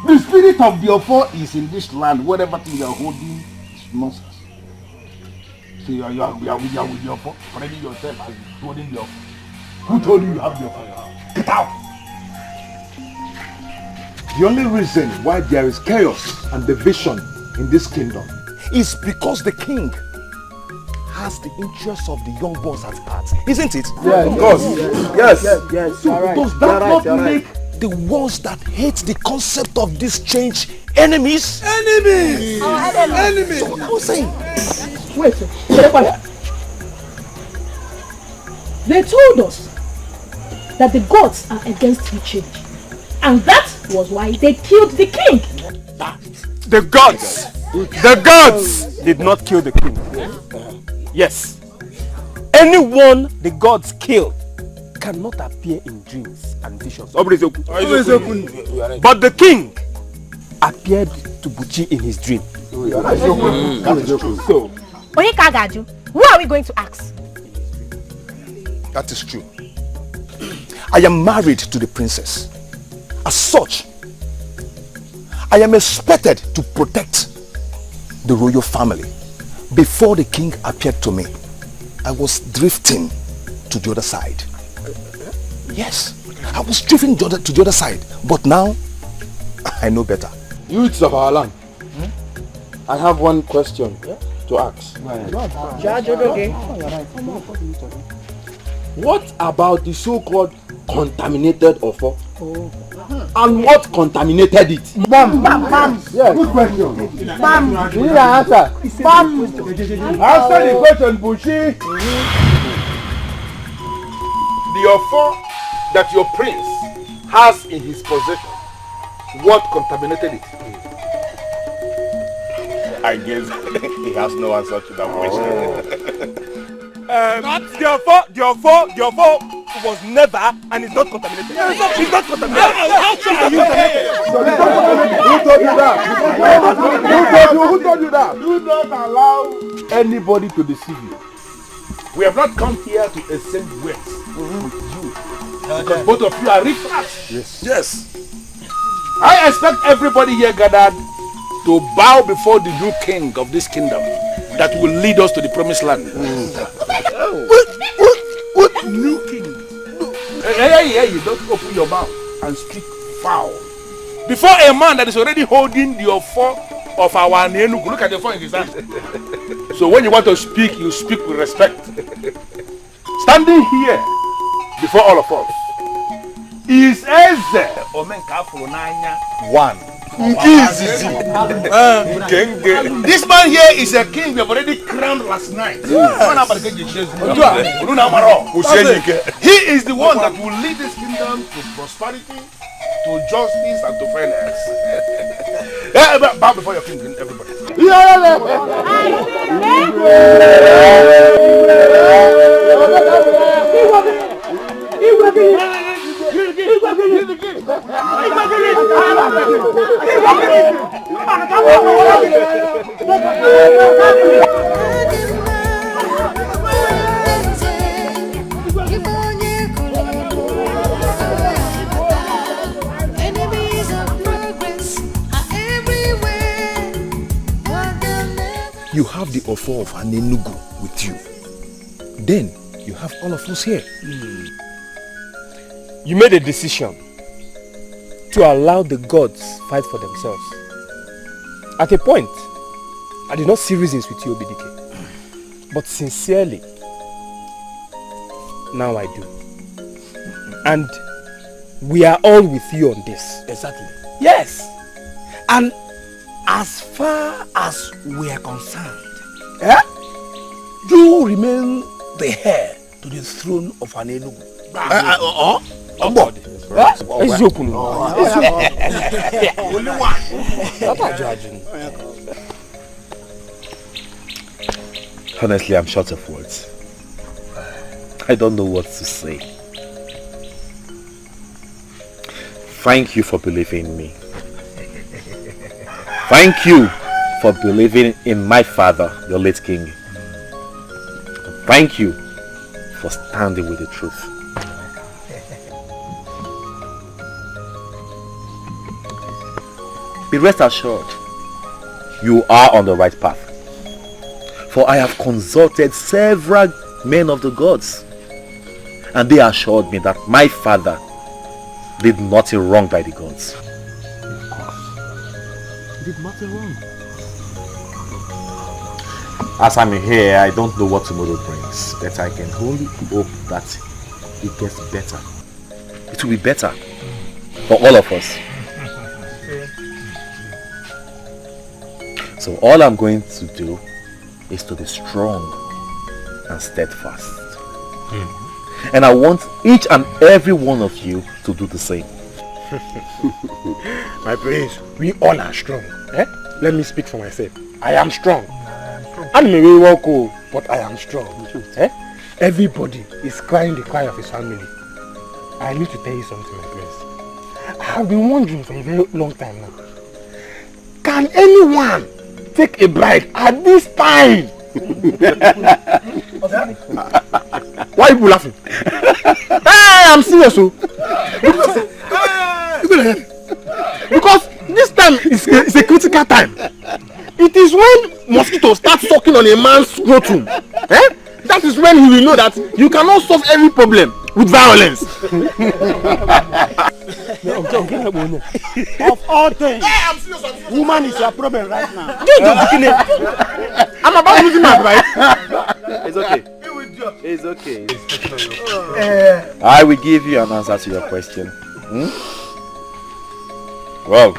The spirit of the offer is in this land. Whatever thing you are holding is nonsense. So you are with the offer, already yourself as holding the offer. Who told you you have the offer? Get out! The only reason why there is chaos and division in this kingdom is because the king has the interests of the young boys at heart, isn't it? Yeah, of course. Yes. So does that not make the ones that hate the concept of this change enemies? Enemies! Enemies! So what I was saying. Wait, they told us that the gods are against the change. And that was why they killed the king. The gods! The gods! did not kill the king. Yes. Anyone the gods killed cannot appear in dreams and visions. But the king appeared to Buchi in his dream. So, Oyekagaju, who are we going to ask? That is true. I am married to the princess. As such, I am expected to protect the royal family. Before the king appeared to me, I was drifting to the other side. Yes, I was drifting to the other side. But now, I know better. Youths of our land, I have one question to ask. What about the so-called contaminated offer? And what contaminated it? Bam! Yes. Good question. Bam! You need an answer. Bam! Answer the question, Bushi. The offer that your prince has in his possession, what contaminated it? I guess he has no answer to that question. The offer was never and is not contaminated. It's not contaminated. Who told you that? Do not allow anybody to deceive you. We have not come here to exchange words with you. Because both of you are riffraffs. Yes. I expect everybody here gathered to bow before the new king of this kingdom that will lead us to the promised land. What new king? Hey, you don't open your mouth and speak foul. Before a man that is already holding the offer of our Nenugu, look at the offer in his hand. So when you want to speak, you speak with respect. Standing here before all of us is Eze Omenkafurunanya. One. This man here is a king we have already crowned last night. He is the one that will lead this kingdom to prosperity, to justice, and to fairness. Bow before your king, everybody. Enemies of progress are everywhere. You have the offer of Anenugu with you. Then you have all of us here. You made a decision to allow the gods fight for themselves. At a point, I did not see reasons with you, Obidike. But sincerely, now I do. And we are all with you on this. Exactly. Yes. And as far as we are concerned, you remain the heir to the throne of Anenugu. Only one. Honestly, I'm short of words. I don't know what to say. Thank you for believing in me. Thank you for believing in my father, the late king. Thank you for standing with the truth. Be rest assured, you are on the right path. For I have consulted several men of the gods, and they assured me that my father did nothing wrong by the gods. He did nothing wrong. As I'm here, I don't know what tomorrow brings, but I can only hope that it gets better. It will be better for all of us. So all I'm going to do is to be strong and steadfast. And I want each and every one of you to do the same. My prince, we all are strong. Let me speak for myself. I am strong. I may be walk, but I am strong. Eh? Everybody is crying the cry of his family. I need to tell you something, my prince. I have been wondering for a very long time now. Can anyone take a bride at this time? Why are you laughing? Hey, I'm serious. Because this time is a critical time. It is when mosquitoes start sucking on a man's scrotum. Eh? That is when he will know that you cannot solve every problem with violence. Of all things, woman is your problem right now. I'm about losing my bride. It's okay. It's okay. I will give you an answer to your question. Well,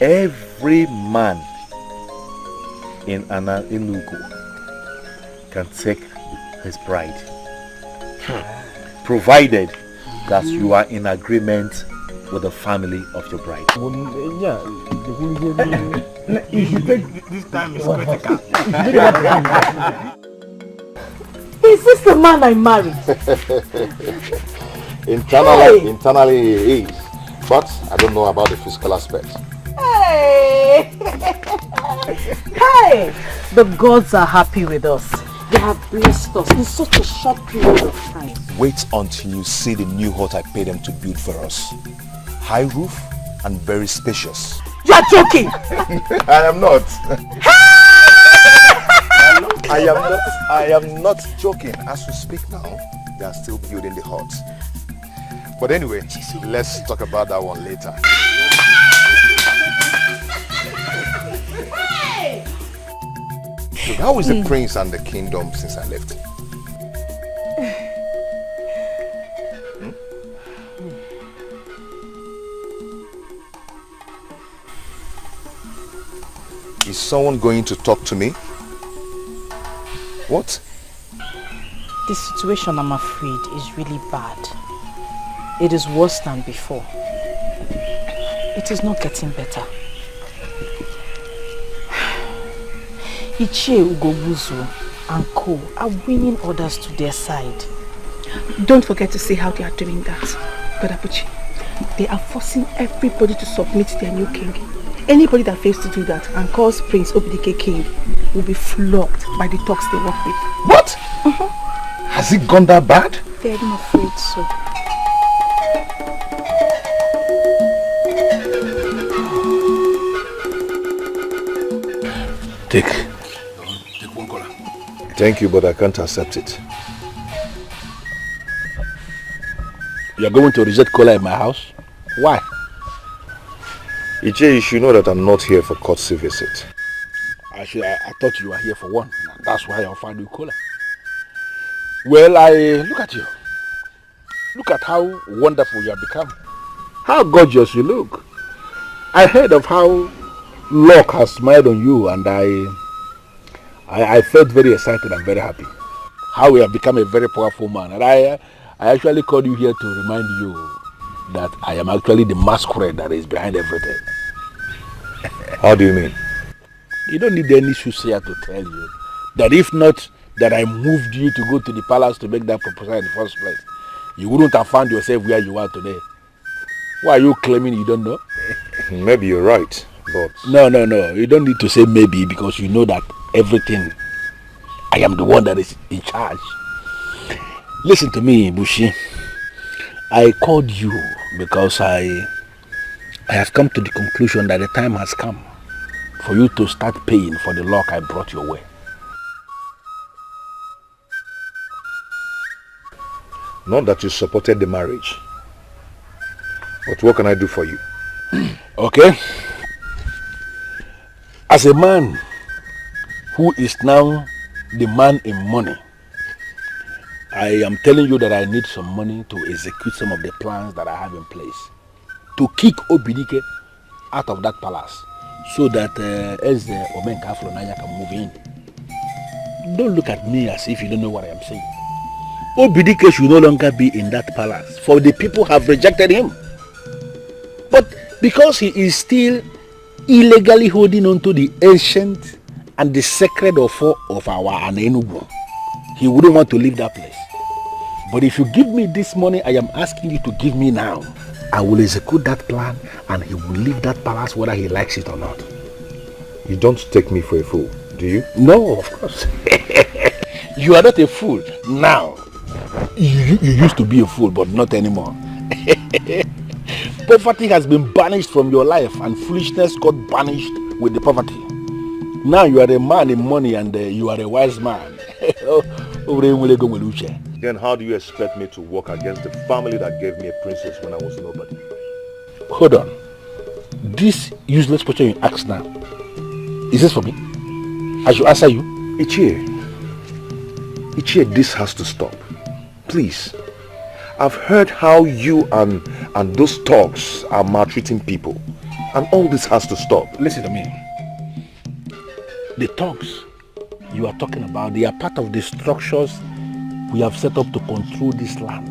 every man in Inugu can take his bride, provided that you are in agreement with the family of your bride. You should take this time is critical. Is this the man I married? Internally he is, but I don't know about the physical aspect. Hey! Hey! The gods are happy with us. They have blessed us in such a short period of time. Wait until you see the new hut I paid them to build for us. High roof and very spacious. You are joking! I am not. I am not joking. As we speak now, they are still building the hut. But anyway, let's talk about that one later. So how is the prince and the kingdom since I left? Is someone going to talk to me? What? The situation, I'm afraid, is really bad. It is worse than before. It is not getting better. Ichie Ugobuzu and Co are winning others to their side. Don't forget to see how they are doing that, Brother Buchi. They are forcing everybody to submit to their new king. Anybody that fails to do that and calls Prince Obidike king will be flogged by the thugs they work with. What? Has it gone that bad? Very afraid so. Take one collar. Thank you, but I can't accept it. You are going to reject collar in my house? Why? Iche, you should know that I'm not here for courtesy visit. I thought you were here for one. That's why I offered you collar. Well, look at you. Look at how wonderful you have become. How gorgeous you look. I heard of how luck has smiled on you, and I felt very excited and very happy. How you have become a very powerful man. And I actually called you here to remind you that I am actually the masquerade that is behind everything. How do you mean? You don't need any soothsayer to tell you that if not that I moved you to go to the palace to make that proposal in the first place, you wouldn't have found yourself where you are today. Why are you claiming you don't know? Maybe you're right, but... No. You don't need to say maybe, because you know that everything, I am the one that is in charge. Listen to me, Bushi. I called you because I have come to the conclusion that the time has come for you to start paying for the luck I brought your way. Not that you supported the marriage, but what can I do for you? Okay. As a man who is now the man in money, I am telling you that I need some money to execute some of the plans that I have in place to kick Obidike out of that palace so that as the Omenka Flonanya can move in. Don't look at me as if you don't know what I am saying. Obidike should no longer be in that palace, for the people have rejected him. But because he is still illegally holding on to the ancient and the sacred offer of our Anenugu, he wouldn't want to leave that place. But if you give me this money I am asking you to give me now, I will execute that plan and he will leave that palace whether he likes it or not. You don't take me for a fool, do you? No, of course. You are not a fool now. You used to be a fool, but not anymore. Poverty has been banished from your life and foolishness got banished with the poverty. Now you are a man in money and you are a wise man. Then how do you expect me to work against the family that gave me a princess when I was nobody? Hold on. This useless question you ask now, is this for me? I should answer you. Ichie, this has to stop. Please. I've heard how you and those thugs are maltreating people. And all this has to stop. Listen to me. The thugs you are talking about, they are part of the structures we have set up to control this land.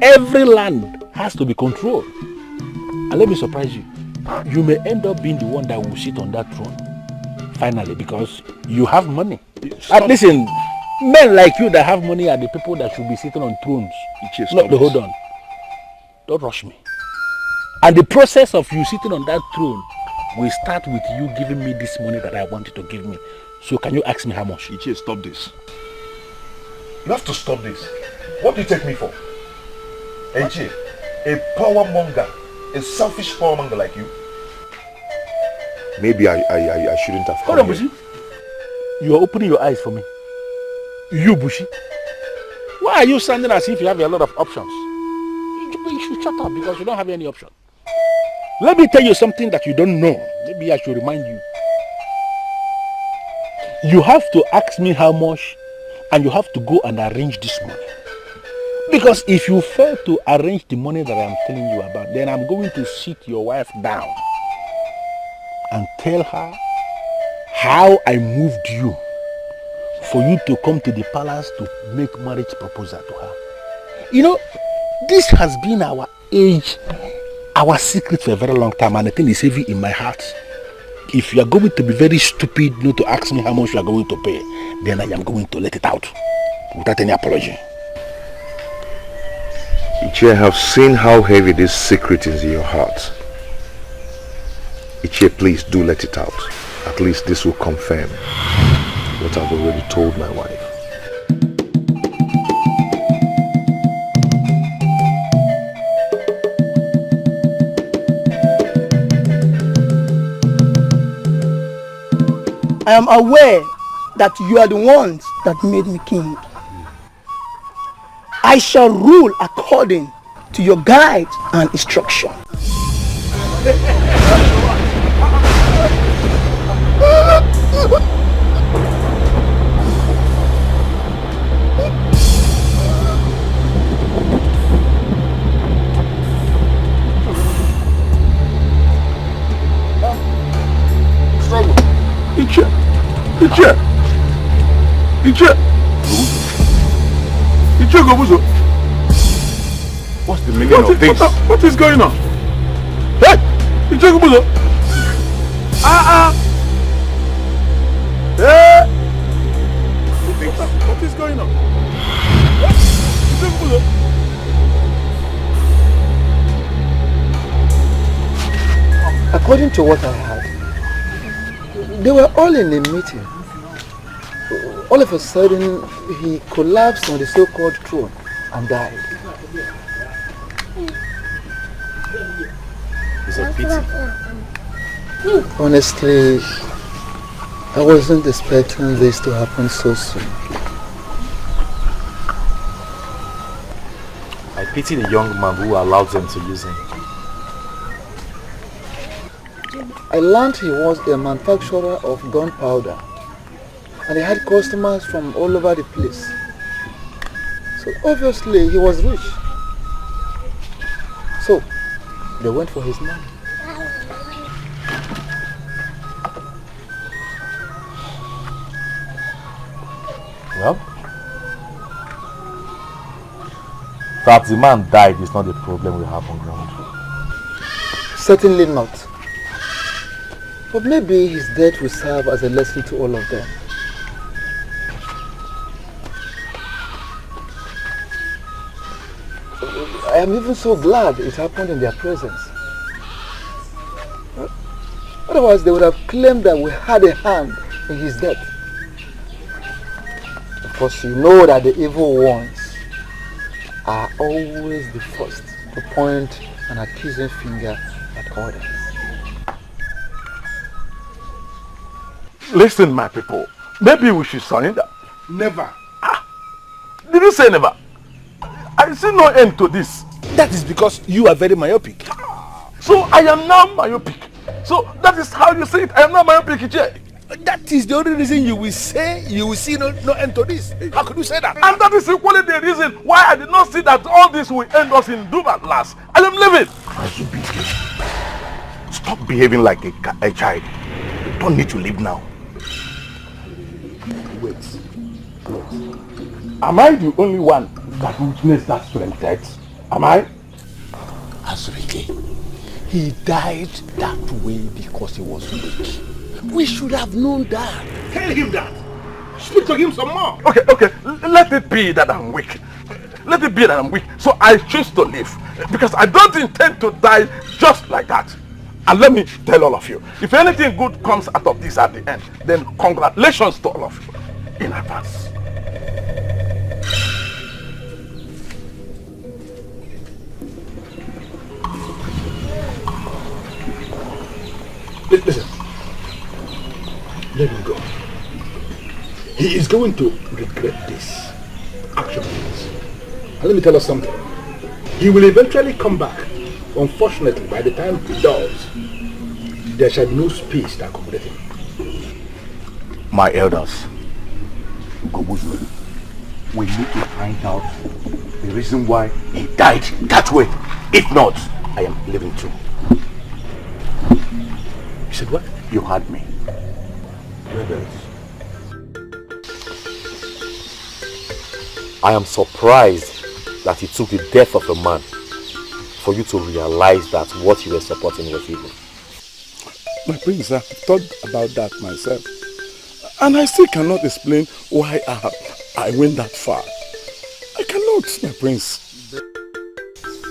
Every land has to be controlled. And let me surprise you. You may end up being the one that will sit on that throne. Finally, because you have money. And listen, men like you that have money are the people that should be sitting on thrones. Hold on. Don't rush me. And the process of you sitting on that throne will start with you giving me this money that I want you to give me. So can you ask me how much? Ichie, stop this. You have to stop this. What do you take me for? Ichie, a power monger, a selfish power monger like you? Maybe I shouldn't have come. Hold on, Bushi. You are opening your eyes for me. You, Bushi. Why are you sounding as if you have a lot of options? You should shut up because you don't have any option. Let me tell you something that you don't know. Maybe I should remind you. You have to ask me how much and you have to go and arrange this money. Because if you fail to arrange the money that I'm telling you about, then I'm going to sit your wife down and tell her how I moved you for you to come to the palace to make marriage proposal to her. You know, this has been our age, our secret for a very long time, and the thing is heavy in my heart. If you are going to be very stupid not to ask me how much you are going to pay, then I am going to let it out without any apology. Ichie, I have seen how heavy this secret is in your heart. Ichie, please do let it out. At least this will confirm what I've already told my wife. I am aware that you are the ones that made me king. I shall rule according to your guide and instruction. What's the meaning of this? What is going on? Hey! Hey! What is going on? According to what I heard, they were all in a meeting. All of a sudden, he collapsed on the so-called throne and died. It's a pity. Honestly, I wasn't expecting this to happen so soon. I pity the young man who allowed them to use him. I learned he was a manufacturer of gunpowder and he had customers from all over the place. So obviously he was rich. So they went for his money. Well, that the man died is not the problem we have on ground. Certainly not. But maybe his death will serve as a lesson to all of them. I am even so glad it happened in their presence. Otherwise, they would have claimed that we had a hand in his death. Of course, you know that the evil ones are always the first to point an accusing finger at others. Listen, my people. Maybe we should surrender. Never. Did you say never? I see no end to this. That is because you are very myopic. So I am now myopic. So that is how you say it. I am now myopic, Jay. That is the only reason you will say you will see no end to this. How could you say that? And that is equally the reason why I did not see that all this will end us in doom at last. I am leaving. Stop behaving like a child. You don't need to leave now. Wait. Am I the only one that witnessed that strange death? Am I? Azubike, he died that way because he was weak. We should have known that. Tell him that. Speak to him some more. Okay. Let it be that I'm weak. Let it be that I'm weak. So I choose to live. Because I don't intend to die just like that. And let me tell all of you, if anything good comes out of this at the end, then congratulations to all of you in advance. Listen. Let him go. He is going to regret this action. And let me tell us something. He will eventually come back. Unfortunately, by the time he does, there shall be no space to accommodate him. My elders, we need to find out the reason why he died that way. If not, I am leaving too. You said what? You heard me. Rebels. I am surprised that it took the death of a man for you to realize that what you were supporting was evil. My prince, I've thought about that myself. And I still cannot explain why I went that far. I cannot, my prince.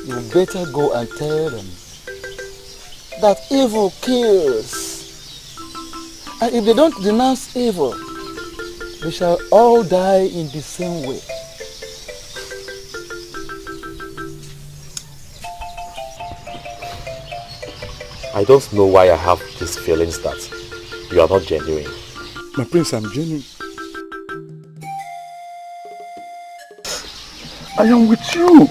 You better go and tell them that evil kills. And if they don't denounce evil, they shall all die in the same way. I don't know why I have these feelings that you are not genuine. My prince, I'm genuine. I am with you.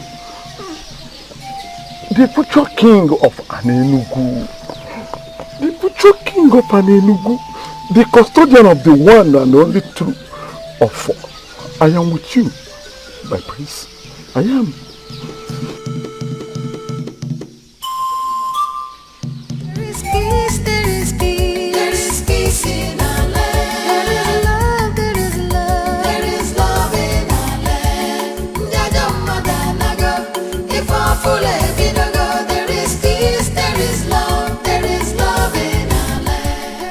The future king of Anenugu. The future king of Anenugu. The custodian of the one and only true of four. I am with you, my prince. I am.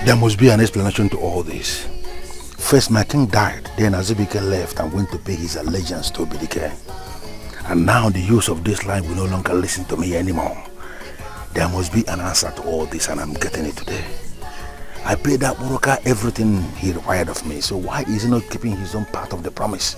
There must be an explanation to all this. First, my king died, then Azubike left and went to pay his allegiance to Dikeh. And now the use of this line will no longer listen to me anymore. There must be an answer to all this, and I'm getting it today. I paid that Buruka everything he required of me, so why is he not keeping his own part of the promise?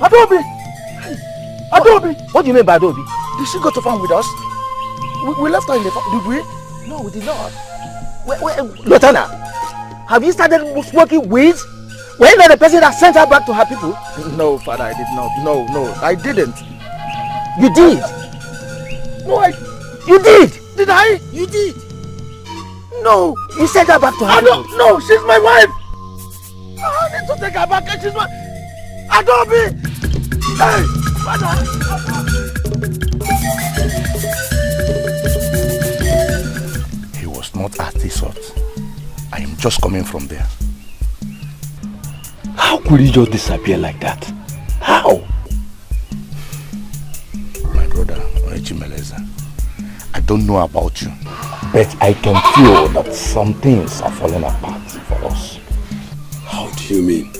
Adobe! Adobe! What do you mean by Adobe? Did she go to farm with us? We left her in the farm, did we? No, we did not. Lieutenant, have you started smoking weeds? Were you not the person that sent her back to her people? No, Father, I did not. No, I didn't. You did? No, You did? Did I? You did. No, you sent her back to her people. No, she's my wife. I need to take her back and she's my... Adobe! Hey, Father! He was not at this hut. I am just coming from there. How could he just disappear like that? How? My brother, Oechimeleza, I don't know about you, but I can feel that some things are falling apart for us. How do you mean?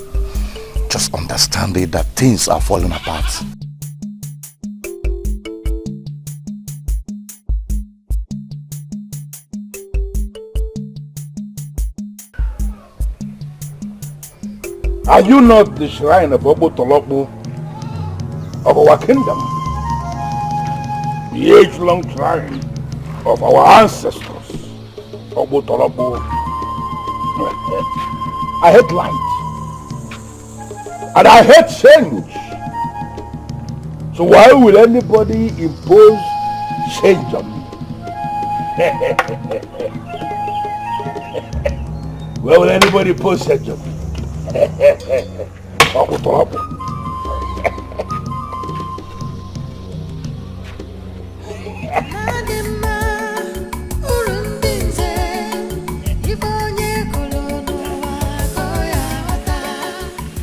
Just understanding that things are falling apart. Are you not the shrine of Obo Tolokbo of our kingdom? The age-long shrine of our ancestors, Obo Tolokbo. I hate light. And I hate change. So why will anybody impose change on me? Why will anybody impose change on me?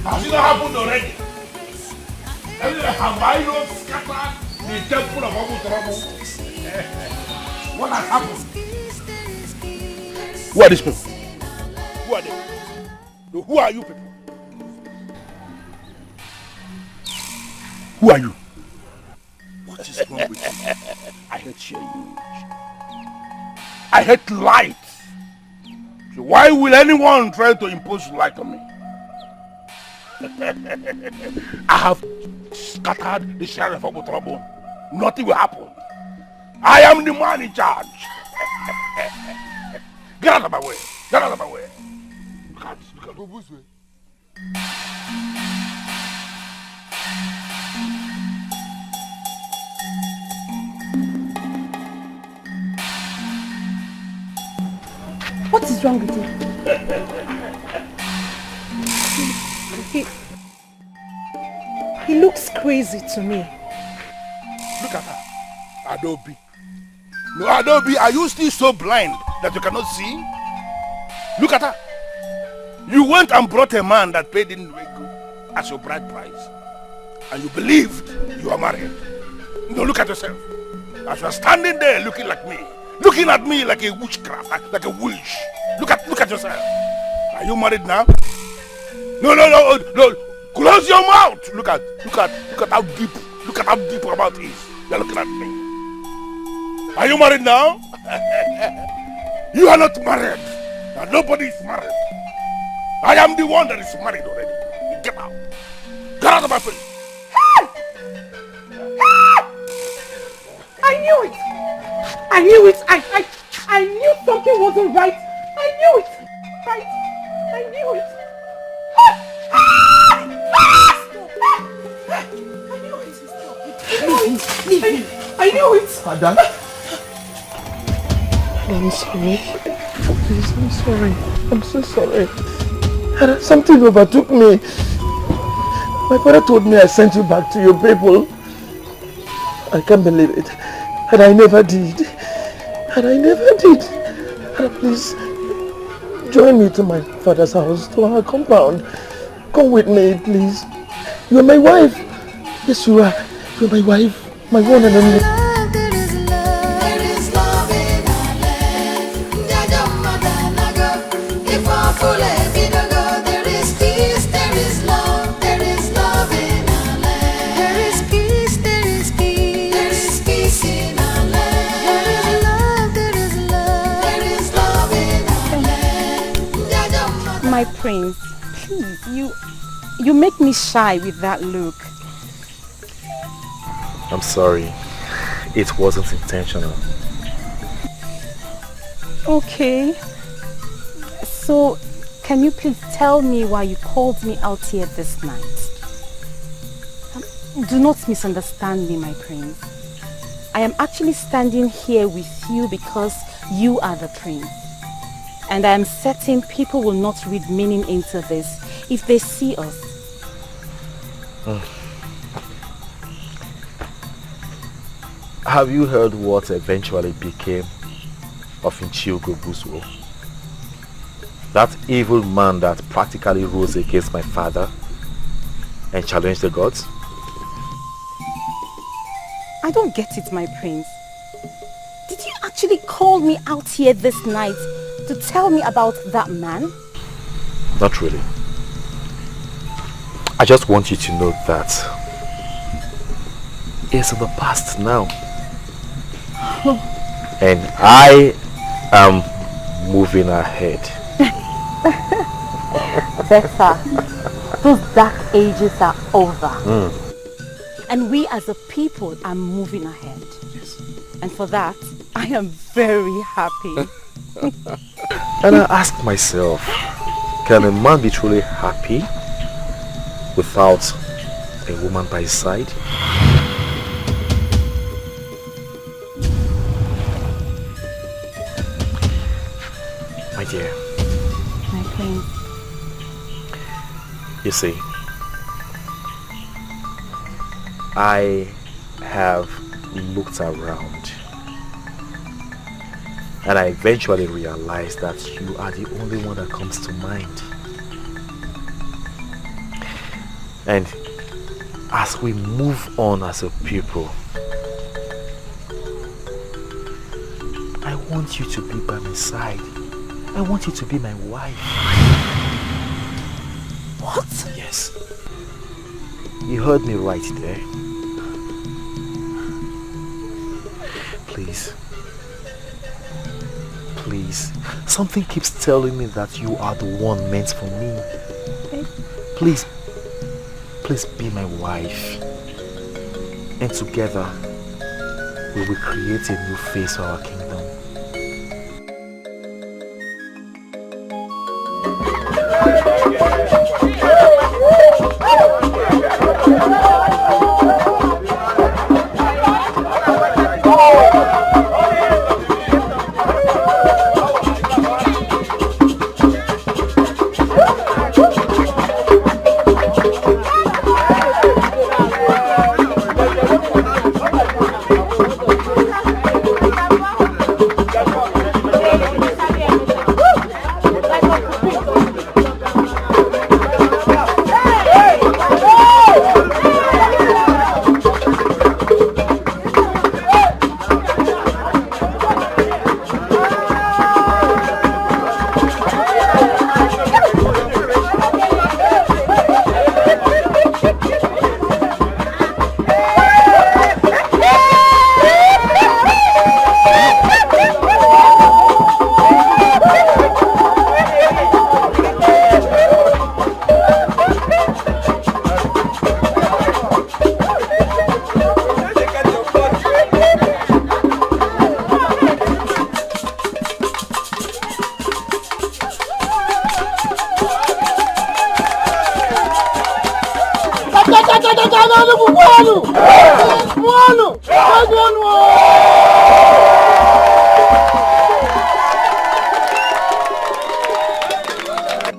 Has it not happened already? Have I not scattered the temple of Abu Turabu? What has happened? Who are these people? Who are they? Who are you people? Who are you? What is wrong with you? I hate change. I hate light. So why will anyone try to impose light on me? I have scattered the sheriff of Otrabo. Nothing will happen. I am the man in charge. Get out of my way. Get out of my way. Look at this way. What is wrong with you? He looks crazy to me. Look at her. Adobe. No, Adobe, are you still so blind that you cannot see? Look at her. You went and brought a man that paid in Nwego as your bride price. And you believed you are married. No, look at yourself. As you are standing there looking like me. Looking at me like a witchcraft, like a witch. Look at yourself. Are you married now? No. Close your mouth. Look at how deep. Look at how deep your mouth is. You're looking at me. Are you married now? You are not married. And nobody is married. I am the one that is married already. Get out. Get out of my face. I knew it. I knew it. I knew something wasn't right. I knew it. Right. I knew it. I knew it. Madam? I'm sorry. Please, I'm sorry. I'm so sorry. Something overtook me. My father told me I sent you back to your people. I can't believe it. And I never did. Please, join me to my father's house, to our compound. Come with me, please. You are my wife. Yes, you are. You're my wife. My one and only. There is love my prince. Please, you make me shy with that look. I'm sorry. It wasn't intentional. Okay. So, can you please tell me why you called me out here this night? Do not misunderstand me, my prince. I am actually standing here with you because you are the prince. And I am certain people will not read meaning into this if they see us. Have you heard what eventually became of Nchiogo Buswo? That evil man that practically rose against my father and challenged the gods? I don't get it, my prince. Did you actually call me out here this night to tell me about that man? Not really. I just want you to know that it's in the past now. And I am moving ahead. Better. Those dark ages are over. And we as a people are moving ahead. Yes. And for that, I am very happy. And I ask myself, can a man be truly happy without a woman by his side? My dear. My prince. You see, I have looked around and I eventually realized that you are the only one that comes to mind. And as we move on as a people, I want you to be by my side. I want you to be my wife. What? Yes. You heard me right there. Please. Please. Something keeps telling me that you are the one meant for me. Please. Please be my wife. And together, we will create a new face for our kingdom.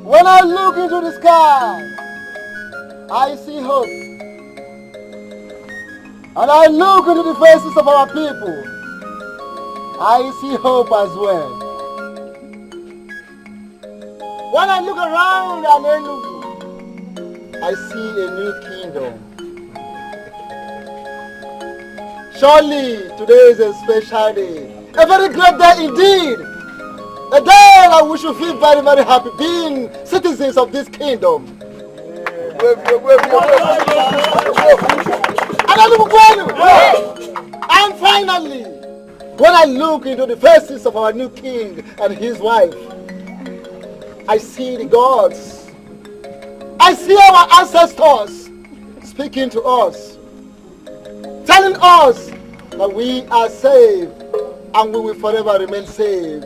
When I look into the sky, I see hope. And I look into the faces of our people, I see hope as well. When I look around Enugu, I see a new kingdom. Surely today is a special day, a very great day indeed. A day that we should feel very, very happy being citizens of this kingdom. And finally, when I look into the faces of our new king and his wife, I see the gods. I see our ancestors speaking to us, telling us that we are saved and we will forever remain saved.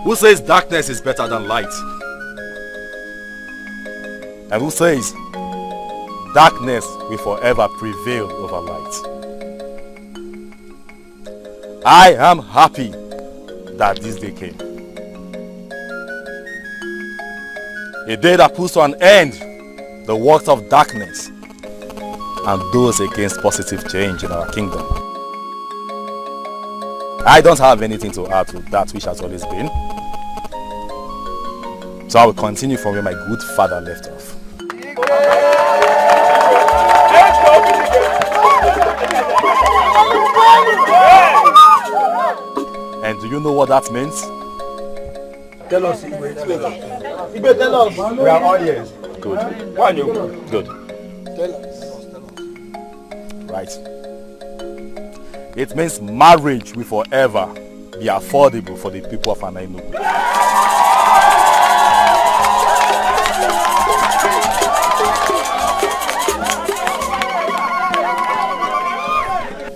Who says darkness is better than light? And who says darkness will forever prevail over light? I am happy that this day came. A day that puts to an end the works of darkness and those against positive change in our kingdom. I don't have anything to add to that which has always been. So I will continue from where my good father left off. And do you know what that means? Tell us, Igwe, tell us. We are all ears. Good. Good. Tell us. Right. It means marriage will forever be affordable for the people of Ini Edo.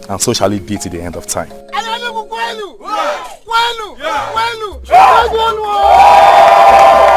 And so shall it be to the end of time. Yeah.